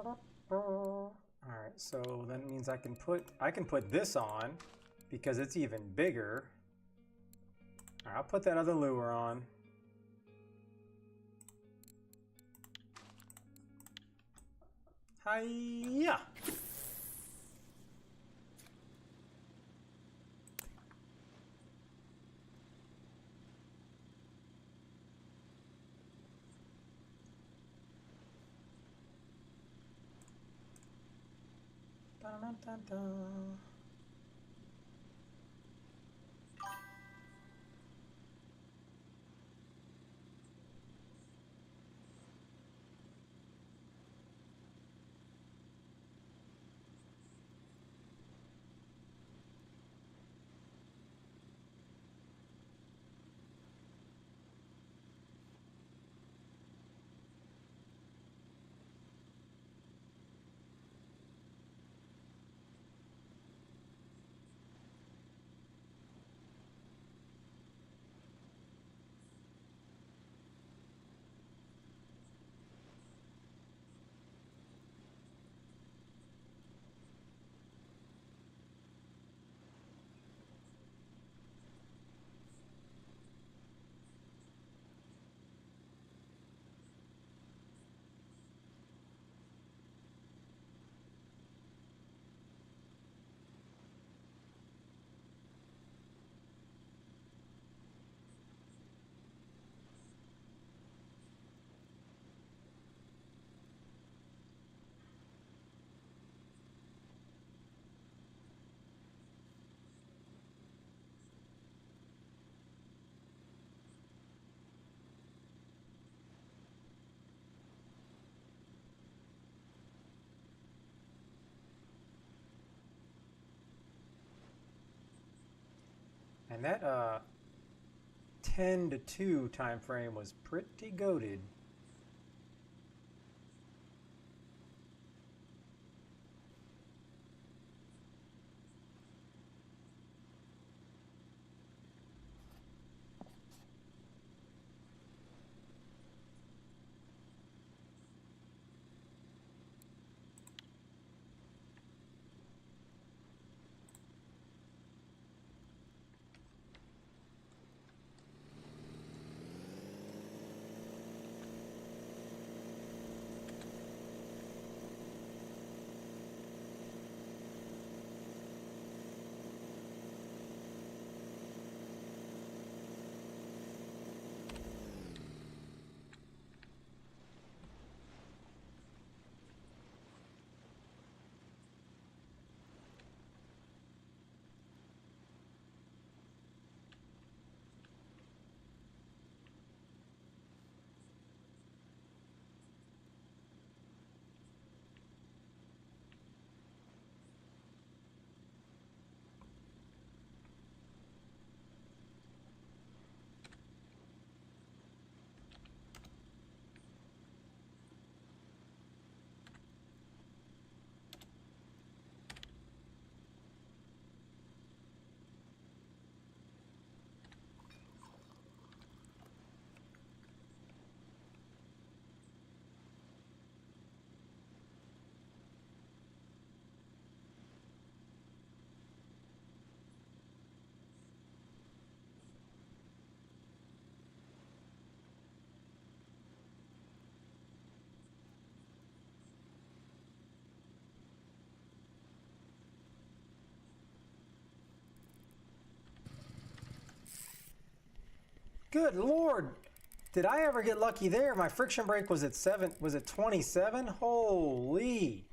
All right, so that means I can put this on because it's even bigger. All right, I'll put that other lure on. Hiya! Dun, dun, dun, dun. And that 10 to 2 time frame was pretty goated. Good Lord! Did I ever get lucky there? My friction brake was at 7, was it 27? Holy!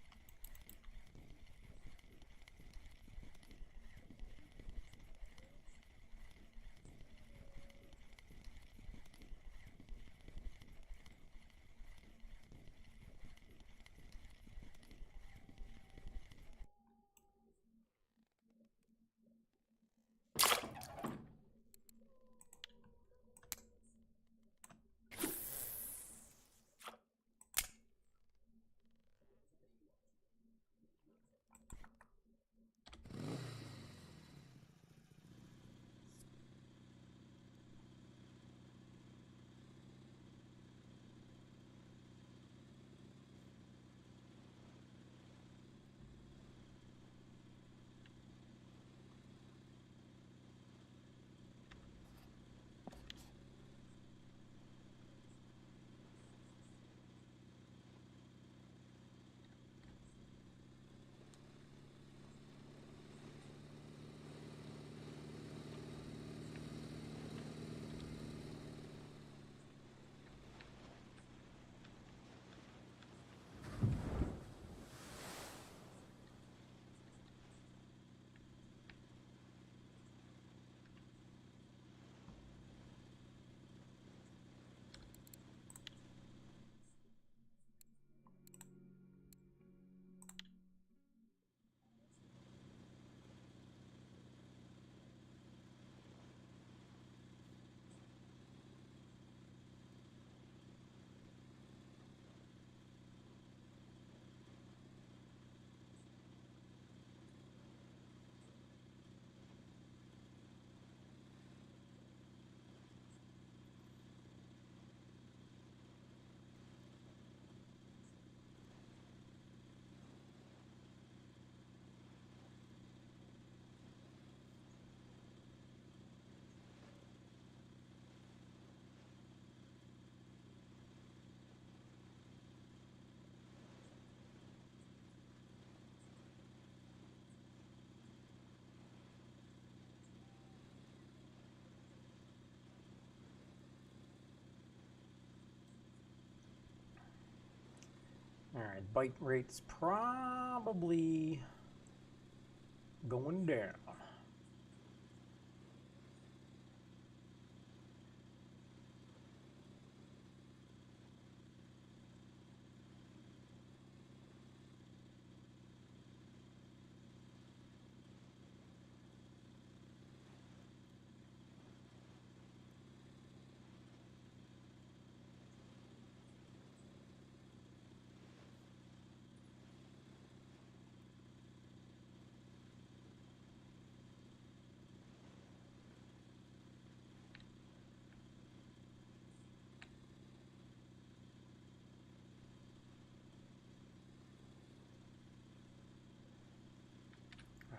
All right, bite rate's probably going down.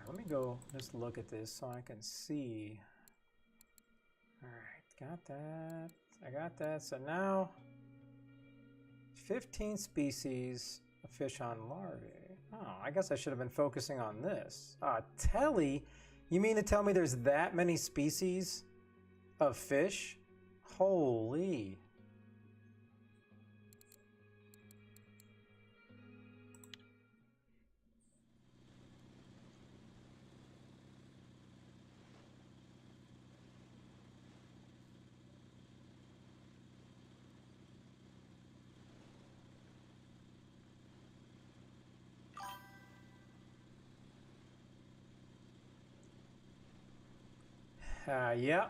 Let me go just look at this so I can see. All right, got that. I got that. So now 15 species of fish on larvae. Oh, I guess I should have been focusing on this. Telly? You mean to tell me there's that many species of fish? Holy. Yeah.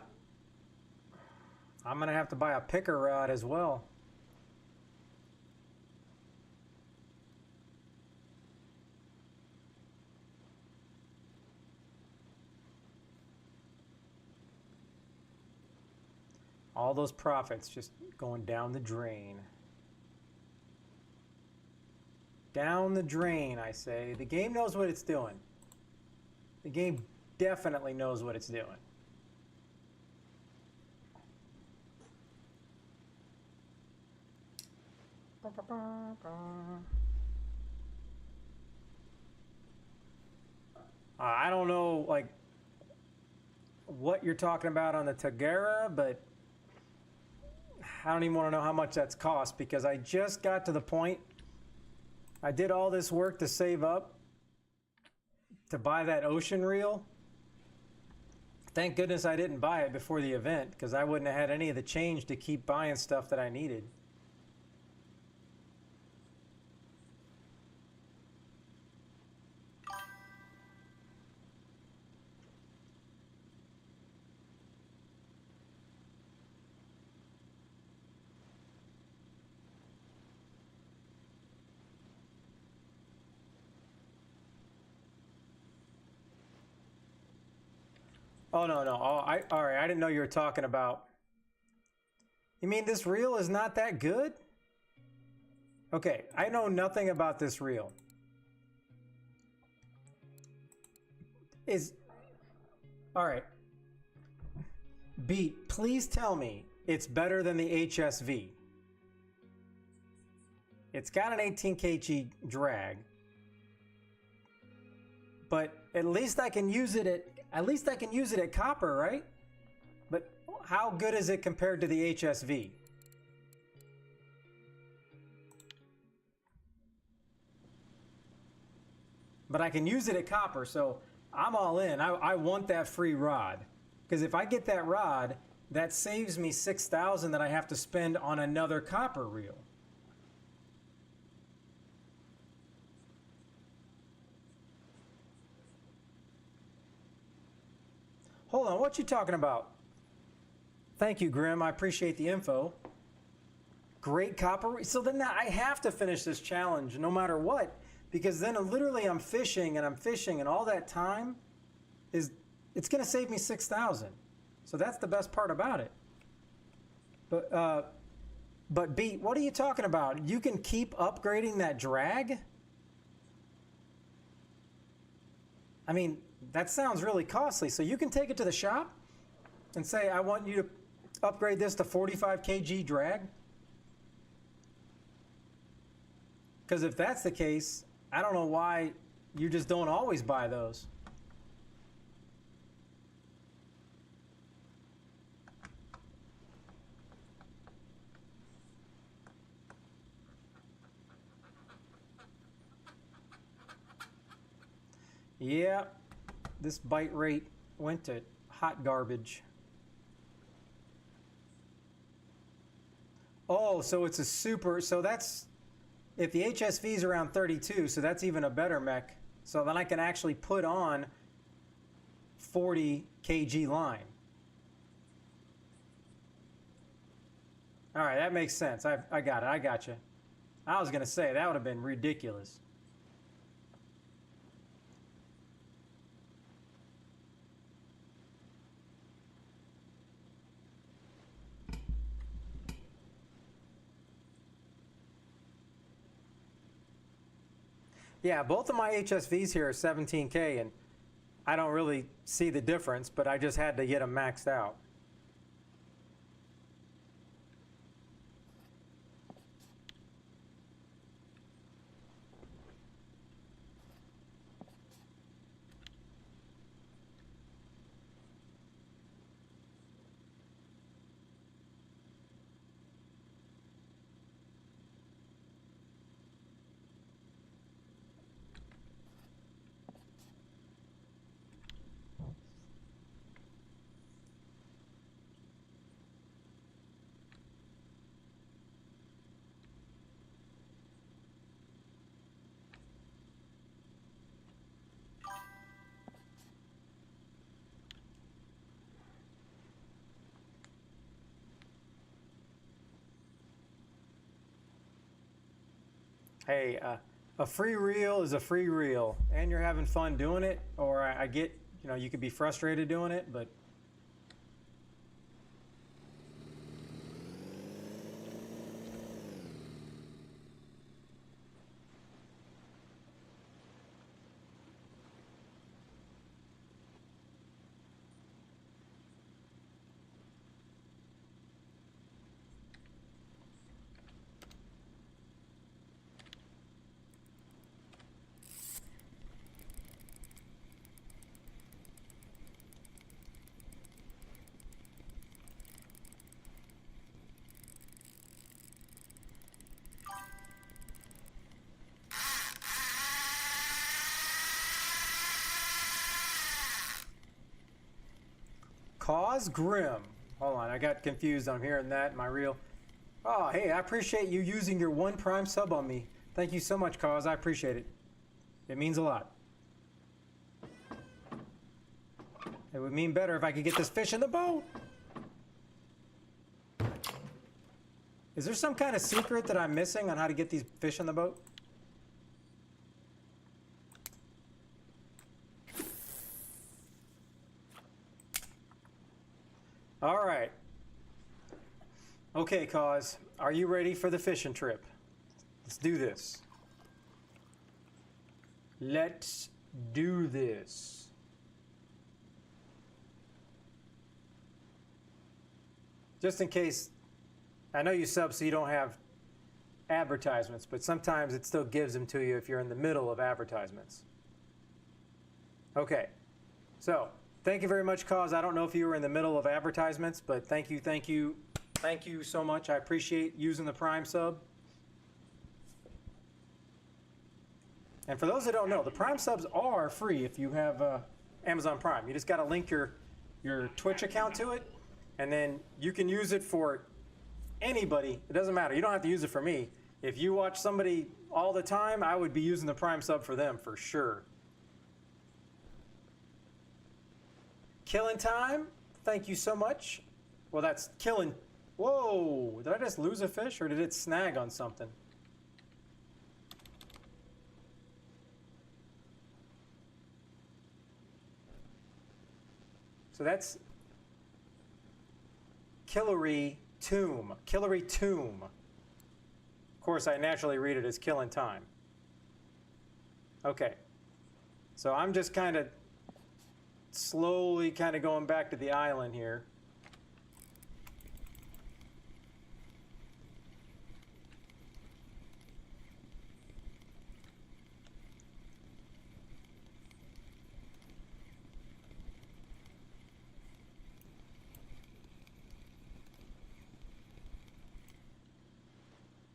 I'm gonna have to buy a picker rod as well. All those profits just going down the drain. Down the drain, I say. The game knows what it's doing. The game definitely knows what it's doing. I don't know, like, what you're talking about on the Tagara, but I don't even want to know how much that's cost, because I just got to the point. I did all this work to save up to buy that ocean reel. Thank goodness I didn't buy it before the event, because I wouldn't have had any of the change to keep buying stuff that I needed. Oh, no, no. Oh, all right, I didn't know you were talking about... You mean this reel is not that good? Okay, I know nothing about this reel. All right. Beat, please tell me it's better than the HSV. It's got an 18 kg drag. But at least I can use it at copper, right? But how good is it compared to the HSV? But I can use it at copper, so I'm all in. I want that free rod. Because if I get that rod, that saves me $6,000 that I have to spend on another copper reel. Hold on, what you talking about? Thank you, Grim. I appreciate the info. Great copper. So then I have to finish this challenge no matter what, because then literally I'm fishing and all that time it's going to save me $6,000. So that's the best part about it. But Beat, what are you talking about? You can keep upgrading that drag? I mean, that sounds really costly. So you can take it to the shop and say, I want you to upgrade this to 45 kg drag? Because if that's the case, I don't know why you just don't always buy those. Yeah, this bite rate went to hot garbage. Oh, so it's a super, so that's, if the HSV is around 32, so that's even a better mech. So then I can actually put on 40 kg line. All right, that makes sense. I got it. I got you. I was going to say, that would have been ridiculous. Yeah, both of my HSVs here are 17K, and I don't really see the difference, but I just had to get them maxed out. Hey, a free reel is a free reel, and you're having fun doing it, or I get, you know, you could be frustrated doing it, but Cause Grim. Hold on, I got confused on hearing that in my reel. Oh, hey, I appreciate you using your 1 Prime sub on me. Thank you so much, Cause. I appreciate it. It means a lot. It would mean better if I could get this fish in the boat. Is there some kind of secret that I'm missing on how to get these fish in the boat? All right. Okay, Cause, are you ready for the fishing trip? Let's do this. Let's do this. Just in case, I know you sub so you don't have advertisements, but sometimes it still gives them to you if you're in the middle of advertisements. Okay, so thank you very much, Cause. I don't know if you were in the middle of advertisements, but thank you so much. I appreciate using the Prime sub. And for those that don't know, the Prime subs are free if you have Amazon Prime. You just got to link your Twitch account to it, and then you can use it for anybody. It doesn't matter. You don't have to use it for me. If you watch somebody all the time, I would be using the Prime sub for them for sure. Killing Time, thank you so much. Well, that's killing. Whoa, did I just lose a fish or did it snag on something? So that's Killery Tomb. Killery Tomb. Of course, I naturally read it as Killing Time. Okay. So I'm just kind of slowly kind of going back to the island here.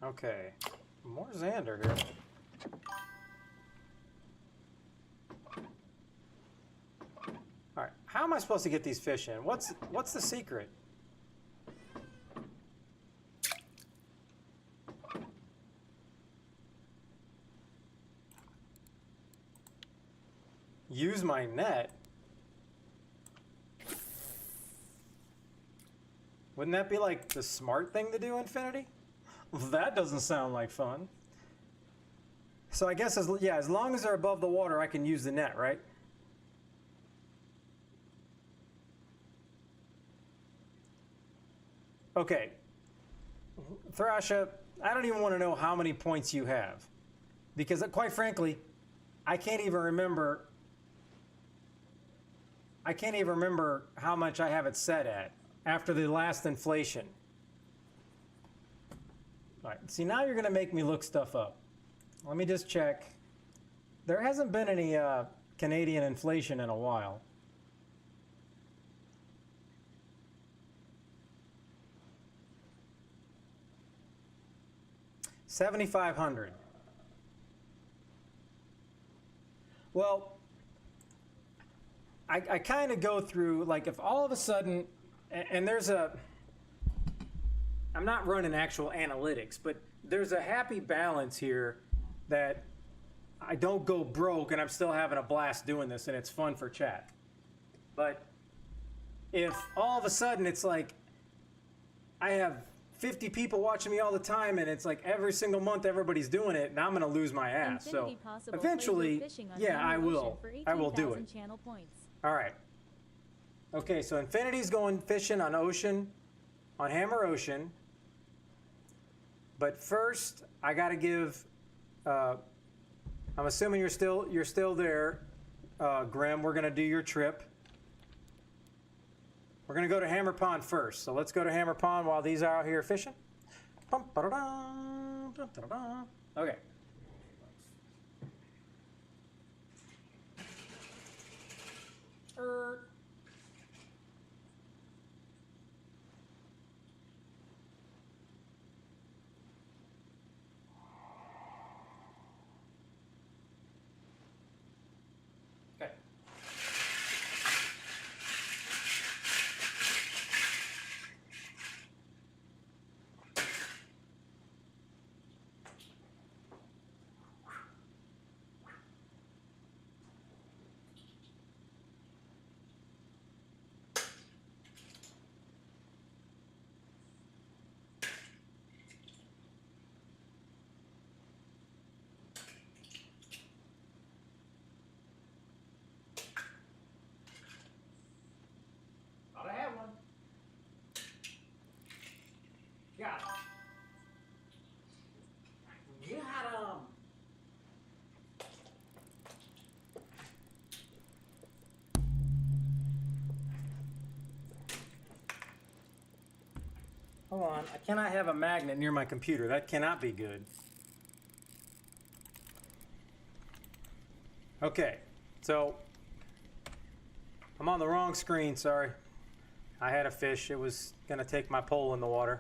Okay, more Xander here. I supposed to get these fish in? What's the secret? Use my net? Wouldn't that be like the smart thing to do, Infinity? That doesn't sound like fun. So I guess as long as they're above the water, I can use the net, right? Okay. Thrasha, I don't even want to know how many points you have. Because quite frankly, I can't even remember how much I have it set at after the last inflation. All right, see, now you're going to make me look stuff up. Let me just check. There hasn't been any Canadian inflation in a while. $7,500. Well, I kind of go through, like, if all of a sudden, and there's I'm not running actual analytics, but there's a happy balance here that I don't go broke and I'm still having a blast doing this and it's fun for chat. But if all of a sudden it's like I have 50 people watching me all the time and it's like every single month everybody's doing it and I'm going to lose my ass. Infinity So Possible eventually, plays with fishing on yeah, I Hammer will. Ocean for I will do 18,000 it. channel points. All right. Okay, so Infinity's going fishing on Ocean, on Hammer Ocean. But first, I got to give. I'm assuming you're still there, Grim. We're gonna do your trip. We're gonna go to Hammer Pond first. So let's go to Hammer Pond while these are out here fishing. Okay. Okay. Thought I had one. Got him. Got him. Hold on, I cannot have a magnet near my computer. That cannot be good. Okay, so I'm on the wrong screen, sorry. I had a fish. It was going to take my pole in the water.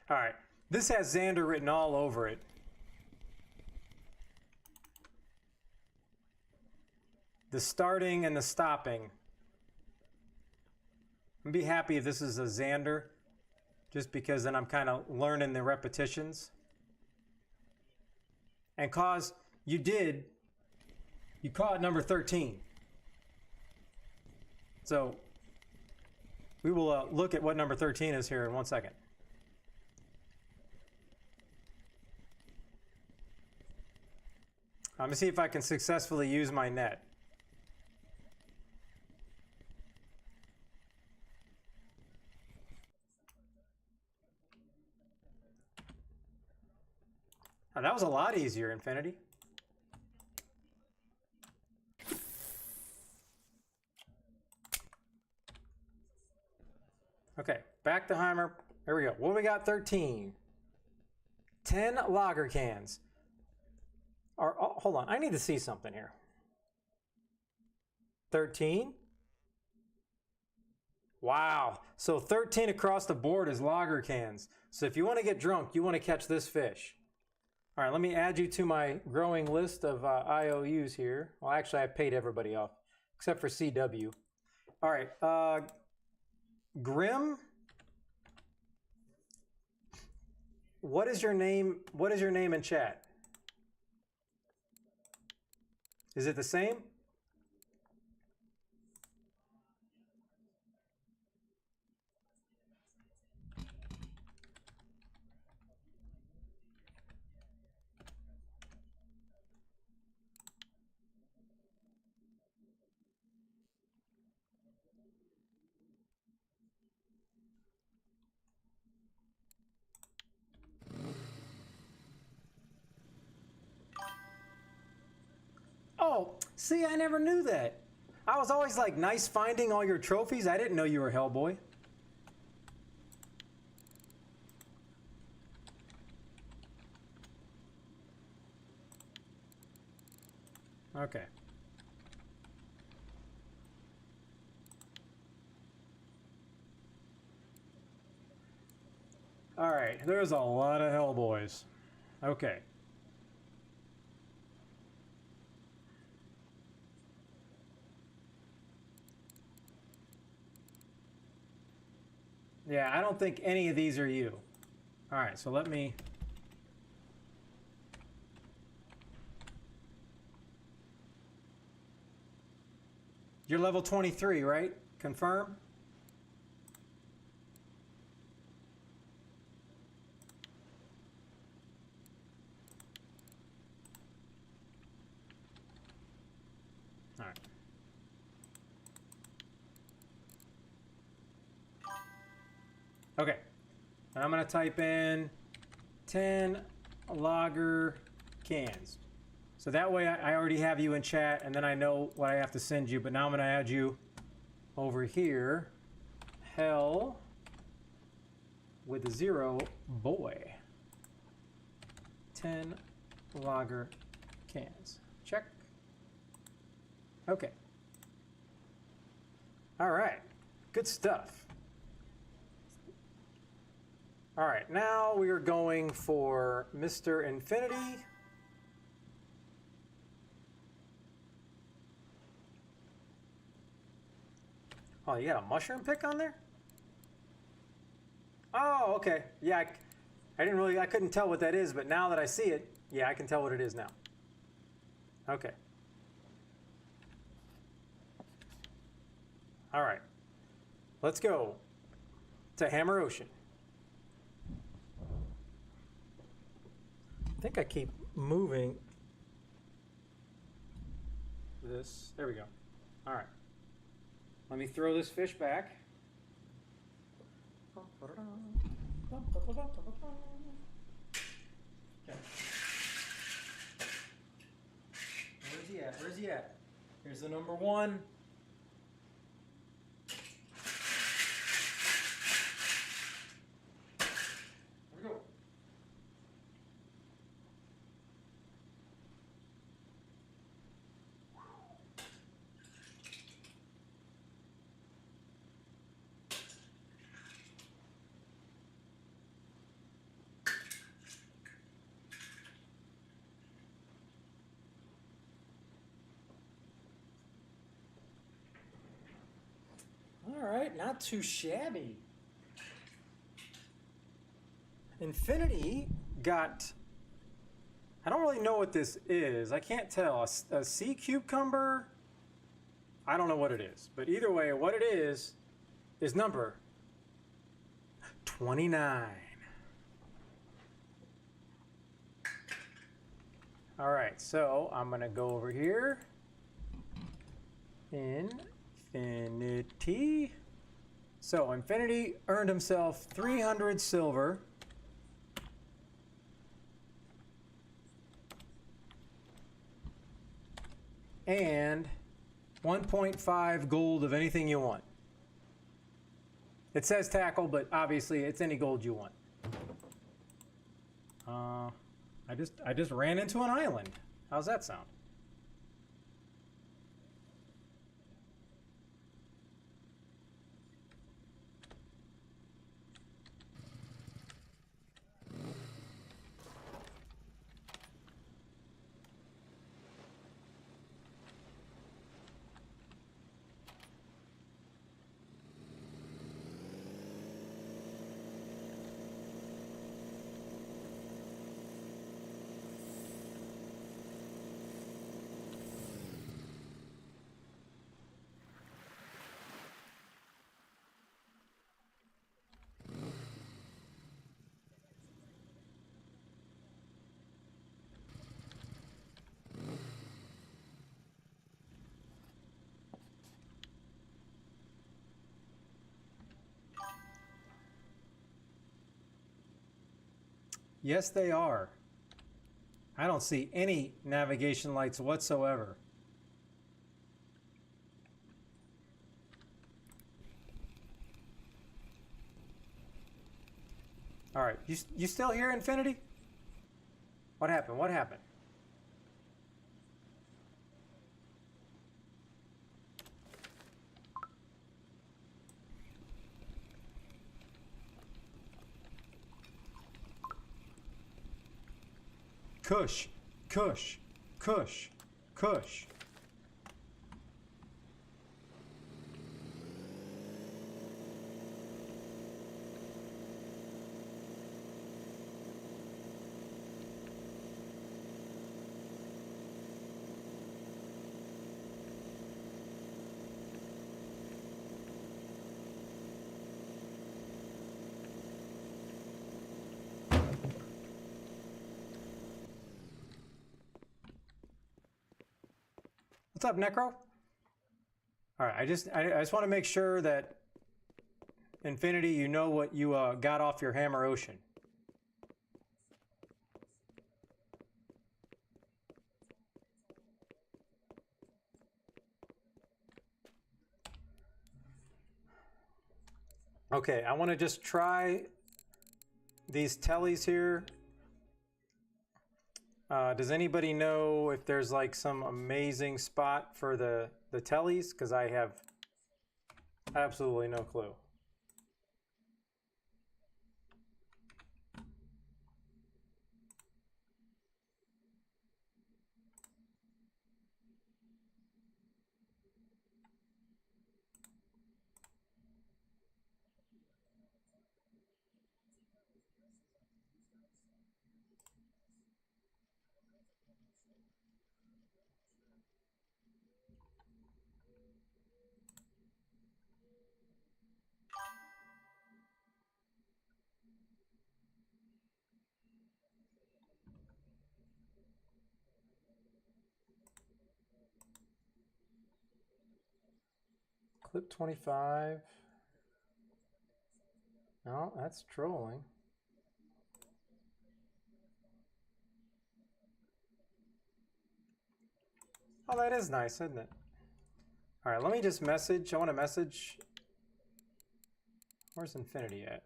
All right, this has Xander written all over it. The starting and the stopping. I'd be happy if this is a Xander, just because then I'm kind of learning the repetitions. And cause you caught number 13. So we will look at what number 13 is here in 1 second. Let me see if I can successfully use my net. Oh, that was a lot easier, Infinity. Okay, back to Heimer. Here we go. What do we got? 13. 10 lager cans. Oh, hold on, I need to see something here. 13. Wow. So 13 across the board is lager cans. So if you want to get drunk, you want to catch this fish. All right, let me add you to my growing list of IOUs here. Well, actually, I paid everybody off except for CW. All right, Grim. What is your name? What is your name in chat? Is it the same? Oh, see, I never knew that. I was always like, nice finding all your trophies. I didn't know you were Hellboy. Okay. All right, there's a lot of Hellboys. Okay. Yeah, I don't think any of these are you. All right, so let me... You're level 23, right? Confirm? All right. Okay, and I'm gonna type in 10 lager cans. So that way I already have you in chat and then I know what I have to send you, but now I'm gonna add you over here. Hell with a 0 boy. 10 lager cans. Check. Okay. All right, good stuff. All right, now we are going for Mr. Infinity. Oh, you got a mushroom pick on there? Oh, okay. Yeah, I couldn't tell what that is, but now that I see it, yeah, I can tell what it is now. Okay. All right. Let's go to Hammer Ocean. I think I keep moving this. There we go. All right. Let me throw this fish back. Okay. Where's he at? Where's he at? Here's the number 1. Here we go. All right, not too shabby. Infinity got, I don't really know what this is. I can't tell. A sea cucumber? I don't know what it is. But either way, what it is number 29. All right, so I'm going to go over here. Infinity. So Infinity earned himself 300 silver. And 1.5 gold of anything you want. It says tackle, but obviously it's any gold you want. I just ran into an island. How's that sound? Yes, they are. I don't see any navigation lights whatsoever. All right, you still here, Infinity? What happened? What happened? Kush, Kush, Kush, Kush. What's up, Necro? All right, I just want to make sure that Infinity, you know what you got off your Hammer Ocean. Okay, I want to just try these tellies here. Does anybody know if there's like some amazing spot for the tellies? Because I have absolutely no clue. Clip 25. No, that's trolling. Oh, that is nice, isn't it? All right, let me just message. I want to message. Where's Infinity at?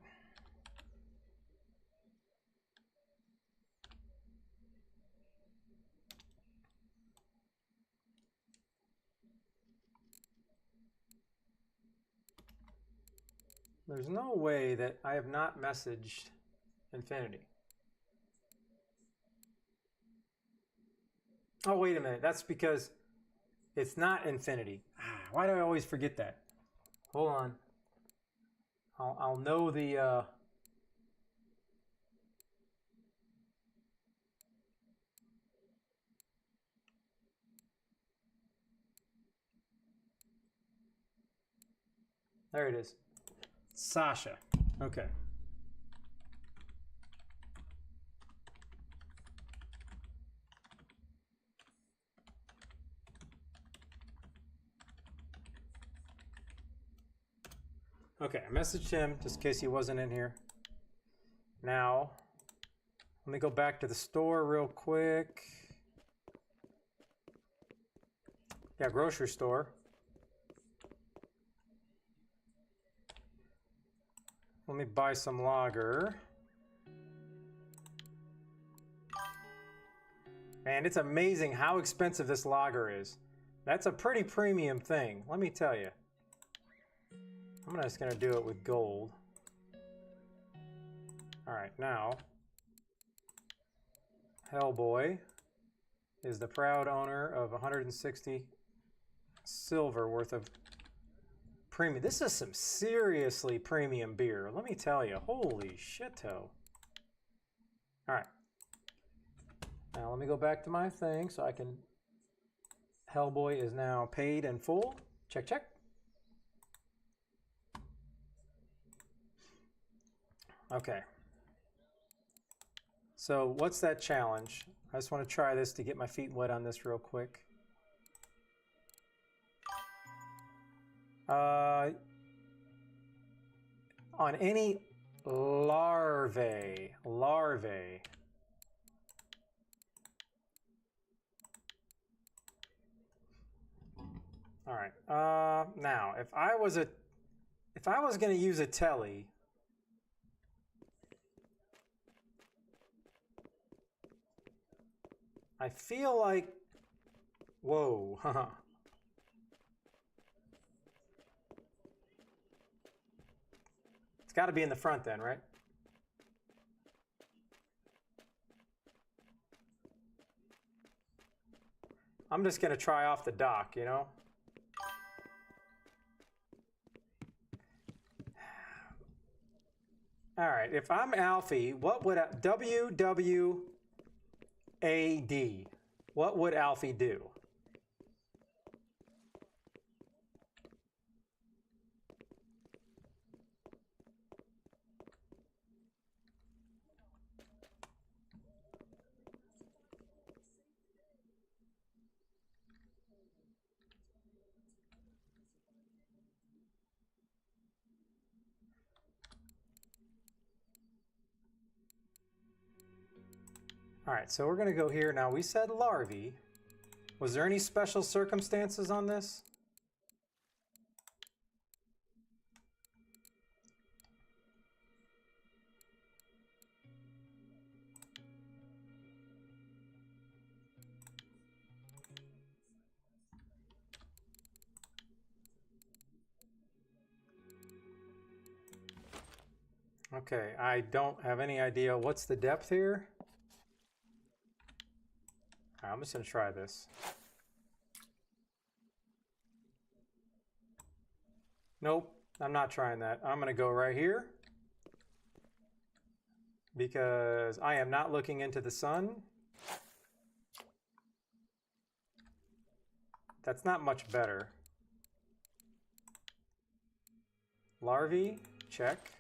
There's no way that I have not messaged Infinity. Oh, wait a minute. That's because it's not Infinity. Why do I always forget that? Hold on. I'll know the... There it is. Sasha. Okay. Okay, I messaged him just in case he wasn't in here. Now, let me go back to the store real quick. Yeah, grocery store. Let me buy some lager. Man, it's amazing how expensive this lager is. That's a pretty premium thing, let me tell you. I'm just gonna do it with gold. All right, now, Hellboy is the proud owner of 160 silver worth of premium. This is some seriously premium beer, let me tell you. Holy shit-o. All right. Now let me go back to my thing so I can... Hellboy is now paid in full. Check, check. Okay. So what's that challenge? I just want to try this to get my feet wet on this real quick. On any larvae. Larvae. All right. Now, if I was going to use a telly, I feel like, whoa, it's got to be in the front then, right? I'm just going to try off the dock, you know? All right, if I'm Alfie, what would WWAD, what would Alfie do? All right, so we're going to go here. Now, we said larvae. Was there any special circumstances on this? Okay, I don't have any idea. What's the depth here? I'm just going to try this. Nope, I'm not trying that. I'm going to go right here because I am not looking into the sun. That's not much better. Larvae, check.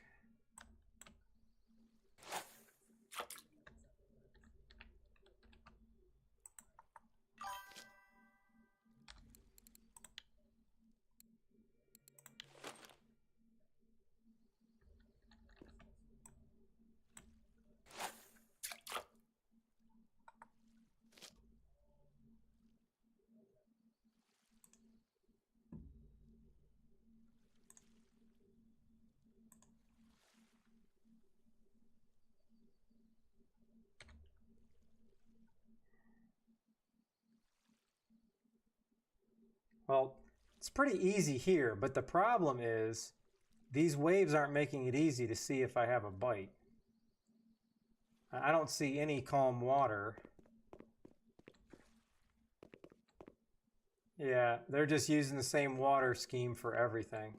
Well, it's pretty easy here, but the problem is these waves aren't making it easy to see if I have a bite. I don't see any calm water. Yeah, they're just using the same water scheme for everything.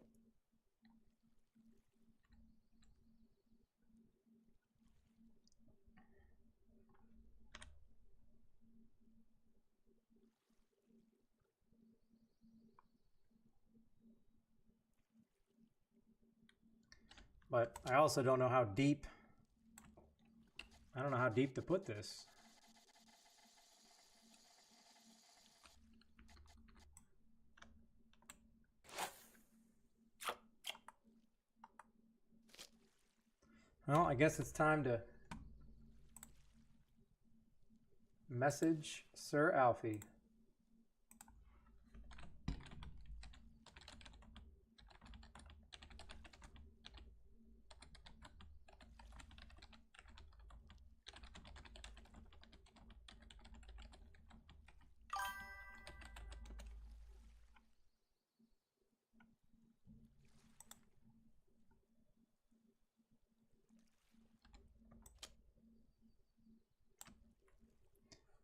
But I also don't know how deep, I don't know how deep to put this. Well, I guess it's time to message Sir Alfie.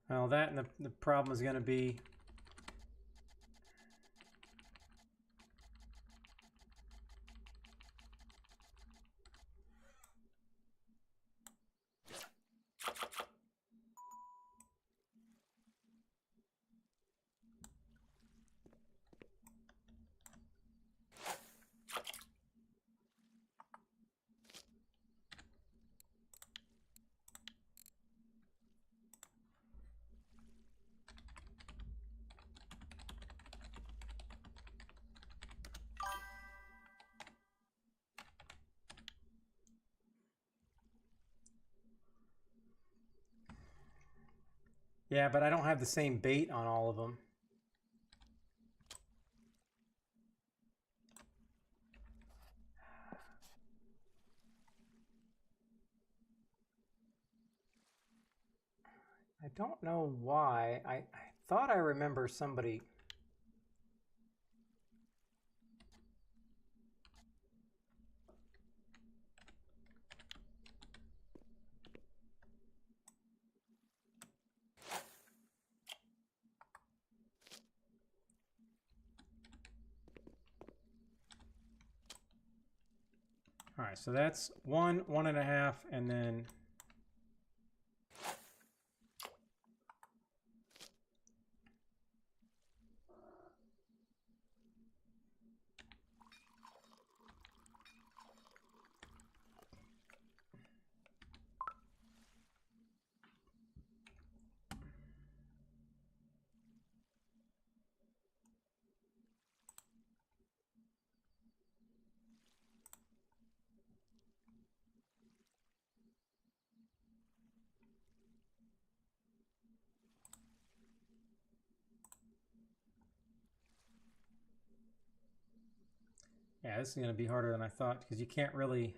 Well, that and the problem is going to be Yeah, but I don't have the same bait on all of them. I don't know why. I thought I remember somebody... All right, so that's 1, 1.5, and then... Yeah, this is going to be harder than I thought because you can't really...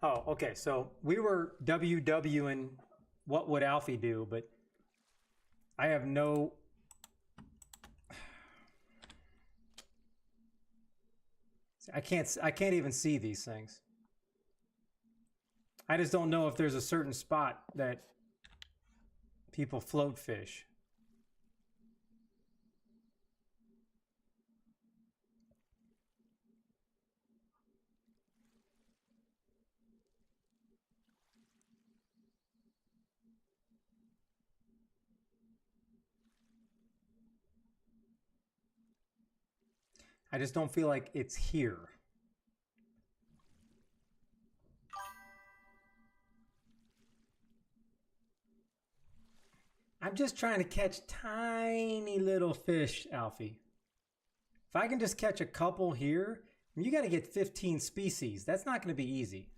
Oh, okay. So we were WWing what would Alfie do, but I have no... I can't even see these things. I just don't know if there's a certain spot that people float fish. I just don't feel like it's here. I'm just trying to catch tiny little fish, Alfie. If I can just catch a couple here, you got to get 15 species. That's not going to be easy.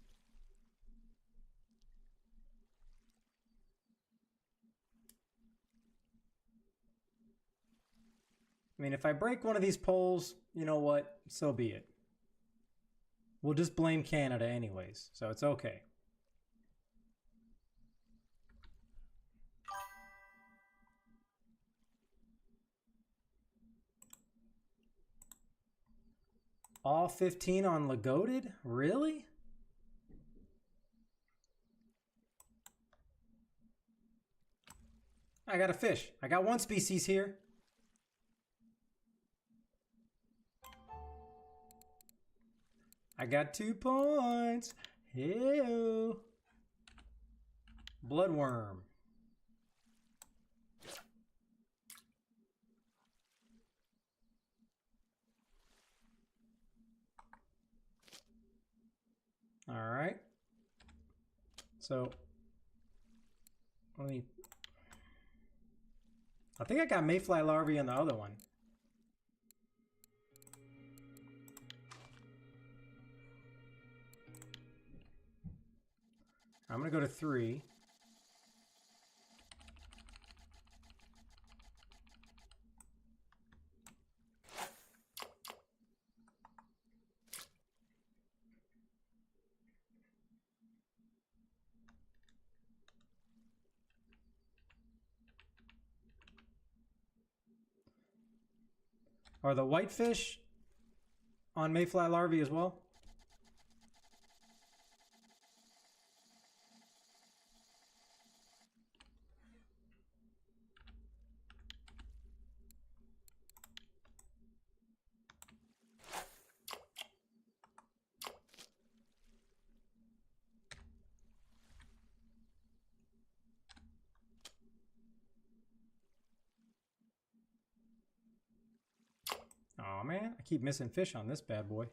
I mean, if I break one of these poles, you know what? So be it. We'll just blame Canada anyways, so it's okay. All 15 on Lagoted? Really? I got a fish. I got one species here. I got 2 points. Hey-o. Bloodworm. All right. So, I think I got mayfly larvae on the other one. I'm going to go to 3. Are the whitefish on mayfly larvae as well? Oh man, I keep missing fish on this bad boy.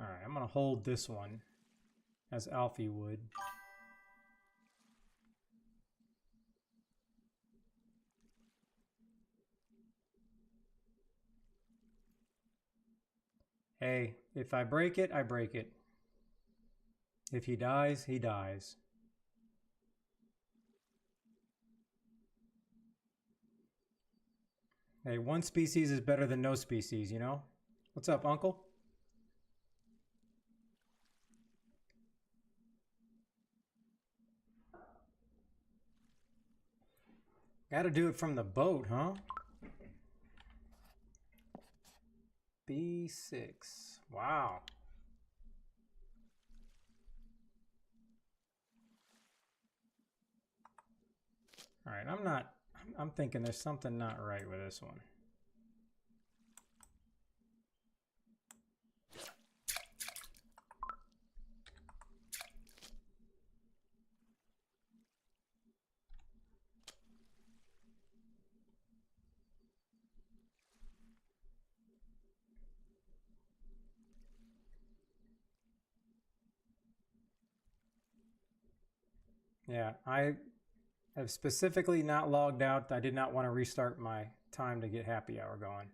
Alright, I'm gonna hold this one as Alfie would. Hey, if I break it, I break it. If he dies, he dies. Hey, one species is better than no species, you know? What's up, Uncle? Gotta do it from the boat, huh? B6. Wow. Alright, I'm thinking there's something not right with this one. Yeah, I have specifically not logged out. I did not want to restart my time to get happy hour going.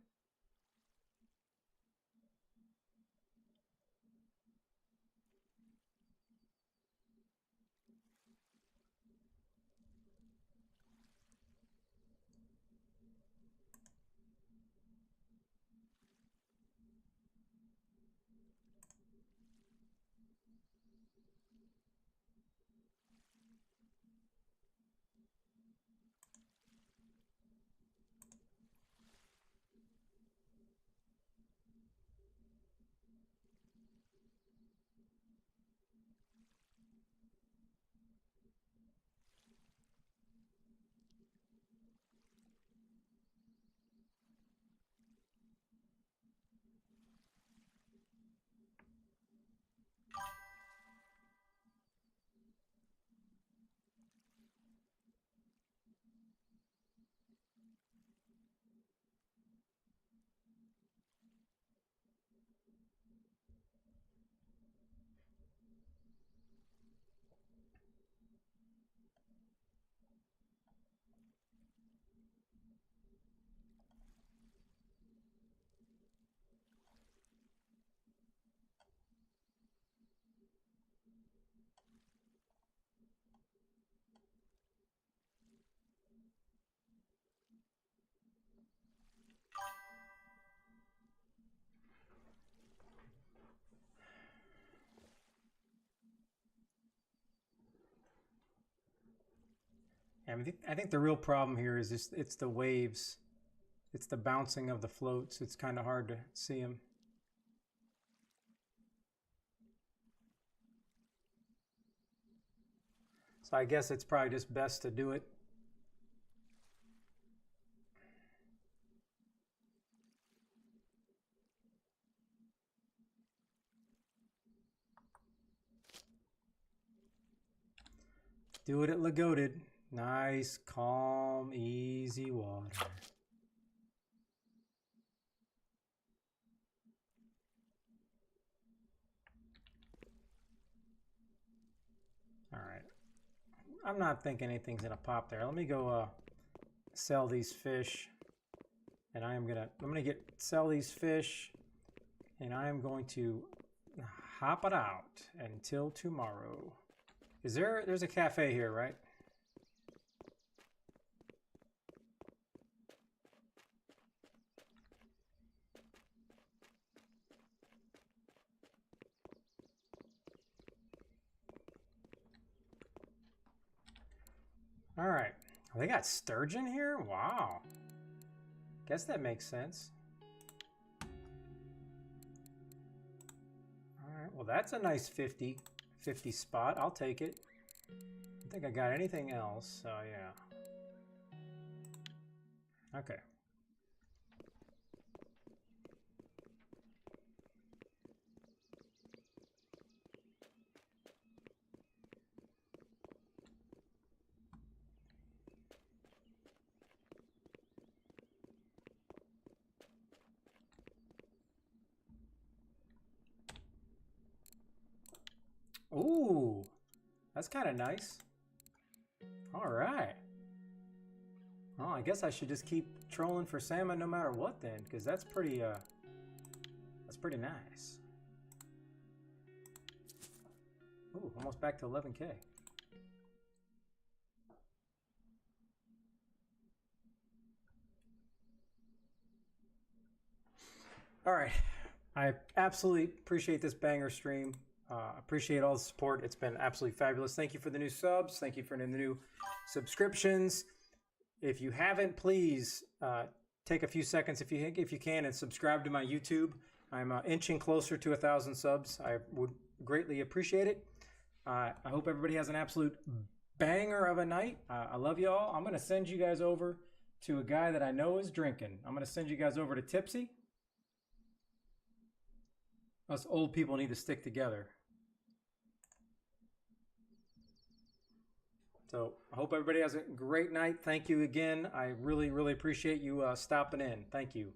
I think the real problem here is just it's the waves. It's the bouncing of the floats. It's kind of hard to see them. So I guess it's probably just best to do it. Do it at Lagoted. Nice, calm, easy water. All right. I'm not thinking anything's gonna pop there. Let me go sell these fish, and I'm gonna sell these fish, and I am going to hop it out until tomorrow. There's a cafe here, right? All right. They got sturgeon here? Wow. Guess that makes sense. Alright, well that's a nice 50 spot. I'll take it. I don't think I got anything else, so yeah. Okay. Ooh, that's kind of nice. All right. Well, I guess I should just keep trolling for salmon no matter what then, because that's pretty nice. Ooh, almost back to 11K. All right. I absolutely appreciate this banger stream. Appreciate all the support. It's been absolutely fabulous. Thank you for the new subs. Thank you for the new subscriptions. If you haven't, please take a few seconds if you can and subscribe to my YouTube. I'm inching closer to 1,000 subs. I would greatly appreciate it. I hope everybody has an absolute banger of a night. I love you all. I'm going to send you guys over to a guy that I know is drinking. I'm going to send you guys over to Tipsy. Us old people need to stick together. So I hope everybody has a great night. Thank you again. I really, really appreciate you stopping in. Thank you.